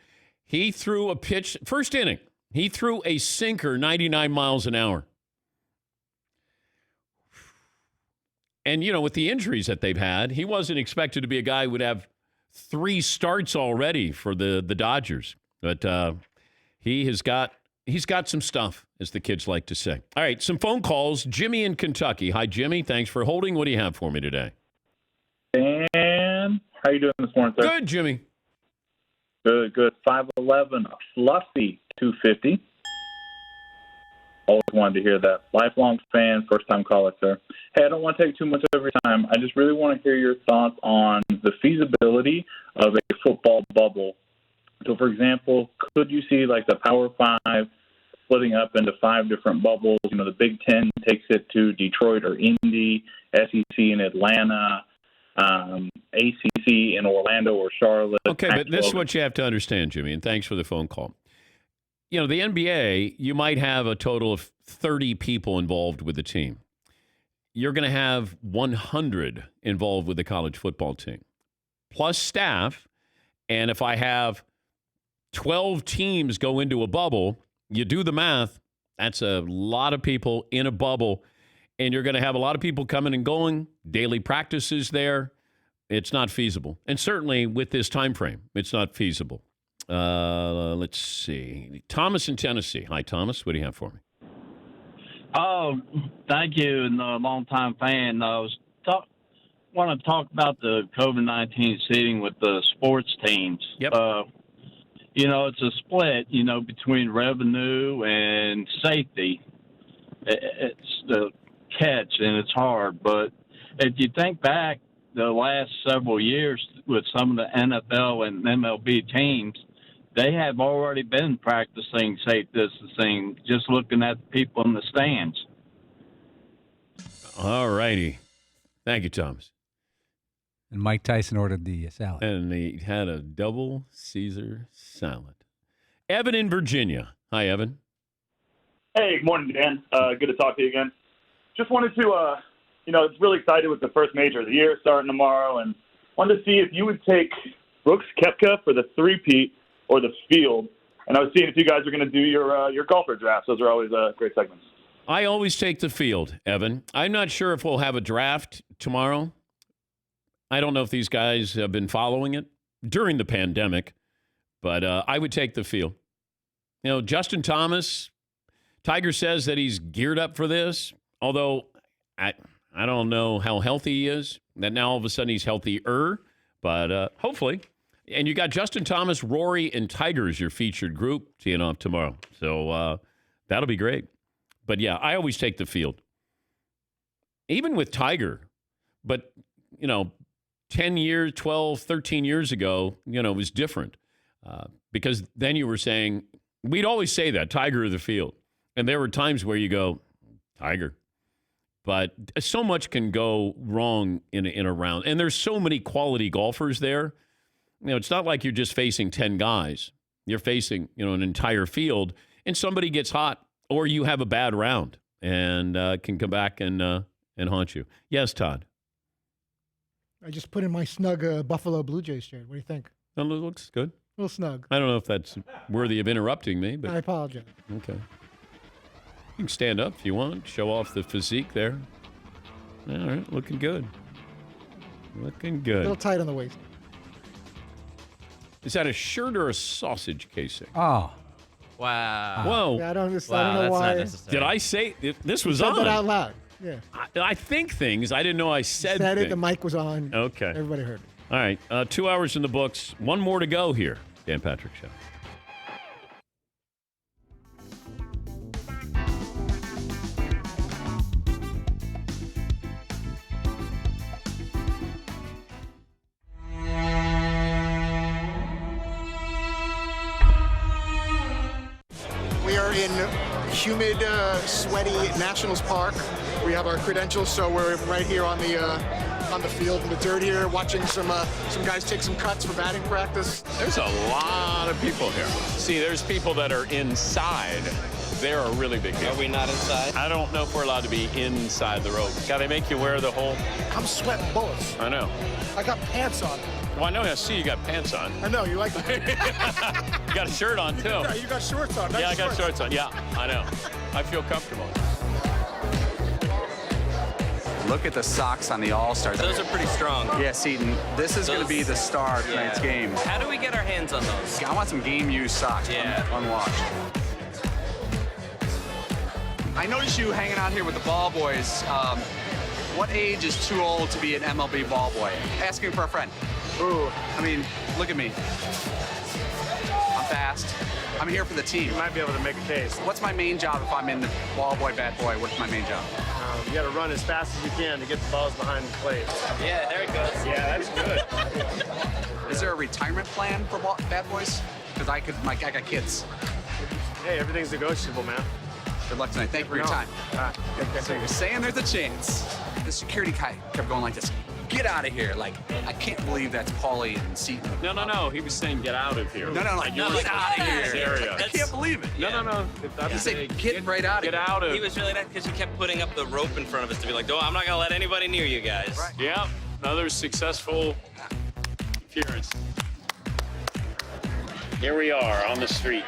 he threw a pitch, first inning, he threw a sinker 99 miles an hour. And, with the injuries that they've had, he wasn't expected to be a guy who would have 3 starts already for the Dodgers. But he's got some stuff, as the kids like to say. All right, some phone calls. Jimmy in Kentucky. Hi, Jimmy. Thanks for holding. What do you have for me today?
And how you doing this morning, sir?
Good, Jimmy.
Good. 5'11", a fluffy 250. Always wanted to hear that. Lifelong fan, first-time caller, sir. Hey, I don't want to take too much of your time. I just really want to hear your thoughts on the feasibility of a football bubble. So, for example, could you see like the Power 5 splitting up into 5 different bubbles? The Big Ten takes it to Detroit or Indy, SEC in Atlanta, ACC in Orlando or Charlotte.
Okay, but this is what you have to understand, Jimmy, and thanks for the phone call. The NBA, you might have a total of 30 people involved with the team. You're going to have 100 involved with the college football team, plus staff. And if I have 12 teams go into a bubble, you do the math, that's a lot of people in a bubble. And you're going to have a lot of people coming and going, daily practices there. It's not feasible. And certainly with this time frame, it's not feasible. Let's see. Thomas in Tennessee. Hi, Thomas. What do you have for me?
Oh, thank you, and a long-time fan. I want to talk about the COVID-19 seating with the sports teams.
Yep.
It's a split, between revenue and safety. It's the catch, and it's hard. But if you think back the last several years with some of the NFL and MLB teams, they have already been practicing safe distancing, just looking at the people in the stands.
All righty. Thank you, Thomas.
And Mike Tyson ordered the salad.
And he had a double Caesar salad. Evan in Virginia. Hi, Evan.
Hey, good morning, Dan. Good to talk to you again. Just wanted to, it's really excited with the first major of the year starting tomorrow, and wanted to see if you would take Brooks Koepka for the three-peat or the field. And I was seeing if you guys are going to do your golfer drafts. Those are always great segments.
I always take the field, Evan. I'm not sure if we'll have a draft tomorrow. I don't know if these guys have been following it during the pandemic, but I would take the field. Justin Thomas, Tiger says that he's geared up for this, although I don't know how healthy he is, that now all of a sudden he's healthier, but hopefully. And you got Justin Thomas, Rory, and Tiger as your featured group teeing off tomorrow. So that'll be great. But, yeah, I always take the field. Even with Tiger. But, 10 years, 12, 13 years ago, it was different. Because then you were saying, we'd always say that, Tiger of the field. And there were times where you go, Tiger. But so much can go wrong in a round. And there's so many quality golfers there. It's not like you're just facing 10 guys. You're facing, an entire field, and somebody gets hot, or you have a bad round and can come back and haunt you. Yes, Todd.
I just put in my snug Buffalo Blue Jays shirt. What do you think?
That looks good.
A little snug.
I don't know if that's worthy of interrupting me, but
I apologize.
Okay. You can stand up if you want. Show off the physique there. All right, looking good. Looking good.
A little tight on the waist.
Is that a shirt or a sausage casing?
Oh.
Wow.
Whoa.
Yeah, I don't know
that's
why.
not necessary.
Did I say this was
said
on?
that out loud. Yeah.
I think things. I didn't know I said
Said
things.
it. The mic was on.
Okay.
Everybody heard it.
All right. 2 hours in the books. One more to go here. Dan Patrick Show.
We are in humid, sweaty Nationals Park. We have our credentials, so we're right here on the field in the dirt here, watching some guys take some cuts for batting practice.
There's a lot of people here. See, there's people that are inside. They're a really big deal.
Are we not inside?
I don't know if we're allowed to be inside the rope. Got to make you wear the whole...
I'm sweating bullets.
I know.
I got pants on.
Well, I know. I see you got pants on.
I know, you like that.
You got a shirt on, too.
Yeah, you got shorts on.
Yeah, I got shorts on. Yeah, I know. I feel comfortable.
Look at the socks on the All-Stars.
Those are pretty strong.
Yeah, Seton, this is going to be the star of tonight's game.
How do we get our hands on those?
I want some game-used socks, unwashed. I noticed you hanging out here with the ball boys. What age is too old to be an MLB ball boy? Asking for a friend. Ooh, I mean, look at me. I'm fast. I'm here for the team.
You might be able to make a case.
What's my main job if I'm in the ball boy, bat boy? What's my main job?
You got to run as fast as you can to get the balls behind the plate.
Yeah, there it goes.
Yeah, that's good.
Is there a retirement plan for bat boys? Because I got kids.
Hey, everything's negotiable, man.
Good luck tonight. Thank you for your time. So you're saying there's a chance. The security guy kept going like this. Get out of here. Like, I can't believe that's Paulie and Seton.
No. He was saying get out of here.
No. Like, get out of here. I can't believe it.
No.
He said, get right out of here.
Get out of
He was really nice because he kept putting up the rope in front of us to be like, "No, I'm not going to let anybody near you guys."
Right.
Yeah, another successful appearance. Here we are on the street.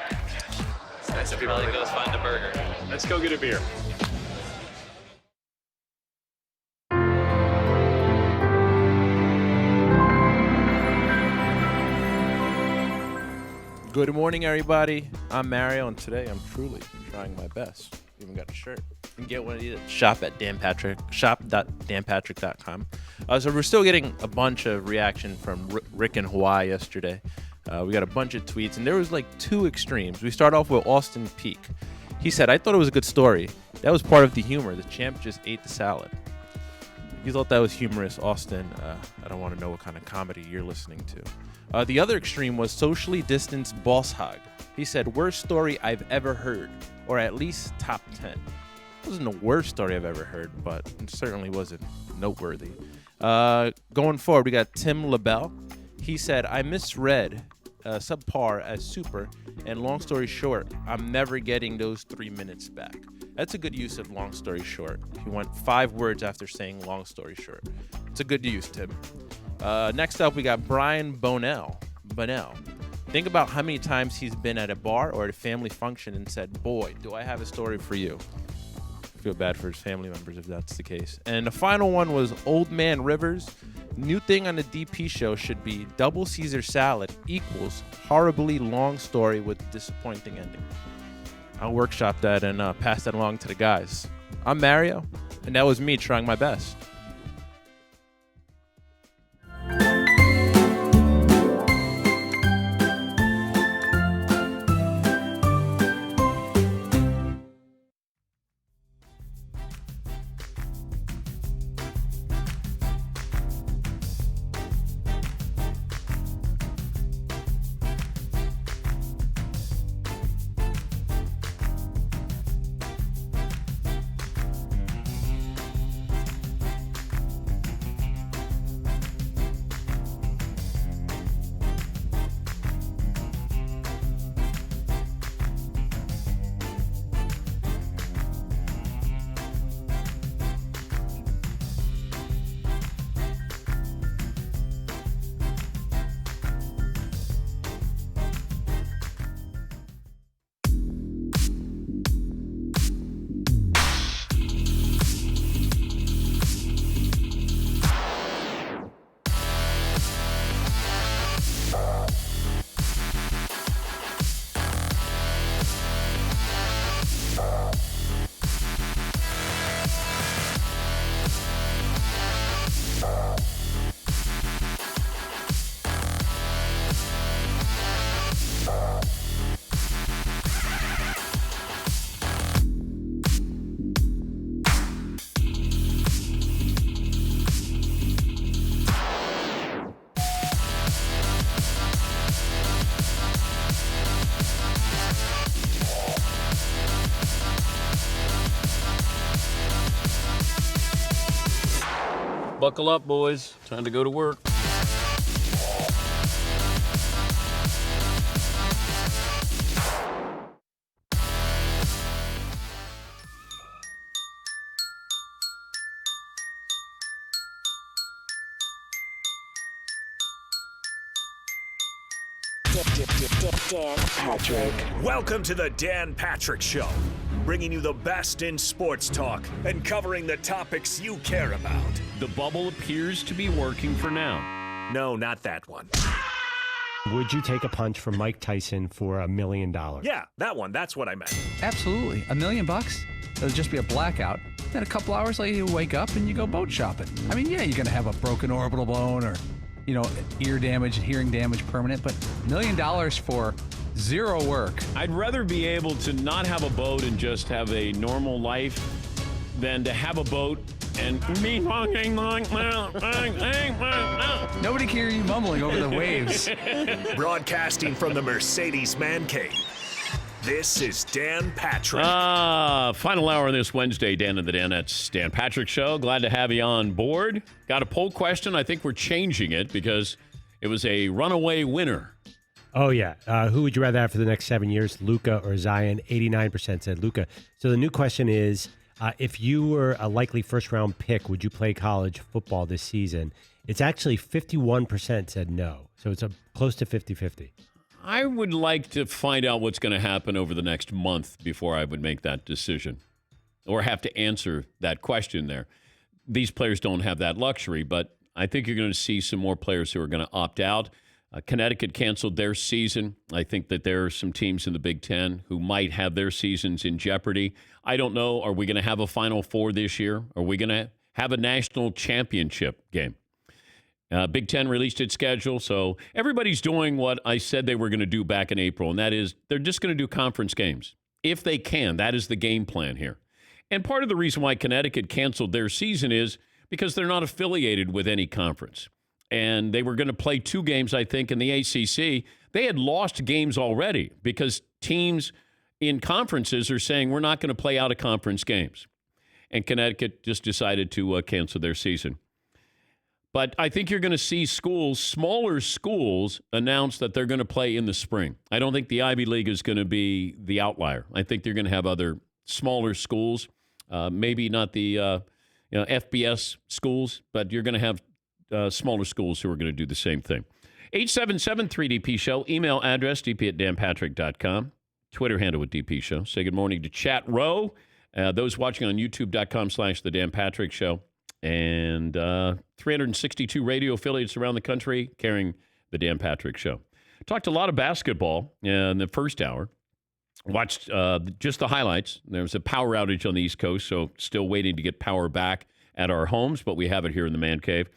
Nice of probably goes find a burger.
Let's go get a beer.
Good morning, everybody. I'm Mario, and today I'm truly trying my best. Even got a shirt. You can get one of these at shop.danpatrick.com. So we're still getting a bunch of reaction from Rick in Hawaii yesterday. We got a bunch of tweets, and there was like two extremes. We start off with Austin Peak. He said, "I thought it was a good story. That was part of the humor. The champ just ate the salad." If you thought that was humorous, Austin, I don't want to know what kind of comedy you're listening to. The other extreme was socially distanced Boss Hog. He said, "Worst story I've ever heard, or at least top 10. It wasn't the worst story I've ever heard, but it certainly wasn't noteworthy. Going forward, we got Tim LaBelle. He said, "I misread subpar as super, and long story short, I'm never getting those 3 minutes back." That's a good use of long story short. He went 5 words after saying long story short. It's a good use, Tim. Next up, we got Brian Bonnell. Think about how many times he's been at a bar or at a family function and said, "Boy, do I have a story for you." I feel bad for his family members if that's the case. And the final one was Old Man Rivers. New thing on the DP show should be double Caesar salad equals horribly long story with disappointing ending. I'll workshop that and pass that along to the guys. I'm Mario, and that was me trying my best.
Buckle up, boys. Time to go to work.
Dan Patrick. Welcome to the Dan Patrick Show, bringing you the best in sports talk and covering the topics you care about.
The bubble appears to be working for now.
No, not that one.
Would you take a punch from Mike Tyson for $1 million?
Yeah, that one. That's what I meant.
Absolutely. $1 million? It'll just be a blackout. Then a couple hours later, you wake up and you go boat shopping. I mean, yeah, you're going to have a broken orbital bone or, ear damage and hearing damage permanent, but $1 million for zero work.
I'd rather be able to not have a boat and just have a normal life than to have a boat and me talking like that.
Nobody can hear you mumbling over the waves.
Broadcasting from the Mercedes Man Cave. This is Dan Patrick.
Final hour this Wednesday, Dan and the Danettes Dan Patrick Show. Glad to have you on board. Got a poll question. I think we're changing it because it was a runaway winner.
Oh, yeah. Who would you rather have for the next 7 years, Luka or Zion? 89% said Luka. So the new question is, if you were a likely first-round pick, would you play college football this season? It's actually 51% said no. So it's close to 50-50.
I would like to find out what's going to happen over the next month before I would make that decision or have to answer that question there. These players don't have that luxury, but I think you're going to see some more players who are going to opt out. Connecticut canceled their season. I think that there are some teams in the Big Ten who might have their seasons in jeopardy. I don't know. Are we going to have a Final Four this year? Are we going to have a national championship game? Big Ten released its schedule, so everybody's doing what I said they were going to do back in April, and that is they're just going to do conference games. If they can, that is the game plan here. And part of the reason why Connecticut canceled their season is because they're not affiliated with any conference. And they were going to play 2 games, I think, in the ACC. They had lost games already because teams in conferences are saying we're not going to play out-of-conference games. And Connecticut just decided to cancel their season. But I think you're going to see smaller schools, announce that they're going to play in the spring. I don't think the Ivy League is going to be the outlier. I think they're going to have other smaller schools, maybe not the FBS schools, but you're going to have smaller schools who are going to do the same thing. 877-3DP-SHOW. Email address, dp@danpatrick.com. Twitter handle with DP Show. Say good morning to Chat Row. Those watching on youtube.com/The Dan Patrick Show. And 362 radio affiliates around the country carrying the Dan Patrick Show. Talked a lot of basketball in the first hour. Watched just the highlights. There was a power outage on the East Coast, so still waiting to get power back at our homes, but we have it here in the Man Cave.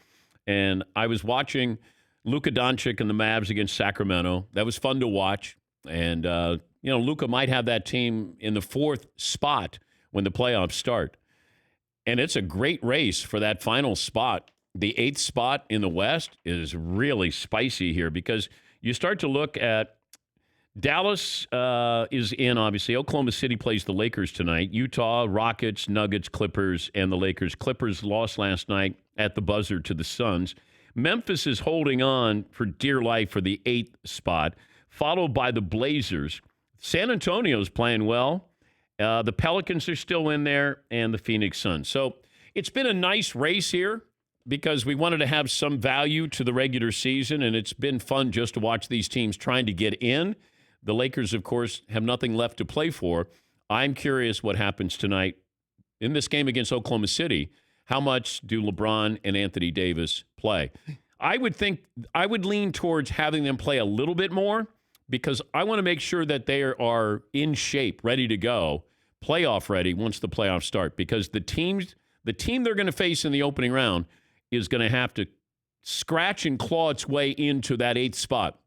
And I was watching Luka Doncic and the Mavs against Sacramento. That was fun to watch. And, Luka might have that team in the 4th spot when the playoffs start. And it's a great race for that final spot. The 8th spot in the West is really spicy here because you start to look at Dallas is in, obviously. Oklahoma City plays the Lakers tonight. Utah, Rockets, Nuggets, Clippers, and the Lakers. Clippers lost last night at the buzzer to the Suns. Memphis is holding on for dear life for the 8th spot, followed by the Blazers. San Antonio's playing well. The Pelicans are still in there, and the Phoenix Suns. So it's been a nice race here because we wanted to have some value to the regular season, and it's been fun just to watch these teams trying to get in. The Lakers, of course, have nothing left to play for. I'm curious what happens tonight in this game against Oklahoma City. How much do LeBron and Anthony Davis play? I would lean towards having them play a little bit more because I want to make sure that they are in shape, ready to go, playoff ready once the playoffs start, because the team they're going to face in the opening round is going to have to scratch and claw its way into that 8th spot.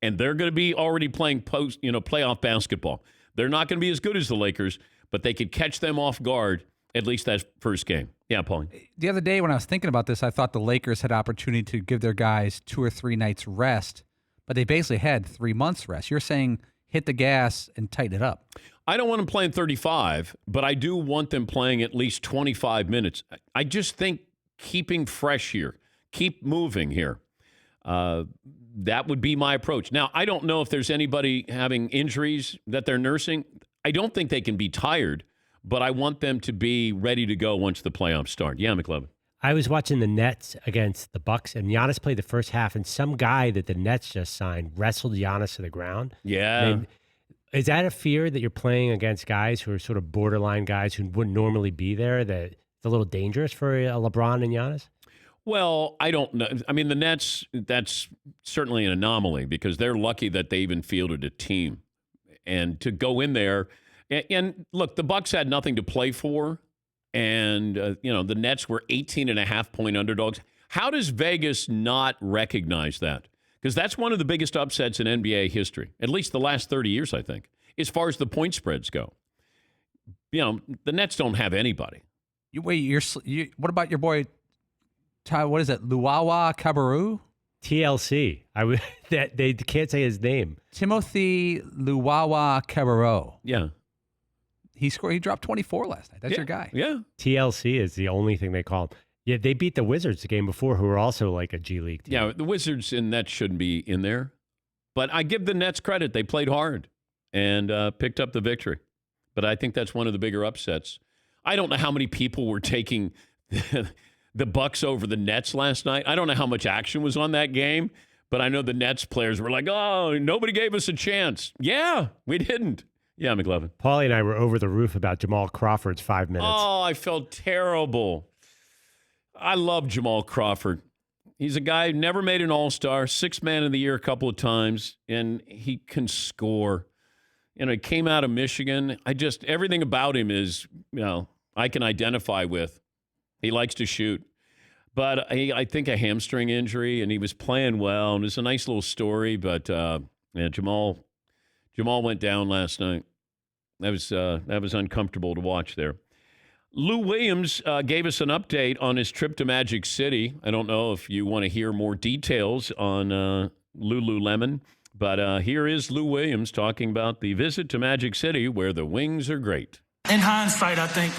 And they're going to be already playing playoff basketball. They're not going to be as good as the Lakers, but they could catch them off guard at least that first game. Yeah, Paulie.
The other day when I was thinking about this, I thought the Lakers had opportunity to give their guys 2 or 3 nights rest, but they basically had 3 months rest. You're saying hit the gas and tighten it up.
I don't want them playing 35, but I do want them playing at least 25 minutes. I just think keeping fresh here, keep moving here. That would be my approach. Now, I don't know if there's anybody having injuries that they're nursing. I don't think they can be tired, but I want them to be ready to go once the playoffs start. Yeah, McLovin.
I was watching the Nets against the Bucks, and Giannis played the first half, and some guy that the Nets just signed wrestled Giannis to the ground.
Yeah.
Is that a fear that you're playing against guys who are sort of borderline guys who wouldn't normally be there, that it's a little dangerous for LeBron and Giannis?
Well, I don't know. I mean, the Nets, that's certainly an anomaly because they're lucky that they even fielded a team. And to go in there, and look, the Bucks had nothing to play for. And, the Nets were 18.5-point underdogs. How does Vegas not recognize that? Because that's one of the biggest upsets in NBA history, at least the last 30 years, I think, as far as the point spreads go. The Nets don't have anybody.
What about your boy, what is it, Luwawa Cabarrou?
TLC. They can't say his name.
Timothy Luwawa Cabarrou.
Yeah.
He dropped 24 last night. That's your guy.
Yeah.
TLC is the only thing they call him. Yeah, they beat the Wizards the game before, who were also like a G League team.
Yeah, the Wizards and Nets shouldn't be in there. But I give the Nets credit. They played hard and picked up the victory. But I think that's one of the bigger upsets. I don't know how many people were taking the Bucks over the Nets last night. I don't know how much action was on that game, but I know the Nets players were like, oh, nobody gave us a chance. Yeah, we didn't. Yeah, McLovin.
Paulie and I were over the roof about Jamal Crawford's 5 minutes.
Oh, I felt terrible. I love Jamal Crawford. He's a guy who never made an All-Star, 6th man of the year a couple of times, and he can score. He came out of Michigan. Everything about him is, I can identify with. He likes to shoot. But I think a hamstring injury, and he was playing well, and it's a nice little story. But Jamal went down last night. That was uncomfortable to watch there. Lou Williams gave us an update on his trip to Magic City. I don't know if you want to hear more details on Lululemon, but here is Lou Williams talking about the visit to Magic City, where the wings are great.
In hindsight, I think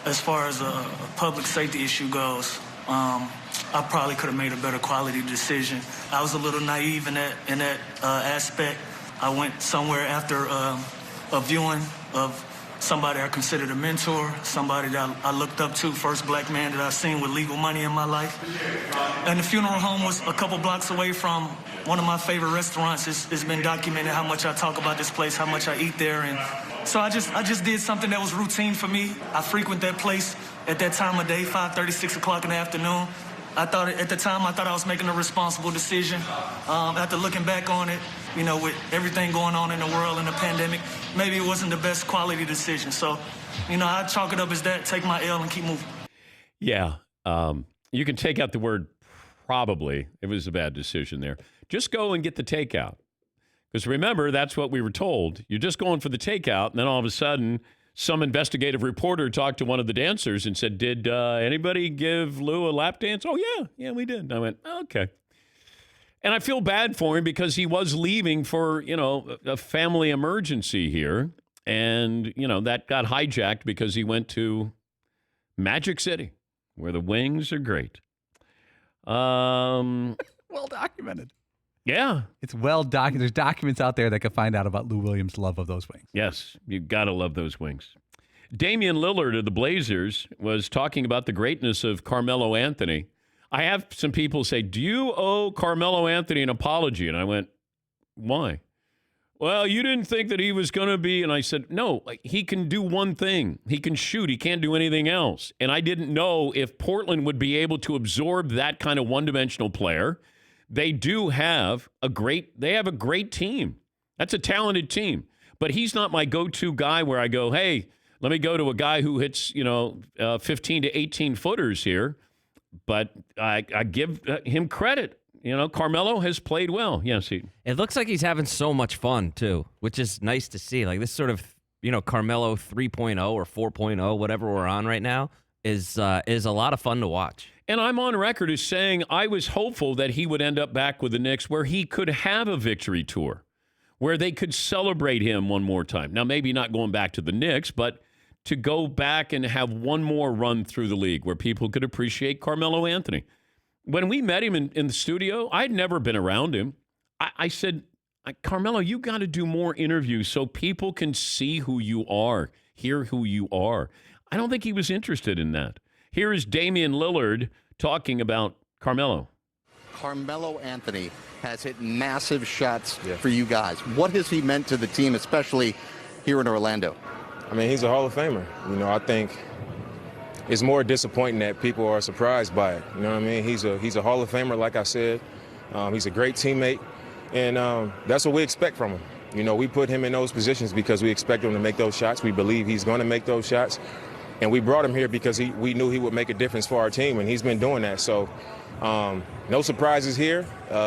as far as a public safety issue goes, I probably could have made a better quality decision. I was a little naive in that aspect. I went somewhere after a viewing of somebody I considered a mentor, somebody that I looked up to, first black man that I've seen with legal money in my life. And the funeral home was a couple blocks away from one of my favorite restaurants. It's been documented how much I talk about this place, how much I eat there. And so I just did something that was routine for me. I frequent that place at that time of day, 5:30, 6 o'clock in the afternoon. At the time, I thought I was making a responsible decision. After looking back on it, with everything going on in the world and the pandemic, maybe it wasn't the best quality decision. So, I chalk it up as that, take my L and keep moving.
Yeah. You can take out the word probably. It was a bad decision there. Just go and get the takeout. Because remember, that's what we were told. You're just going for the takeout, and then all of a sudden, some investigative reporter talked to one of the dancers and said, did anybody give Lou a lap dance? Oh, yeah, we did. And I went, okay. And I feel bad for him because he was leaving for, a family emergency here. And, that got hijacked because he went to Magic City, where the wings are great.
Well documented.
Yeah.
It's well documented. There's documents out there that can find out about Lou Williams' love of those wings.
Yes, you got to love those wings. Damian Lillard of the Blazers was talking about the greatness of Carmelo Anthony. I have some people say, do you owe Carmelo Anthony an apology? And I went, why? Well, you didn't think that he was going to be. And I said, no, he can do one thing. He can shoot. He can't do anything else. And I didn't know if Portland would be able to absorb that kind of one-dimensional player. They have a great team. That's a talented team. But he's not my go-to guy where I go, hey, let me go to a guy who hits, 15 to 18 footers here. But I give him credit. Carmelo has played well. Yes,
it looks like he's having so much fun, too, which is nice to see. Like this sort of, Carmelo 3.0 or 4.0, whatever we're on right now, is a lot of fun to watch.
And I'm on record as saying I was hopeful that he would end up back with the Knicks where he could have a victory tour, where they could celebrate him one more time. Now, maybe not going back to the Knicks, but to go back and have one more run through the league where people could appreciate Carmelo Anthony. When we met him in the studio, I'd never been around him. I said, Carmelo, you got to do more interviews so people can see who you are, hear who you are. I don't think he was interested in that. Here is Damian Lillard talking about Carmelo.
Carmelo Anthony has hit massive shots for you guys. What has he meant to the team, especially here in Orlando?
I mean, he's a Hall of Famer. You know, I think it's more disappointing that people are surprised by it. You know what I mean? He's a Hall of Famer, like I said. He's a great teammate, and that's what we expect from him. You know, we put him in those positions because we expect him to make those shots. We believe he's going to make those shots. And we brought him here because we knew he would make a difference for our team, and he's been doing that. So no surprises here.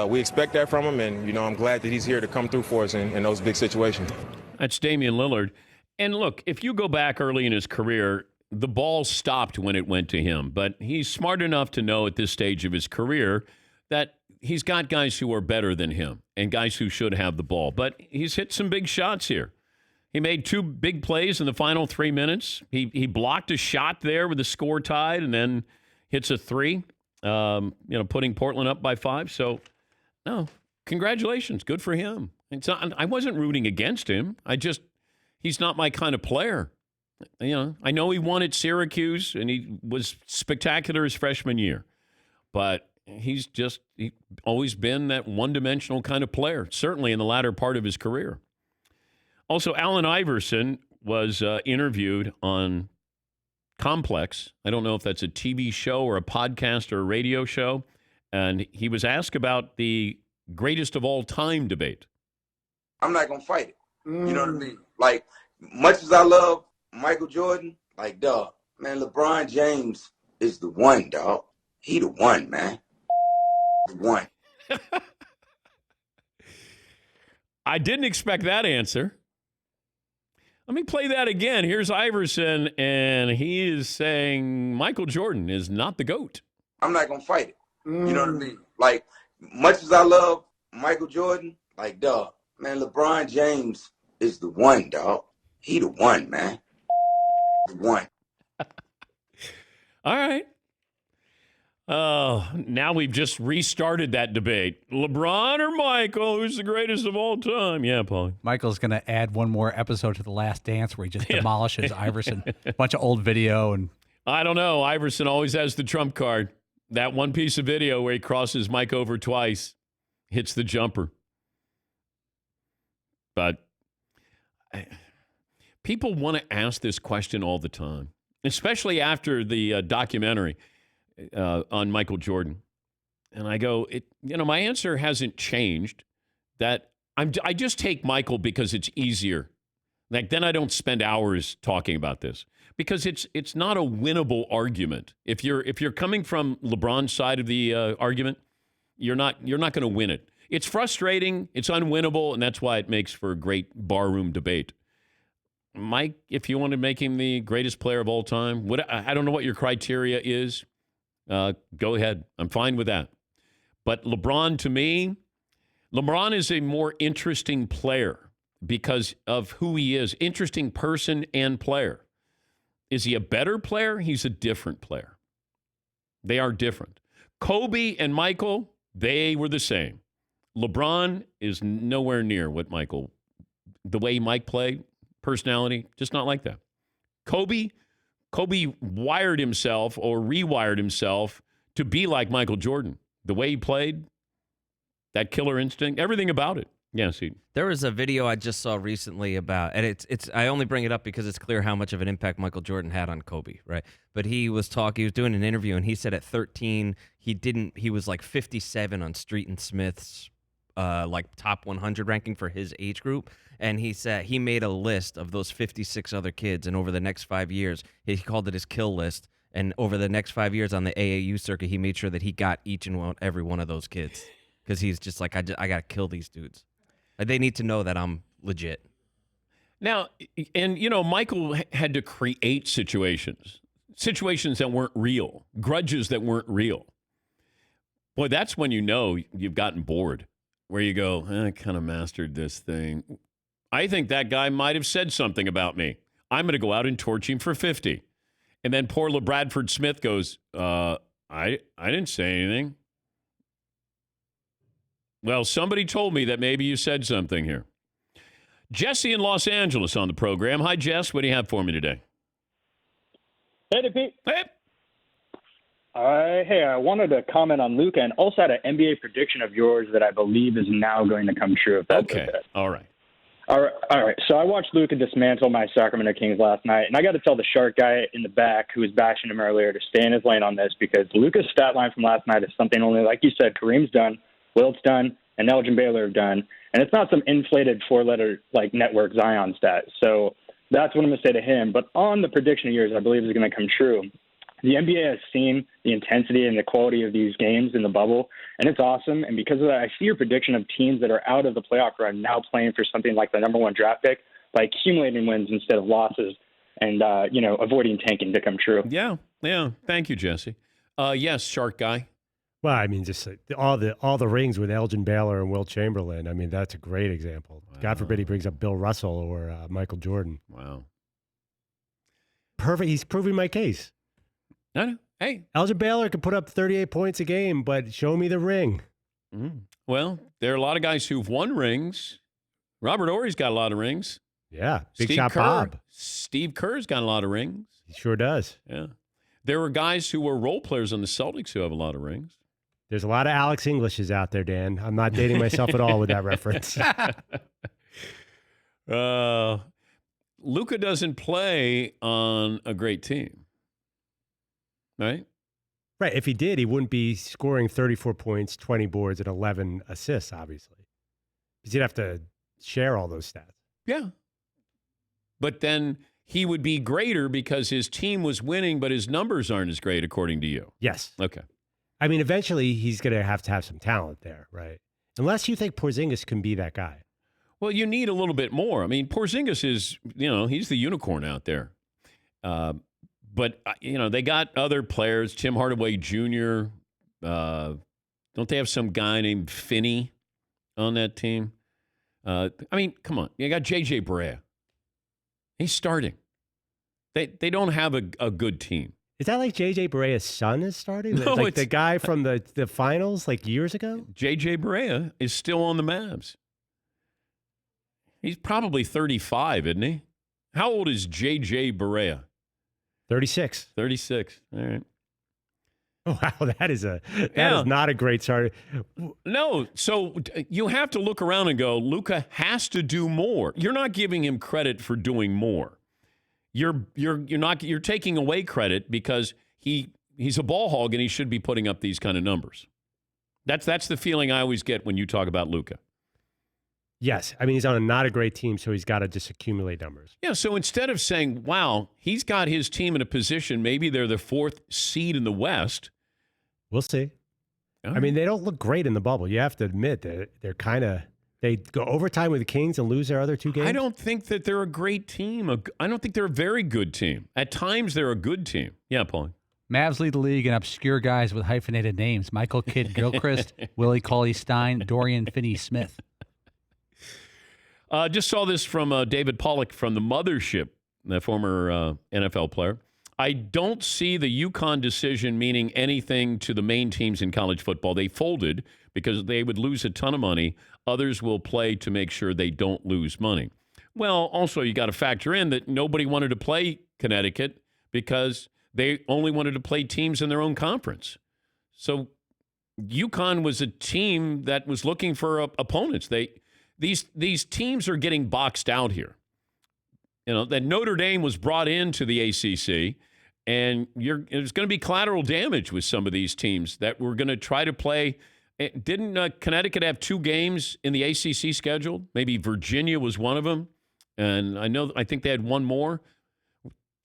We expect that from him, and, you know, I'm glad that he's here to come through for us in those big situations.
That's Damian Lillard. And look, if you go back early in his career, the ball stopped when it went to him. But he's smart enough to know at this stage of his career that he's got guys who are better than him and guys who should have the ball. But he's hit some big shots here. He made 2 big plays in the final 3 minutes. He blocked a shot there with the score tied and then hits a 3, putting Portland up by 5. So, no, congratulations. Good for him. I wasn't rooting against him. He's not my kind of player. You know, I know he won at Syracuse and he was spectacular his freshman year. But he's always been that one-dimensional kind of player, certainly in the latter part of his career. Also, Allen Iverson was interviewed on Complex. I don't know if that's a TV show or a podcast or a radio show. And he was asked about the greatest of all time debate.
I'm not going to fight it. You know what I mean? Like, much as I love Michael Jordan, like, dog, man, LeBron James is the one, dog. He the one, man. The one.
I didn't expect that answer. Let me play that again. Here's Iverson, and he is saying Michael Jordan is not the GOAT.
I'm not going to fight it. You know what I mean? Like, much as I love Michael Jordan, like, dog, man, LeBron James is the one, dog. He the one, man. The one.
All right. Now we've just restarted that debate. LeBron or Michael, who's the greatest of all time? Yeah, Paul.
Michael's going to add one more episode to The Last Dance where he just demolishes Iverson. A bunch of old video. And
I don't know. Iverson always has the trump card. That one piece of video where he crosses Mike over twice, hits the jumper. But people want to ask this question all the time, especially after the documentary on Michael Jordan. And I go, my answer hasn't changed. That I just take Michael because it's easier. Like, then I don't spend hours talking about this because it's not a winnable argument. If you're coming from LeBron's side of the argument, you're not going to win it. It's frustrating, it's unwinnable, and that's why it makes for a great barroom debate. Mike, if you want to make him the greatest player of all time, I don't know what your criteria is. Go ahead. I'm fine with that. But LeBron, to me, LeBron is a more interesting player because of who he is. Interesting person and player. Is he a better player? He's a different player. They are different. Kobe and Michael, they were the same. LeBron is nowhere near what Michael, the way Mike played, personality, just not like that. Kobe wired himself or rewired himself to be like Michael Jordan. The way he played, that killer instinct, everything about it. Yes,
there was a video I just saw recently about, and it's I only bring it up because it's clear how much of an impact Michael Jordan had on Kobe, right? But he was doing an interview, and he said at 13 he was like 57 on Street and Smith's like top 100 ranking for his age group, and he said he made a list of those 56 other kids, and over the next 5 years, he called it his kill list. And over the next 5 years on the AAU circuit, he made sure that he got each and every one of those kids because he's just like, I got to kill these dudes. They need to know that I'm legit.
Now, and Michael had to create situations that weren't real, grudges that weren't real. Boy, that's when you've gotten bored, where you go, I kind of mastered this thing. I think that guy might have said something about me. I'm going to go out and torch him for 50. And then poor LeBradford Smith goes, I didn't say anything. Well, somebody told me that maybe you said something here. Jesse in Los Angeles on the program. Hi, Jess. What do you have for me today?
Hey, Pete.
Hey.
Hey, I wanted to comment on Luka and also had an NBA prediction of yours that I believe is now going to come true. If that's okay.
All right.
All right. So I watched Luka dismantle my Sacramento Kings last night, and I got to tell the shark guy in the back who was bashing him earlier to stay in his lane on this because Luka's stat line from last night is something only, like you said, Kareem's done, Wilt's done, and Elgin Baylor have done, and it's not some inflated four-letter like network Zion stat. So that's what I'm going to say to him. But on the prediction of yours, I believe is going to come true. The NBA has seen the intensity and the quality of these games in the bubble, and it's awesome. And because of that, I see your prediction of teams that are out of the playoff run now playing for something like the number one draft pick by accumulating wins instead of losses and, avoiding tanking to come true.
Yeah. Thank you, Jesse. Yes, Shark Guy.
Well, I mean, just all the rings with Elgin Baylor and Wilt Chamberlain. I mean, that's a great example. Wow. God forbid he brings up Bill Russell or Michael Jordan.
Wow.
Perfect. He's proving my case.
I know. Hey.
Elgin Baylor can put up 38 points a game, but show me the ring.
Well, there are a lot of guys who've won rings. Robert Horry's got a lot of rings.
Yeah. Big
Steve
shot
Kerr.
Bob.
Steve Kerr's got a lot of rings.
He sure does.
Yeah. There were guys who were role players on the Celtics who have a lot of rings.
There's a lot of Alex Englishes out there, Dan. I'm not dating myself at all with that reference.
Luka doesn't play on a great team. Right?
Right. If he did, he wouldn't be scoring 34 points, 20 boards, and 11 assists, obviously. Because you'd have to share all those stats.
Yeah. But then he would be greater because his team was winning, but his numbers aren't as great, according to you.
Yes.
Okay.
I mean, eventually he's going to have some talent there, right? Unless you think Porzingis can be that guy.
Well, you need a little bit more. I mean, Porzingis is, he's the unicorn out there. But, they got other players, Tim Hardaway Jr. Don't they have some guy named Finney on that team? I mean, come on. You got J.J. Barea. He's starting. They don't have a good team.
Is that like J.J. Barea's son is starting?
No,
like the guy from the finals like years ago?
J.J. Barea is still on the Mavs. He's probably 35, isn't he? How old is J.J. Barea?
36.
36. All right.
Oh, wow, that is not a great start.
No, so you have to look around and go, Luka has to do more. You're not giving him credit for doing more. You're taking away credit because he's a ball hog and he should be putting up these kind of numbers. That's the feeling I always get when you talk about Luka.
Yes. I mean, he's on not a great team, so he's got to just accumulate numbers.
Yeah, so instead of saying, wow, he's got his team in a position, maybe they're the 4th seed in the West.
We'll see. I mean, they don't look great in the bubble. You have to admit that they go overtime with the Kings and lose their other 2 games.
I don't think that they're a great team. I don't think they're a very good team. At times, they're a good team. Yeah, Paul.
Mavs lead the league in obscure guys with hyphenated names. Michael Kidd-Gilchrist, Willie Cauley-Stein, Dorian Finney-Smith.
Just saw this from David Pollack from the Mothership, the former NFL player. I don't see the UConn decision meaning anything to the main teams in college football. They folded because they would lose a ton of money. Others will play to make sure they don't lose money. Well, also, you got to factor in that nobody wanted to play Connecticut because they only wanted to play teams in their own conference. So UConn was a team that was looking for opponents. These teams are getting boxed out here. That Notre Dame was brought into the ACC, and there's going to be collateral damage with some of these teams that were going to try to play. Didn't Connecticut have 2 games in the ACC scheduled? Maybe Virginia was one of them, and I think they had one more.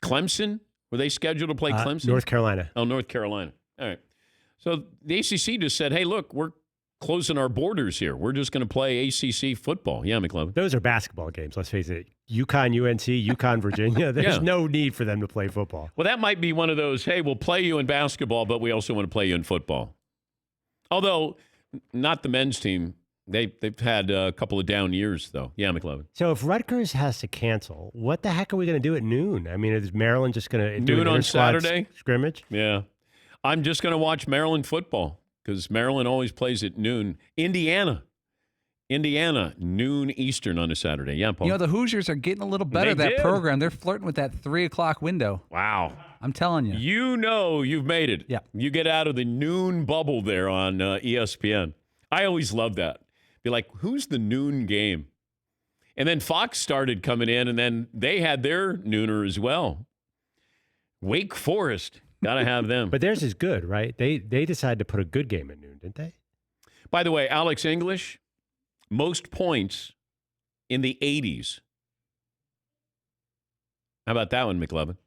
Clemson, were they scheduled to play Clemson?
North Carolina.
Oh, North Carolina. All right. So the ACC just said, hey, look, we're closing our borders here. We're just going to play ACC football. Yeah, McLovin.
Those are basketball games, let's face it. UConn, UNC, UConn, Virginia. There's no need for them to play football.
Well, that might be one of those, hey, we'll play you in basketball, but we also want to play you in football. Although, not the men's team. They've had a couple of down years, though. Yeah, McLovin.
So if Rutgers has to cancel, what the heck are we going to do at noon? I mean, is Maryland just going to do
noon on Saturday
scrimmage?
Yeah. I'm just going to watch Maryland football because Maryland always plays at noon. Indiana Indiana, noon Eastern on a Saturday. Yeah, Paul.
You know, the Hoosiers are getting a little better at that program. They're flirting with that 3 o'clock window.
Wow.
I'm telling you.
You know you've made it.
Yeah.
You get out of the noon bubble there on ESPN. I always love that. Be like, who's the noon game? And then Fox started coming in, and then they had their nooner as well. Wake Forest. Got to have them.
But theirs is good, right? They decided to put a good game at noon, didn't they?
By the way, Alex English, most points in the 80s. How about that one, McLovin?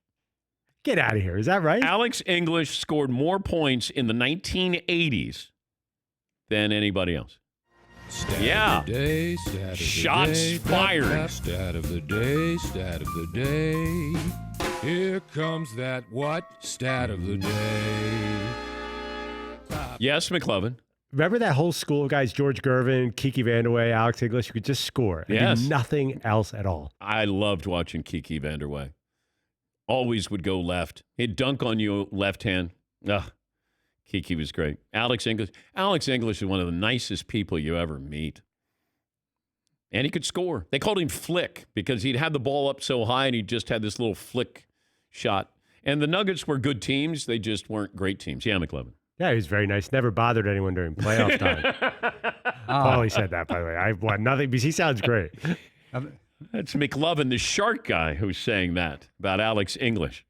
Get out of here. Is that right?
Alex English scored more points in the 1980s than anybody else.
Stat of the day, stat of the
Shots
day,
fired.
Stat of the day, stat of the day. Here comes that what? Stat of the day.
Yes, McLovin.
Remember that whole school of guys, George Gervin, Kiki Vanderway, Alex English, who could just score and
Yes.
do nothing else at all.
I loved watching Kiki Vanderway. Always would go left. He'd dunk on you left hand. Ugh. Kiki was great. Alex English is one of the nicest people you ever meet. And he could score. They called him Flick because he'd had the ball up so high and he just had this little flick shot. And the Nuggets were good teams. They just weren't great teams. Yeah, McLovin.
Yeah, he was very nice. Never bothered anyone during playoff time. Paulie said that, by the way. I want nothing because he sounds great.
That's McLovin, the shark guy, who's saying that about Alex English.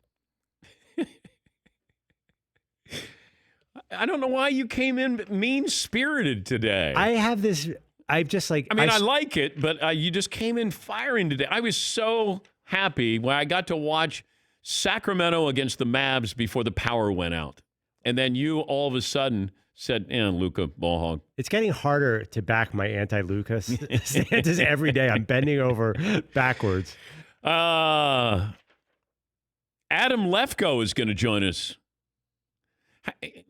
I don't know why you came in mean-spirited today.
I have this, I've just like...
I like it, but you just came in firing today. I was so happy when I got to watch Sacramento against the Mavs before the power went out. And then you all of a sudden said, Luka, ball hog.
It's getting harder to back my anti-Luka stances every day. I'm bending over backwards.
Adam Lefko is going to join us.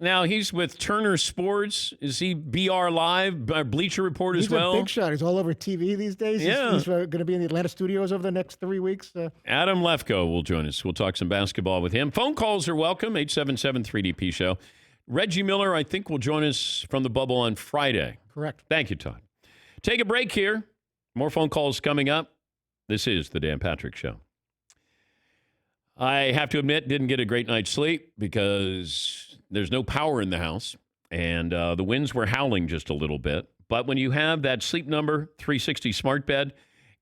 Now, he's with Turner Sports. Is he BR Live, Bleacher Report as well?
He's a big shot. He's all over TV these days.
Yeah.
He's going to be in the Atlanta studios over the next 3 weeks.
Adam Lefko will join us. We'll talk some basketball with him. Phone calls are welcome, 877-3DP Show. Reggie Miller, I think, will join us from the bubble on Friday.
Correct.
Thank you, Todd. Take a break here. More phone calls coming up. This is the Dan Patrick Show. I have to admit, didn't get a great night's sleep because there's no power in the house, and the winds were howling just a little bit. But when you have that Sleep Number 360 smart bed,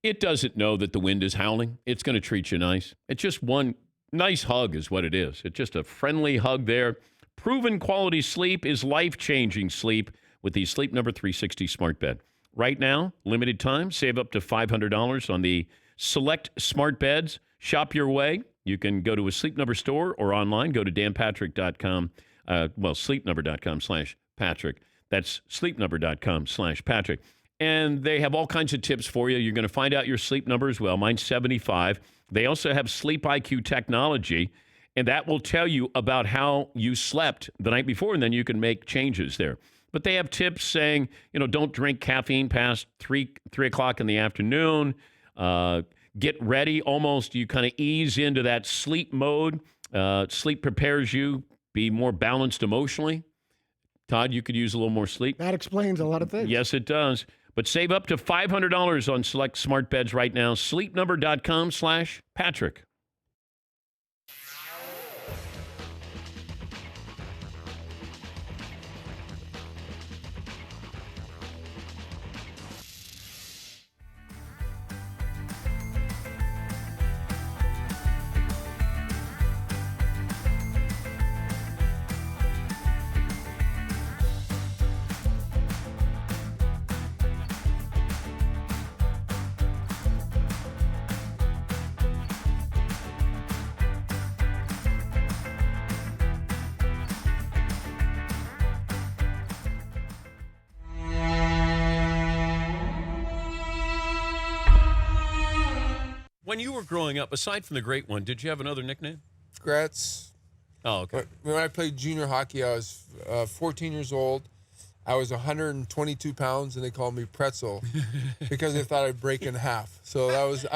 it doesn't know that the wind is howling. It's going to treat you nice. It's just one nice hug is what it is. It's just a friendly hug there. Proven quality sleep is life-changing sleep with the Sleep Number 360 smart bed. Right now, limited time, save up to $500 on the select smart beds. Shop your way. You can go to a Sleep Number store or online. Go to danpatrick.com. sleepnumber.com/Patrick. That's sleepnumber.com/Patrick. And they have all kinds of tips for you. You're going to find out your sleep number as well. Mine's 75. They also have Sleep IQ technology, and that will tell you about how you slept the night before, and then you can make changes there. But they have tips saying, don't drink caffeine past 3 o'clock in the afternoon. Get ready. Almost you kind of ease into that sleep mode. Sleep prepares you, be more balanced emotionally. Todd, you could use a little more sleep.
That explains a lot of things.
Yes, it does. But save up to $500 on select smart beds right now. Sleepnumber.com/Patrick. When you were growing up, aside from the great one, did you have another nickname?
Gretz.
Oh, okay.
When I played junior hockey, I was 14 years old. I was 122 pounds, and they called me Pretzel because they thought I'd break in half. So that was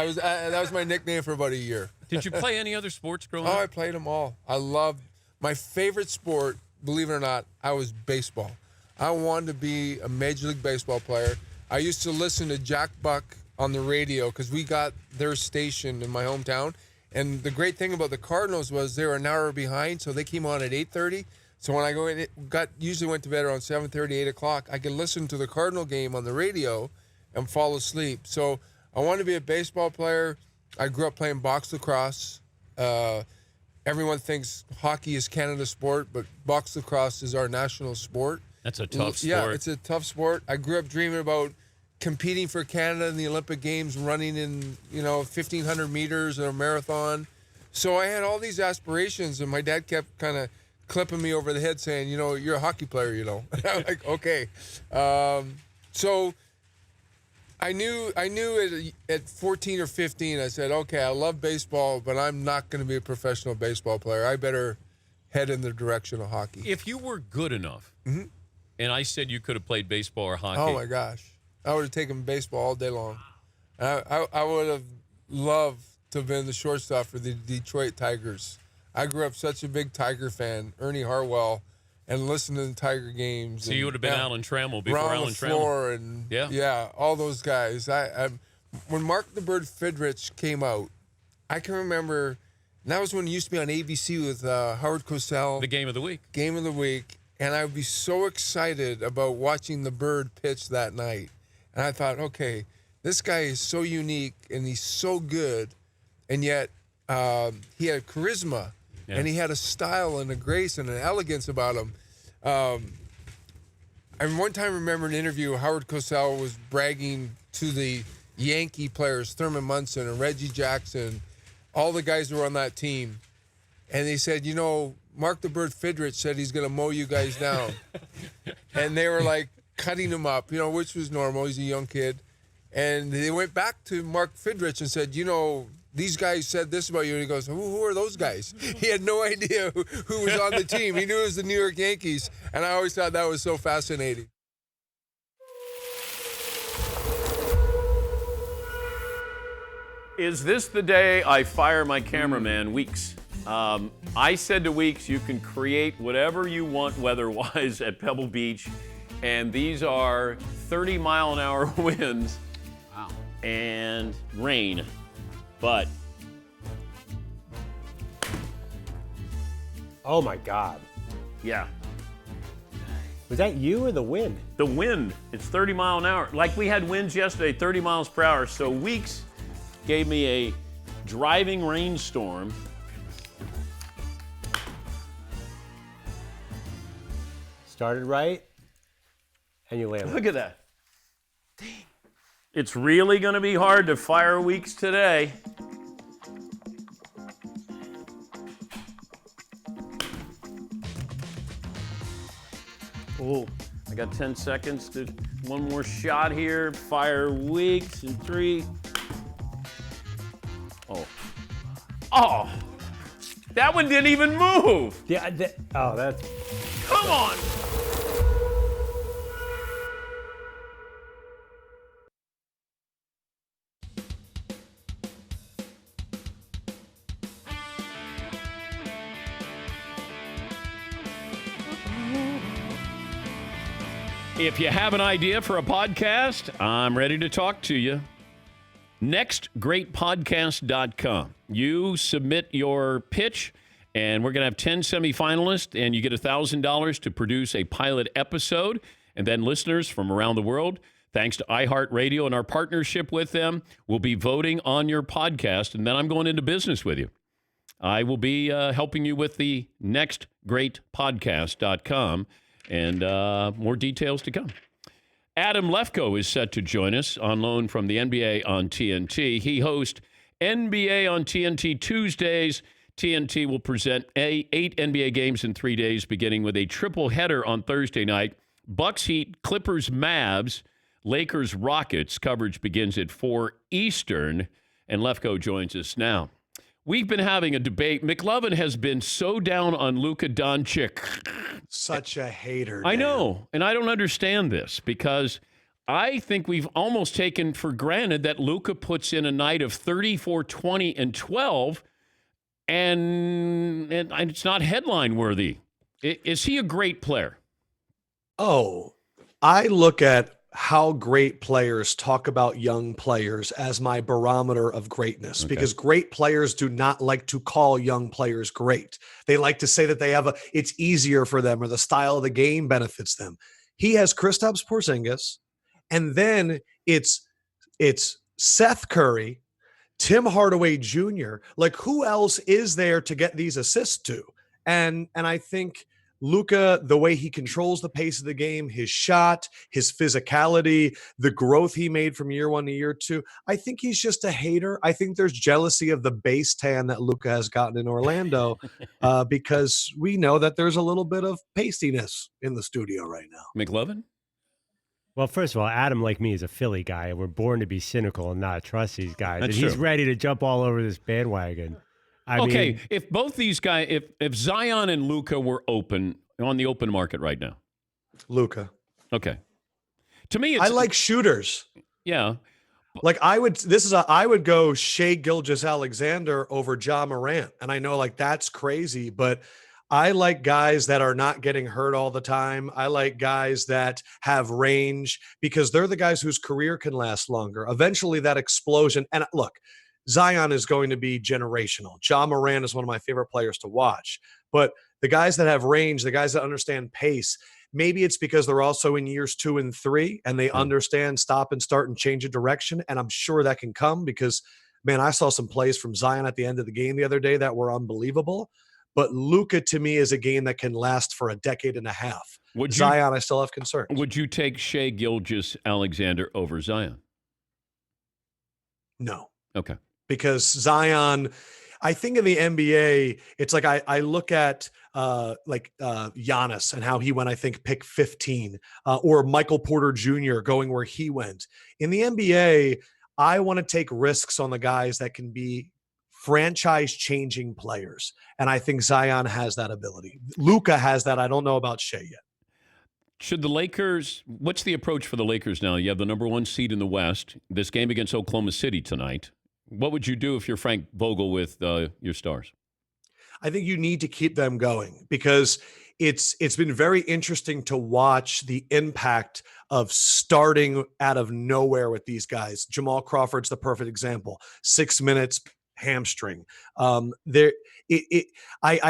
my nickname for about a year.
Did you play any other sports growing
Oh,
up?
I played them all. I loved my favorite sport. Believe it or not, I was baseball. I wanted to be a Major League Baseball player. I used to listen to Jack Buck on the radio because we got their station in my hometown. And the great thing about the Cardinals was they were an hour behind, so they came on at 8:30. So when I usually went to bed around 7:30, 8 o'clock, I could listen to the Cardinal game on the radio and fall asleep. So I wanted to be a baseball player. I grew up playing box lacrosse. Everyone thinks hockey is Canada's sport, but box lacrosse is our national sport.
That's a tough sport.
Yeah, it's a tough sport. I grew up dreaming about competing for Canada in the Olympic Games, running in 1,500 meters in a marathon. So I had all these aspirations, and my dad kept kind of clipping me over the head saying, you're a hockey player, And I'm like, okay. So I knew at 14 or 15, I said, okay, I love baseball, but I'm not going to be a professional baseball player. I better head in the direction of hockey.
If you were good enough, and I said you could have played baseball or hockey.
Oh, my gosh. I would have taken baseball all day long. I would have loved to have been the shortstop for the Detroit Tigers. I grew up such a big Tiger fan, Ernie Hartwell, and listened to the Tiger games.
So you would have been Alan Trammell before
Ron
Alan
LaFleur
Trammell.
And all those guys. When Mark the Bird Fidrich came out, I can remember, and that was when it used to be on ABC with Howard Cosell.
The Game of the Week.
Game of the Week. And I would be so excited about watching the Bird pitch that night. And I thought, okay, this guy is so unique and he's so good, and yet he had charisma. Yeah. And he had a style and a grace and an elegance about him. I one time remember an interview, Howard Cosell was bragging to the Yankee players, Thurman Munson and Reggie Jackson, all the guys who were on that team. And they said, Mark the Bird Fidrich said he's going to mow you guys down. And they were like cutting him up, which was normal. He's a young kid. And they went back to Mark Fidrich and said, these guys said this about you. And he goes, who are those guys? He had no idea who was on the team. He knew it was the New York Yankees. And I always thought that was so fascinating.
Is this the day I fire my cameraman, Weeks? I said to Weeks, you can create whatever you want weather-wise at Pebble Beach. And these are 30-mile-an-hour winds. Wow. And rain. But
oh my God.
Yeah.
Was that you or the wind?
The wind. It's 30 mile an hour. Like we had winds yesterday, 30 miles per hour. So Weeks gave me a driving rainstorm.
Started right, and you landed.
Look at that. It's really going to be hard to fire Weeks today. Oh, I got 10 seconds to one more shot here. Fire Weeks in 3. Oh, that one didn't even move.
Yeah. That's.
Come on. If you have an idea for a podcast, I'm ready to talk to you. Nextgreatpodcast.com. You submit your pitch, and we're going to have 10 semifinalists, and you get $1,000 to produce a pilot episode. And then listeners from around the world, thanks to iHeartRadio and our partnership with them, will be voting on your podcast, and then I'm going into business with you. I will be helping you with the nextgreatpodcast.com. And more details to come. Adam Lefkoe is set to join us on loan from the NBA on TNT. He hosts NBA on TNT Tuesdays. TNT will present 8 NBA games in 3 days, beginning with a triple header on Thursday night. Bucks Heat, Clippers Mavs, Lakers Rockets. Coverage begins at 4 Eastern. And Lefkoe joins us now. We've been having a debate. McLovin has been so down on Luka Doncic.
Such a hater.
I know, and I don't understand this because I think we've almost taken for granted that Luka puts in a night of 34, 20, and 12, and it's not headline worthy. Is he a great player?
Oh, I look at how great players talk about young players as my barometer of greatness, because great players do not like to call young players great. They like to say that it's easier for them or the style of the game benefits them. He has Kristaps Porzingis, and then it's Seth Curry, Tim Hardaway Jr. Like, who else is there to get these assists to? And I think Luka, the way he controls the pace of the game, his shot, his physicality, the growth he made from year 1 to year 2, I think he's just a hater. I think there's jealousy of the base tan that Luka has gotten in Orlando because we know that there's a little bit of pastiness in the studio right now.
McLovin?
Well, first of all, Adam, like me, is a Philly guy, and we're born to be cynical and not trust these guys.
That's
and he's
true.
ready to jump all over this bandwagon. I mean,
if both these guys, if Zion and Luka were on the open market right now.
Luka.
Okay. To me,
I like shooters.
Yeah.
Like I would go Shai Gilgeous-Alexander over Ja Morant. And I know like that's crazy, but I like guys that are not getting hurt all the time. I like guys that have range because they're the guys whose career can last longer. Eventually that explosion. And look, Zion is going to be generational. Ja Morant is one of my favorite players to watch. But the guys that have range, the guys that understand pace, maybe it's because they're also in years 2 and 3 and they understand stop and start and change a direction. And I'm sure that can come because, man, I saw some plays from Zion at the end of the game the other day that were unbelievable. But Luka, to me, is a game that can last for a decade and a half. Zion, I still have concerns.
Would you take Shai Gilgeous-Alexander over Zion?
No.
Okay.
Because Zion, I think in the NBA, it's like I look at Giannis and how he went, I think, pick 15, or Michael Porter Jr. going where he went. In the NBA, I want to take risks on the guys that can be franchise-changing players. And I think Zion has that ability. Luka has that. I don't know about Shai yet.
Should the Lakers, what's the approach for the Lakers now? You have the number 1 seed in the West, this game against Oklahoma City tonight. What would you do if you're Frank Vogel with your stars?
I think you need to keep them going because it's been very interesting to watch the impact of starting out of nowhere with these guys. Jamal Crawford's the perfect example. 6 minutes, hamstring. I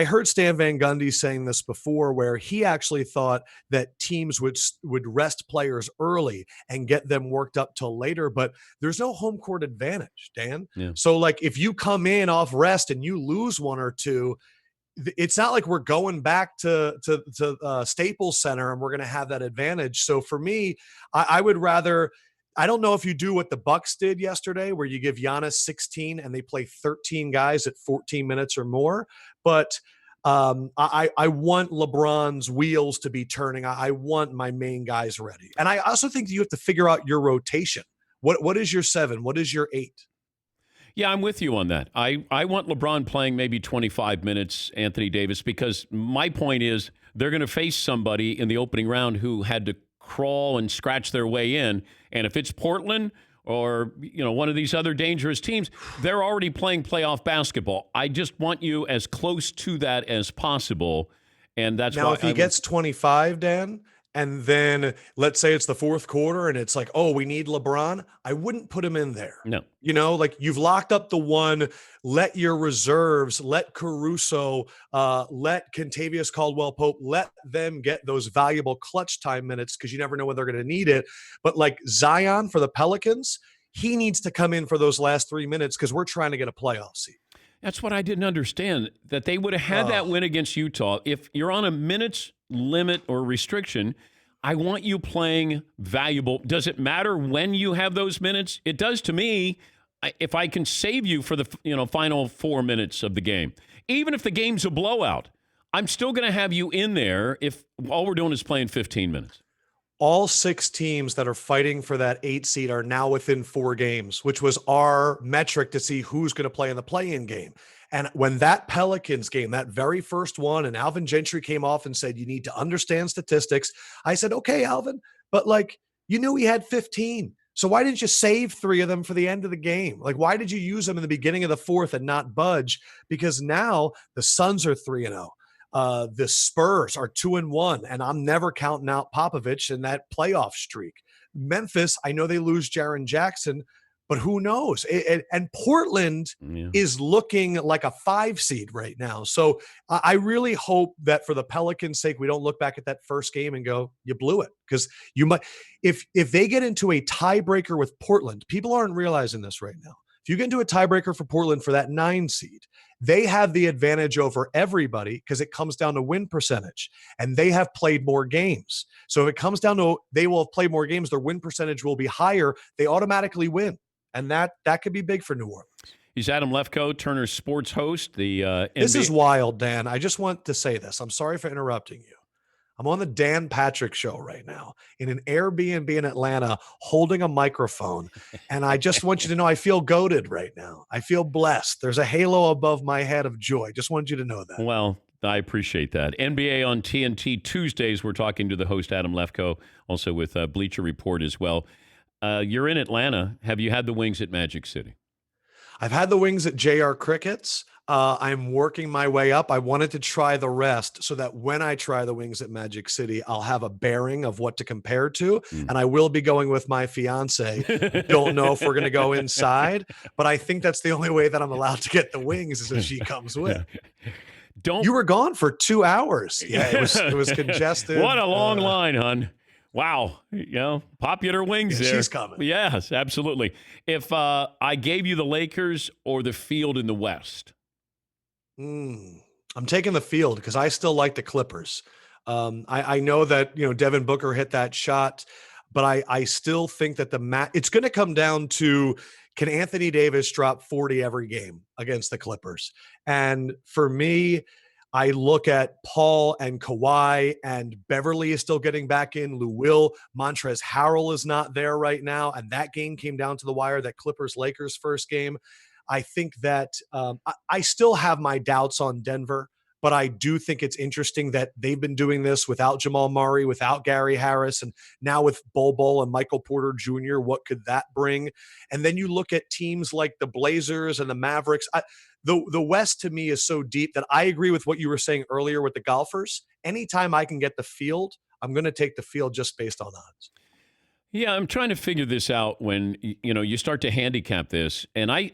heard Stan Van Gundy saying this before, where he actually thought that teams would rest players early and get them worked up till later, but there's no home court advantage, Dan.
Yeah.
So like if you come in off rest and you lose 1 or 2, it's not like we're going back to Staples Center and we're going to have that advantage. So for me, I would rather. I don't know if you do what the Bucks did yesterday, where you give Giannis 16 and they play 13 guys at 14 minutes or more. But I want LeBron's wheels to be turning. I want my main guys ready. And I also think you have to figure out your rotation. What is your 7? What is your 8?
Yeah, I'm with you on that. I want LeBron playing maybe 25 minutes, Anthony Davis, because my point is they're going to face somebody in the opening round who had to crawl and scratch their way in. And if it's Portland or one of these other dangerous teams, they're already playing playoff basketball. I just want you as close to that as possible. And that's
now
why
if he gets 25, Dan, and then let's say it's the 4th quarter and it's like, oh, we need LeBron, I wouldn't put him in there.
No.
Like you've locked up the 1, let your reserves, let Caruso, let Kentavious Caldwell-Pope, let them get those valuable clutch time minutes because you never know when they're going to need it. But like Zion for the Pelicans, he needs to come in for those last 3 minutes because we're trying to get a playoff seed.
That's what I didn't understand, that they would have had that win against Utah. If you're on a minutes limit or restriction, I want you playing valuable. Does it matter when you have those minutes? It does to me. If I can save you for the final 4 minutes of the game, even if the game's a blowout, I'm still going to have you in there if all we're doing is playing 15 minutes.
All 6 teams that are fighting for that 8 seed are now within 4 games, which was our metric to see who's going to play in the play-in game. And when that Pelicans game, that very first one, and Alvin Gentry came off and said, you need to understand statistics. I said, okay, Alvin, but you knew he had 15. So why didn't you save 3 of them for the end of the game? Why did you use them in the beginning of the 4th and not budge? Because now the Suns are 3-0. The Spurs are 2-1, and I'm never counting out Popovich in that playoff streak. Memphis, I know they lose Jaren Jackson, but who knows? And Portland is looking like a 5 seed right now. So I really hope that for the Pelicans' sake, we don't look back at that first game and go, you blew it. Because you might, if they get into a tiebreaker with Portland, people aren't realizing this right now. If you get into a tiebreaker for Portland for that 9 seed, they have the advantage over everybody because it comes down to win percentage, and they have played more games. So if it comes down to they will have played more games, their win percentage will be higher. They automatically win. And that could be big for New Orleans.
He's Adam Lefkoe, Turner's sports host. The NBA.
This is wild, Dan. I just want to say this. I'm sorry for interrupting you. I'm on the Dan Patrick Show right now in an Airbnb in Atlanta holding a microphone. And I just want you to know I feel goated right now. I feel blessed. There's a halo above my head of joy. Just want you to know that.
Well, I appreciate that. NBA on TNT Tuesdays. We're talking to the host, Adam Lefkoe, also with Bleacher Report as well. You're in Atlanta. Have you had the wings at Magic City?
I've had the wings at JR Crickets. I'm working my way up. I wanted to try the rest so that when I try the wings at Magic City, I'll have a bearing of what to compare to. And I will be going with my fiance. Don't know if we're going to go inside, but I think that's the only way that I'm allowed to get the wings is if she comes with. You were gone for 2 hours. Yeah, it was congested.
What a long line, hon. Wow. Popular wings there.
She's coming.
Yes, absolutely. If I gave you the Lakers or the field in the West?
I'm taking the field because I still like the Clippers. I know that, Devin Booker hit that shot, but I still think that it's going to come down to, can Anthony Davis drop 40 every game against the Clippers? And for me, I look at Paul and Kawhi, and Beverly is still getting back in. Lou Will, Montrezl Harrell is not there right now, and that game came down to the wire, that Clippers-Lakers first game. I think that I still have my doubts on Denver, but I do think it's interesting that they've been doing this without Jamal Murray, without Gary Harris, and now with Bol and Michael Porter Jr., what could that bring? And then you look at teams like the Blazers and the Mavericks. The West to me is so deep that I agree with what you were saying earlier with the golfers. Anytime I can get the field, I'm going to take the field just based on odds.
Yeah, I'm trying to figure this out when, you start to handicap this. And I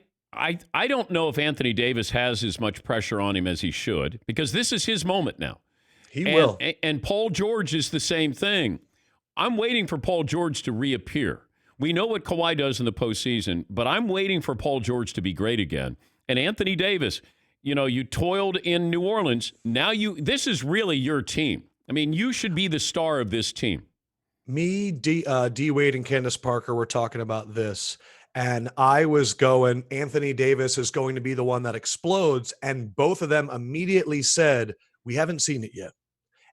don't know if Anthony Davis has as much pressure on him as he should, because this is his moment now.
He will.
And Paul George is the same thing. I'm waiting for Paul George to reappear. We know what Kawhi does in the postseason, but I'm waiting for Paul George to be great again. And Anthony Davis, you toiled in New Orleans. Now this is really your team. I mean, you should be the star of this team.
Me, D Wade, and Candace Parker were talking about this. And I was going, Anthony Davis is going to be the one that explodes. And both of them immediately said, we haven't seen it yet.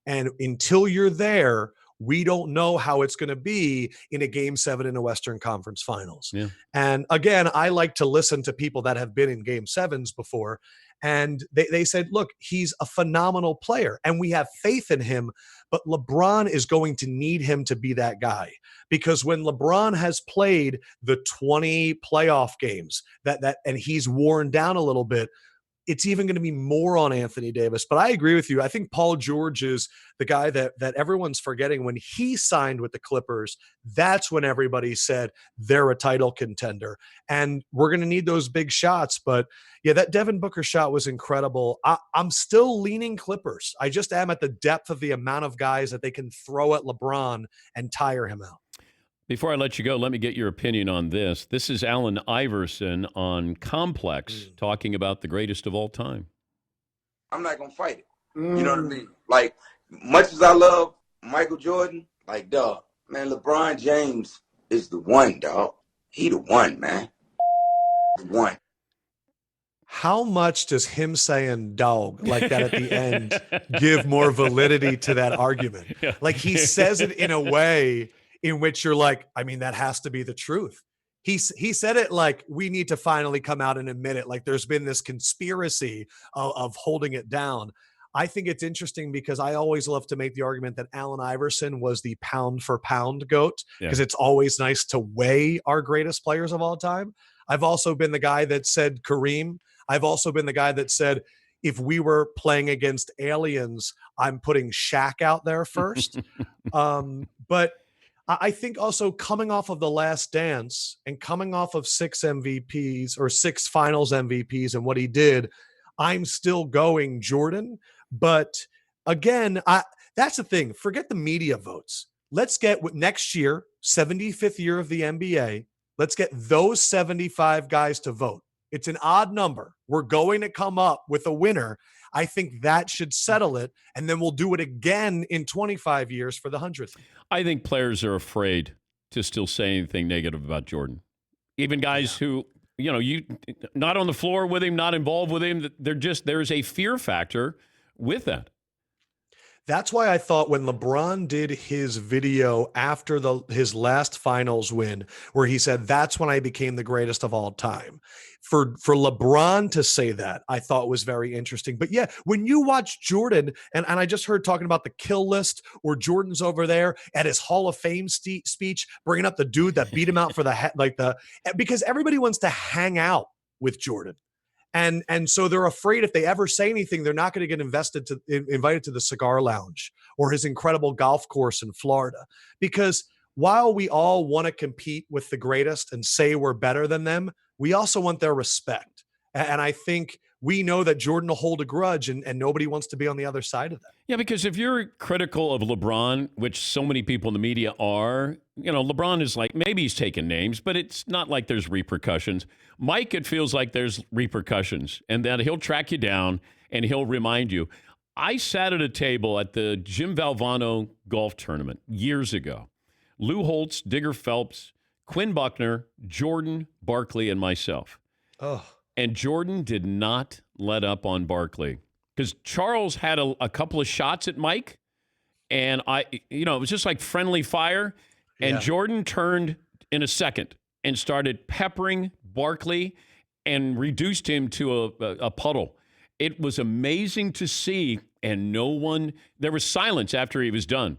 And until you're there, we don't know how it's going to be in a Game 7 in a Western Conference Finals.
Yeah.
And again, I like to listen to people that have been in Game 7s before. And they said, look, he's a phenomenal player and we have faith in him, but LeBron is going to need him to be that guy. Because when LeBron has played the 20 playoff games and he's worn down a little bit, it's even going to be more on Anthony Davis. But I agree with you. I think Paul George is the guy that everyone's forgetting. When he signed with the Clippers, that's when everybody said they're a title contender. And we're going to need those big shots. But yeah, that Devin Booker shot was incredible. I'm still leaning Clippers. I just am at the depth of the amount of guys that they can throw at LeBron and tire him out.
Before I let you go, let me get your opinion on this. This is Allen Iverson on Complex talking about the greatest of all time.
I'm not going to fight it. You know what I mean? Like, much as I love Michael Jordan, like, dog, man, LeBron James is the one, dog. He the one, man. The one.
How much does him saying dog like that at the end give more validity to that argument?
Yeah.
Like, he says it in a way in which you're like, I mean, that has to be the truth. He said it like, we need to finally come out and admit it. Like, there's been this conspiracy of holding it down. I think it's interesting because I always love to make the argument that Allen Iverson was the pound for pound GOAT, because it's always nice to weigh our greatest players of all time. I've also been the guy that said Kareem. I've also been the guy that said, if we were playing against aliens, I'm putting Shaq out there first. But I think also coming off of The Last Dance and coming off of 6 MVPs or 6 finals MVPs and what he did, I'm still going Jordan. But again, that's the thing. Forget the media votes. Let's get next year, 75th year of the NBA. Let's get those 75 guys to vote. It's an odd number. We're going to come up with a winner. I think that should settle it, and then we'll do it again in 25 years for the 100th.
I think players are afraid to still say anything negative about Jordan. Even guys who, you not on the floor with him, not involved with him, there's a fear factor with that.
That's why I thought when LeBron did his video after his last finals win, where he said, that's when I became the greatest of all time. For LeBron to say that, I thought was very interesting. But yeah, when you watch Jordan, and I just heard talking about the kill list, or Jordan's over there at his Hall of Fame speech, bringing up the dude that beat him out for because everybody wants to hang out with Jordan. And so they're afraid if they ever say anything, they're not going to get invited to the cigar lounge or his incredible golf course in Florida. Because while we all want to compete with the greatest and say we're better than them, we also want their respect. And I think we know that Jordan will hold a grudge, and nobody wants to be on the other side of that.
Yeah, because if you're critical of LeBron, which so many people in the media are, LeBron is like, maybe he's taking names, but it's not like there's repercussions. Mike, it feels like there's repercussions, and that he'll track you down and he'll remind you. I sat at a table at the Jim Valvano golf tournament years ago. Lou Holtz, Digger Phelps, Quinn Buckner, Jordan, Barkley, and myself.
Oh.
And Jordan did not let up on Barkley because Charles had a couple of shots at Mike, and it was just like friendly fire. And Jordan turned in a second and started peppering Barkley and reduced him to a puddle. It was amazing to see, and there was silence after he was done.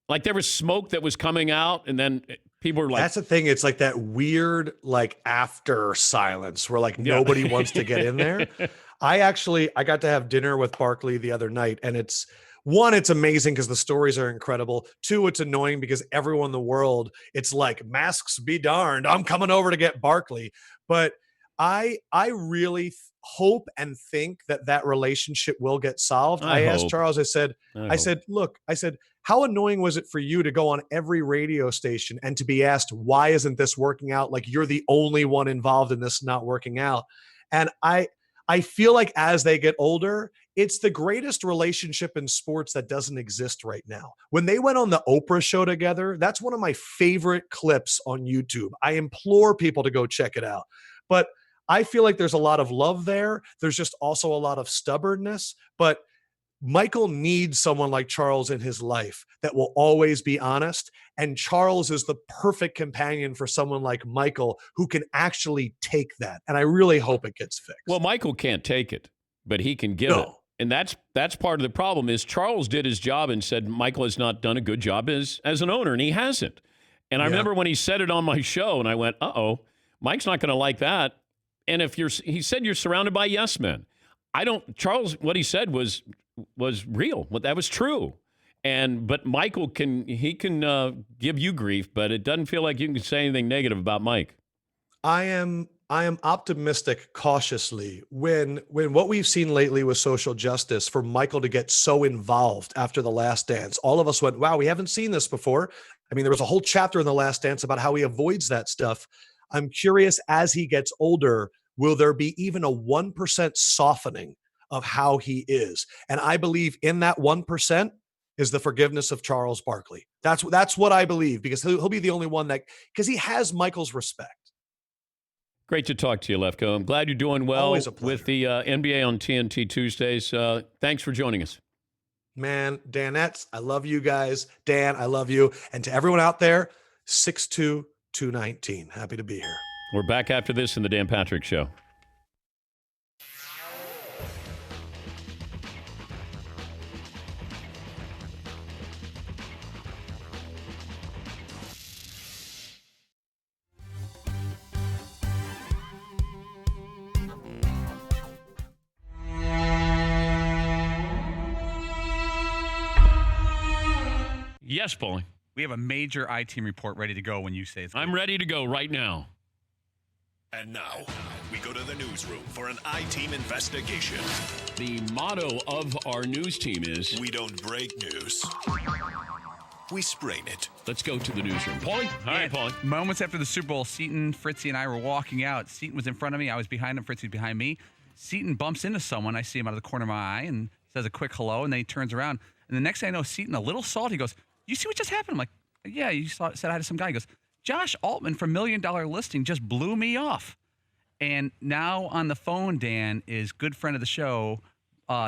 Like there was smoke that was coming out, and then people were like,
that's the thing. It's like that weird, after silence where nobody wants to get in there. I got to have dinner with Barkley the other night, and it's amazing because the stories are incredible. 2, it's annoying because everyone in the world, it's like, masks be darned, I'm coming over to get Barkley. But I really hope and think that relationship will get solved. I asked Charles, I said, look, how annoying was it for you to go on every radio station and to be asked, why isn't this working out? Like you're the only one involved in this not working out. And I feel like as they get older, it's the greatest relationship in sports that doesn't exist right now. When they went on the Oprah show together, that's one of my favorite clips on YouTube. I implore people to go check it out. But I feel like there's a lot of love there. There's just also a lot of stubbornness. But Michael needs someone like Charles in his life that will always be honest. And Charles is the perfect companion for someone like Michael who can actually take that. And I really hope it gets fixed.
Well, Michael can't take it, but he can give it. And that's part of the problem is Charles did his job and said Michael has not done a good job as an owner, and he hasn't. And I remember when he said it on my show, and I went, Mike's not going to like that. And he said you're surrounded by yes men. Charles, what he said was real. That was true. But Michael can give you grief, but it doesn't feel like you can say anything negative about Mike.
I am optimistic cautiously when what we've seen lately with social justice, for Michael to get so involved after The Last Dance. All of us went, wow, we haven't seen this before. I mean, there was a whole chapter in The Last Dance about how he avoids that stuff. I'm curious, as he gets older, will there be even a 1% softening of how he is? And I believe in that 1% is the forgiveness of Charles Barkley. That's what I believe, because he'll be the only one because he has Michael's respect.
Great to talk to you, Lefko. I'm glad you're doing well with the NBA on TNT Tuesdays. Thanks for joining us.
Man, Danette, I love you guys. Dan, I love you. And to everyone out there, 6'2", 219. Happy to be here.
We're back after this in the Dan Patrick Show. Yes, Paulie.
We have a major I-team report ready to go when you say it's good.
I'm ready to go right now.
And now, we go to the newsroom for an I-Team investigation.
The motto of our news team is...
We don't break news. We sprain it.
Let's go to the newsroom. Paulie? All right, Paulie.
Moments after the Super Bowl, Seton, Fritzy, and I were walking out. Seton was in front of me. I was behind him. Fritzy was behind me. Seton bumps into someone. I see him out of the corner of my eye and says a quick hello, and then he turns around. And the next thing I know, Seton, a little salty, goes, you see what just happened? I'm like, yeah, you said hi to some guy. He goes, Josh Altman from $1 Million Listing just blew me off. And now on the phone, Dan, is good friend of the show,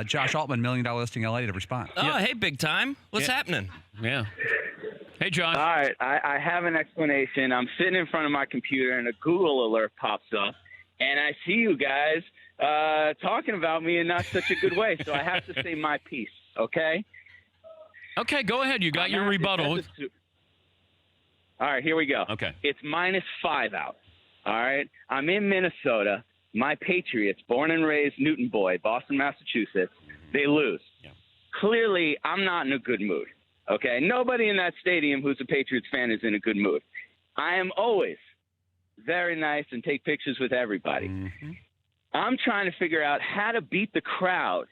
Josh Altman, $1 Million Listing LA, to respond.
Oh, hey, big time. What's happening?
Yeah. Hey, Josh.
All right, I have an explanation. I'm sitting in front of my computer, and a Google alert pops up, and I see you guys talking about me in not such a good way, so I have to say my piece, okay?
Okay, go ahead. You got your rebuttal.
All right, here we go.
Okay.
It's -5 out. All right. I'm in Minnesota. My Patriots, born and raised Newton boy, Boston, Massachusetts, they lose.
Yeah.
Clearly, I'm not in a good mood. Okay. Nobody in that stadium who's a Patriots fan is in a good mood. I am always very nice and take pictures with everybody.
Mm-hmm.
I'm trying to figure out how to beat the crowd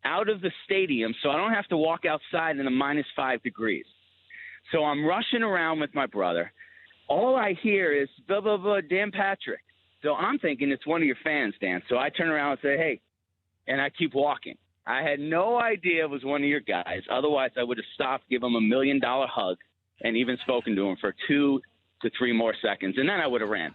out of the stadium so I don't have to walk outside in the -5 degrees. So I'm rushing around with my brother. All I hear is, blah, blah, blah, Dan Patrick. So I'm thinking it's one of your fans, Dan. So I turn around and say, hey, and I keep walking. I had no idea it was one of your guys. Otherwise, I would have stopped, give him $1 million hug, and even spoken to him for 2 to 3 more seconds. And then I would have ran.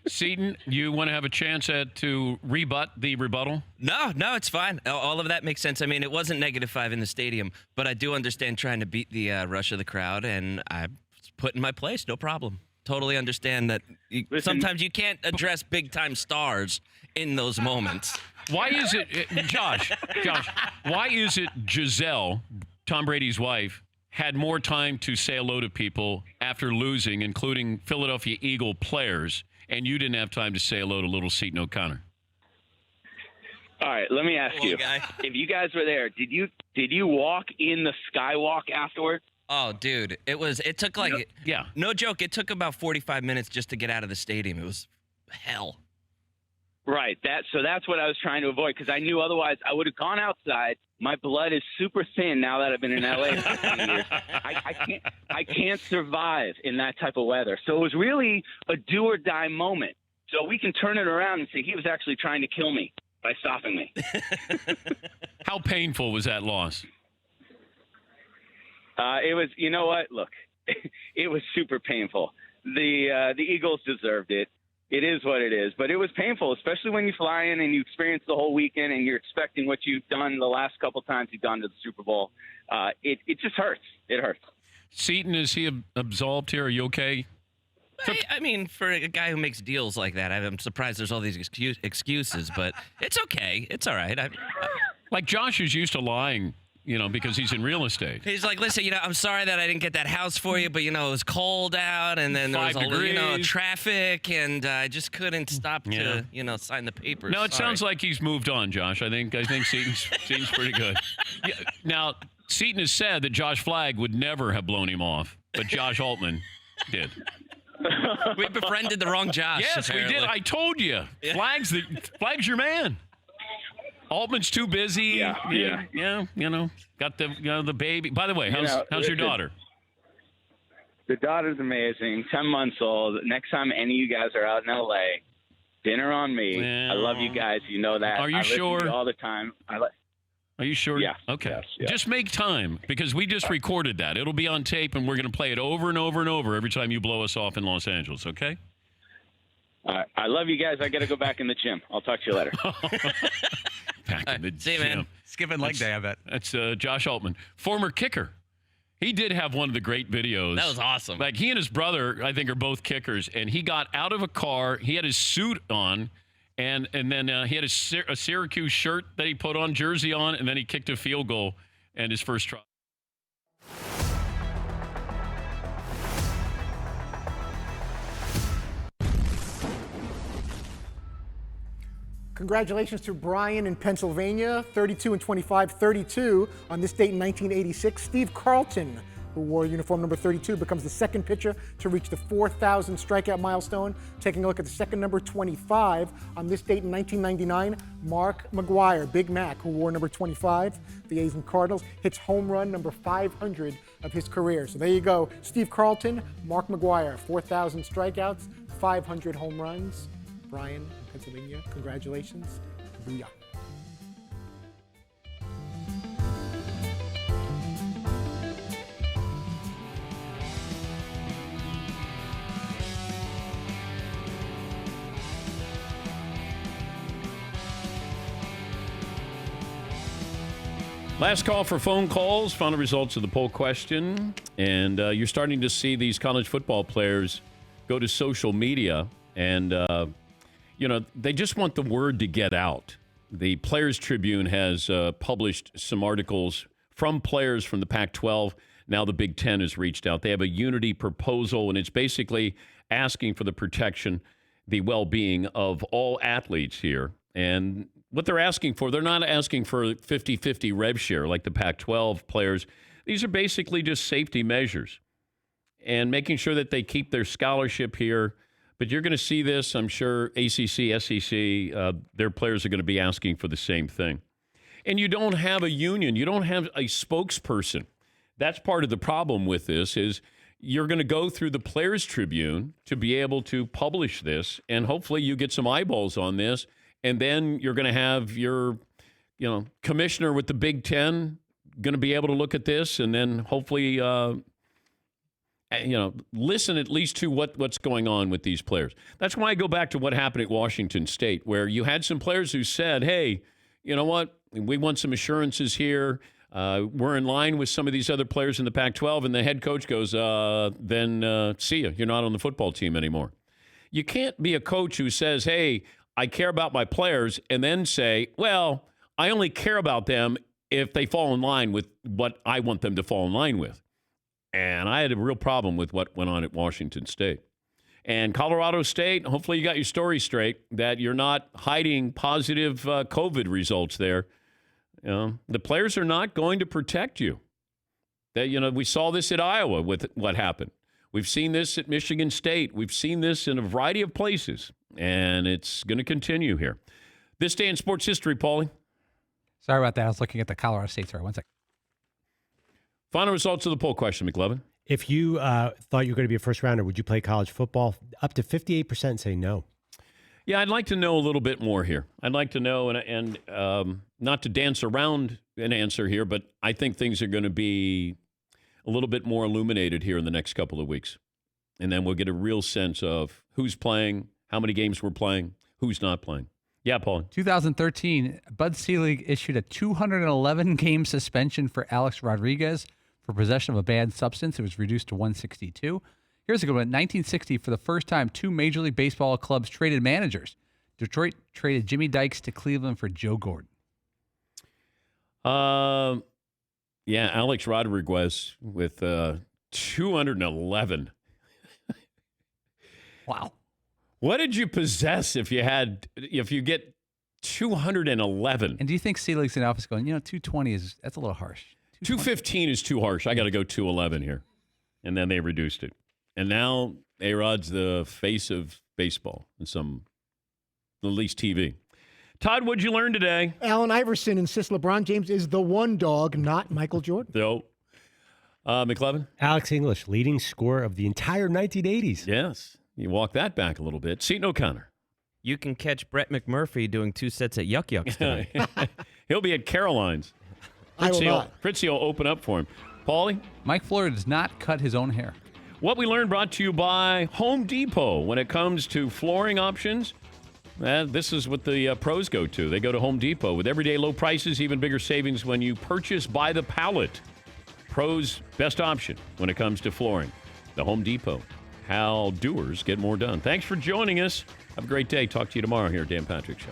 Seton, you want to have a chance to rebut the rebuttal?
No, it's fine. All of that makes sense. I mean, it wasn't -5 in the stadium, but I do understand trying to beat the rush of the crowd, and I put in my place, no problem. Totally understand that sometimes you can't address big-time stars in those moments.
Why is it, Josh, why is it Giselle, Tom Brady's wife, had more time to say hello to people after losing, including Philadelphia Eagle players, and you didn't have time to say hello to little Seton O'Connor?
All right, let me ask you. If you guys were there, did you walk in the skywalk afterwards?
Oh, dude, it took like, no joke, it took about 45 minutes just to get out of the stadium. It was hell.
Right. So that's what I was trying to avoid, because I knew otherwise I would have gone outside. My blood is super thin now that I've been in LA for 15 years. I can't survive in that type of weather. So it was really a do or die moment. So we can turn it around and say he was actually trying to kill me by stopping me.
How painful was that loss?
It was, you know what? Look, it was super painful. The Eagles deserved it. It is what it is. But it was painful, especially when you fly in and you experience the whole weekend and you're expecting what you've done the last couple times you've gone to the Super Bowl. It just hurts. It hurts.
Seton, is he absolved here? Are you okay?
I mean, for a guy who makes deals like that, I'm surprised there's all these excuses, but it's okay. It's all right.
Like Josh is used to lying, because he's in real estate.
He's like, listen, I'm sorry that I didn't get that house for you, but, it was cold out, and then there was
5 degrees.
Traffic, and I just couldn't stop to, sign the papers.
No, it sounds like he's moved on, Josh. I think Seton's pretty good. Yeah, now, Seton has said that Josh Flagg would never have blown him off, but Josh Altman did.
We befriended the wrong Josh.
Yes,
apparently.
we did. I told you.
Yeah.
Flagg's your man. Altman's too busy. Yeah. Got the baby. By the way, how's your daughter?
The daughter's amazing. 10 months old. Next time any of you guys are out in LA, dinner on me.
Yeah.
I love you guys. You know that.
Are you sure?
Listen to you all the time.
Are you sure?
Yeah.
Okay.
Yes.
Just make time, because we just recorded that. It'll be on tape, and we're going to play it over and over and over every time you blow us off in Los Angeles, okay?
I love you guys. I got to go back in the gym. I'll talk to you later.
Back in the gym.
See you, man.
Skipping leg day, I bet.
That's Josh Altman, former kicker. He did have one of the great videos.
That was awesome.
Like, he and his brother, I think, are both kickers, and he got out of a car. He had his suit on, and then he had a Syracuse shirt that he put on, jersey on, and then he kicked a field goal and his first try.
Congratulations to Brian in Pennsylvania, 32 and 25, 32 on this date in 1986. Steve Carlton, who wore uniform number 32, becomes the second pitcher to reach the 4,000 strikeout milestone. Taking a look at the second number 25, on this date in 1999, Mark McGwire, Big Mac, who wore number 25, the A's and Cardinals, hits home run number 500 of his career. So there you go. Steve Carlton, Mark McGwire, 4,000 strikeouts, 500 home runs. Brian in Pennsylvania, congratulations. Booyah.
Last call for phone calls, final results of the poll question. And you're starting to see these college football players go to social media and, they just want the word to get out. The Players Tribune has published some articles from players from the Pac-12. Now the Big Ten has reached out. They have a unity proposal, and it's basically asking for the protection, the well-being of all athletes here. And what they're asking for, they're not asking for 50-50 rev share like the Pac-12 players. These are basically just safety measures and making sure that they keep their scholarship here. But you're going to see this, I'm sure, ACC, SEC, their players are going to be asking for the same thing. And you don't have a union. You don't have a spokesperson. That's part of the problem with this is you're going to go through the Players Tribune to be able to publish this, and hopefully you get some eyeballs on this. And then you're going to have your, commissioner with the Big Ten going to be able to look at this and then hopefully, listen at least to what's going on with these players. That's why I go back to what happened at Washington State, where you had some players who said, hey, you know what? We want some assurances here. We're in line with some of these other players in the Pac-12. And the head coach goes, then see ya. You're not on the football team anymore. You can't be a coach who says, hey, I care about my players, and then say, well, I only care about them if they fall in line with what I want them to fall in line with. And I had a real problem with what went on at Washington State. And Colorado State, hopefully you got your story straight, that you're not hiding positive COVID results there. The players are not going to protect you. We saw this at Iowa with what happened. We've seen this at Michigan State. We've seen this in a variety of places. And it's going to continue here. This day in sports history, Paulie.
Sorry about that. I was looking at the Colorado State. Sorry, 1 second.
Final results of the poll question, McLovin.
If you thought you were going to be a first rounder, would you play college football? Up to 58% say no.
Yeah, I'd like to know a little bit more here. I'd like to know, and not to dance around an answer here, but I think things are going to be a little bit more illuminated here in the next couple of weeks. And then we'll get a real sense of who's playing, how many games we're playing, who's not playing. Yeah, Paul.
2013, Bud Selig issued a 211-game suspension for Alex Rodriguez for possession of a banned substance. It was reduced to 162. Here's a good one. 1960, for the first time, two Major League Baseball clubs traded managers. Detroit traded Jimmy Dykes to Cleveland for Joe Gordon.
Yeah, Alex Rodriguez with 211.
Wow.
What did you possess if you get 211?
And do you think Selig's in office going, 220 that's a little harsh.
215 is too harsh. I got to go 211 here. And then they reduced it. And now A-Rod's the face of baseball in at least TV. Todd, what'd you learn today?
Allen Iverson insists LeBron James is the one dog, not Michael Jordan.
No. McLevin?
Alex English, leading scorer of the entire 1980s.
Yes. You walk that back a little bit. Seton O'Connor.
You can catch Brett McMurphy doing 2 sets at Yuck Yucks today.
He'll be at Caroline's. Fritzy will open up for him. Paulie?
Mike Florio does not cut his own hair.
What we learned brought to you by Home Depot. When it comes to flooring options, this is what the pros go to. They go to Home Depot. With everyday low prices, even bigger savings when you purchase by the pallet. Pros' best option when it comes to flooring. The Home Depot. How doers get more done. Thanks for joining us. Have a great day. Talk to you tomorrow here at Dan Patrick Show.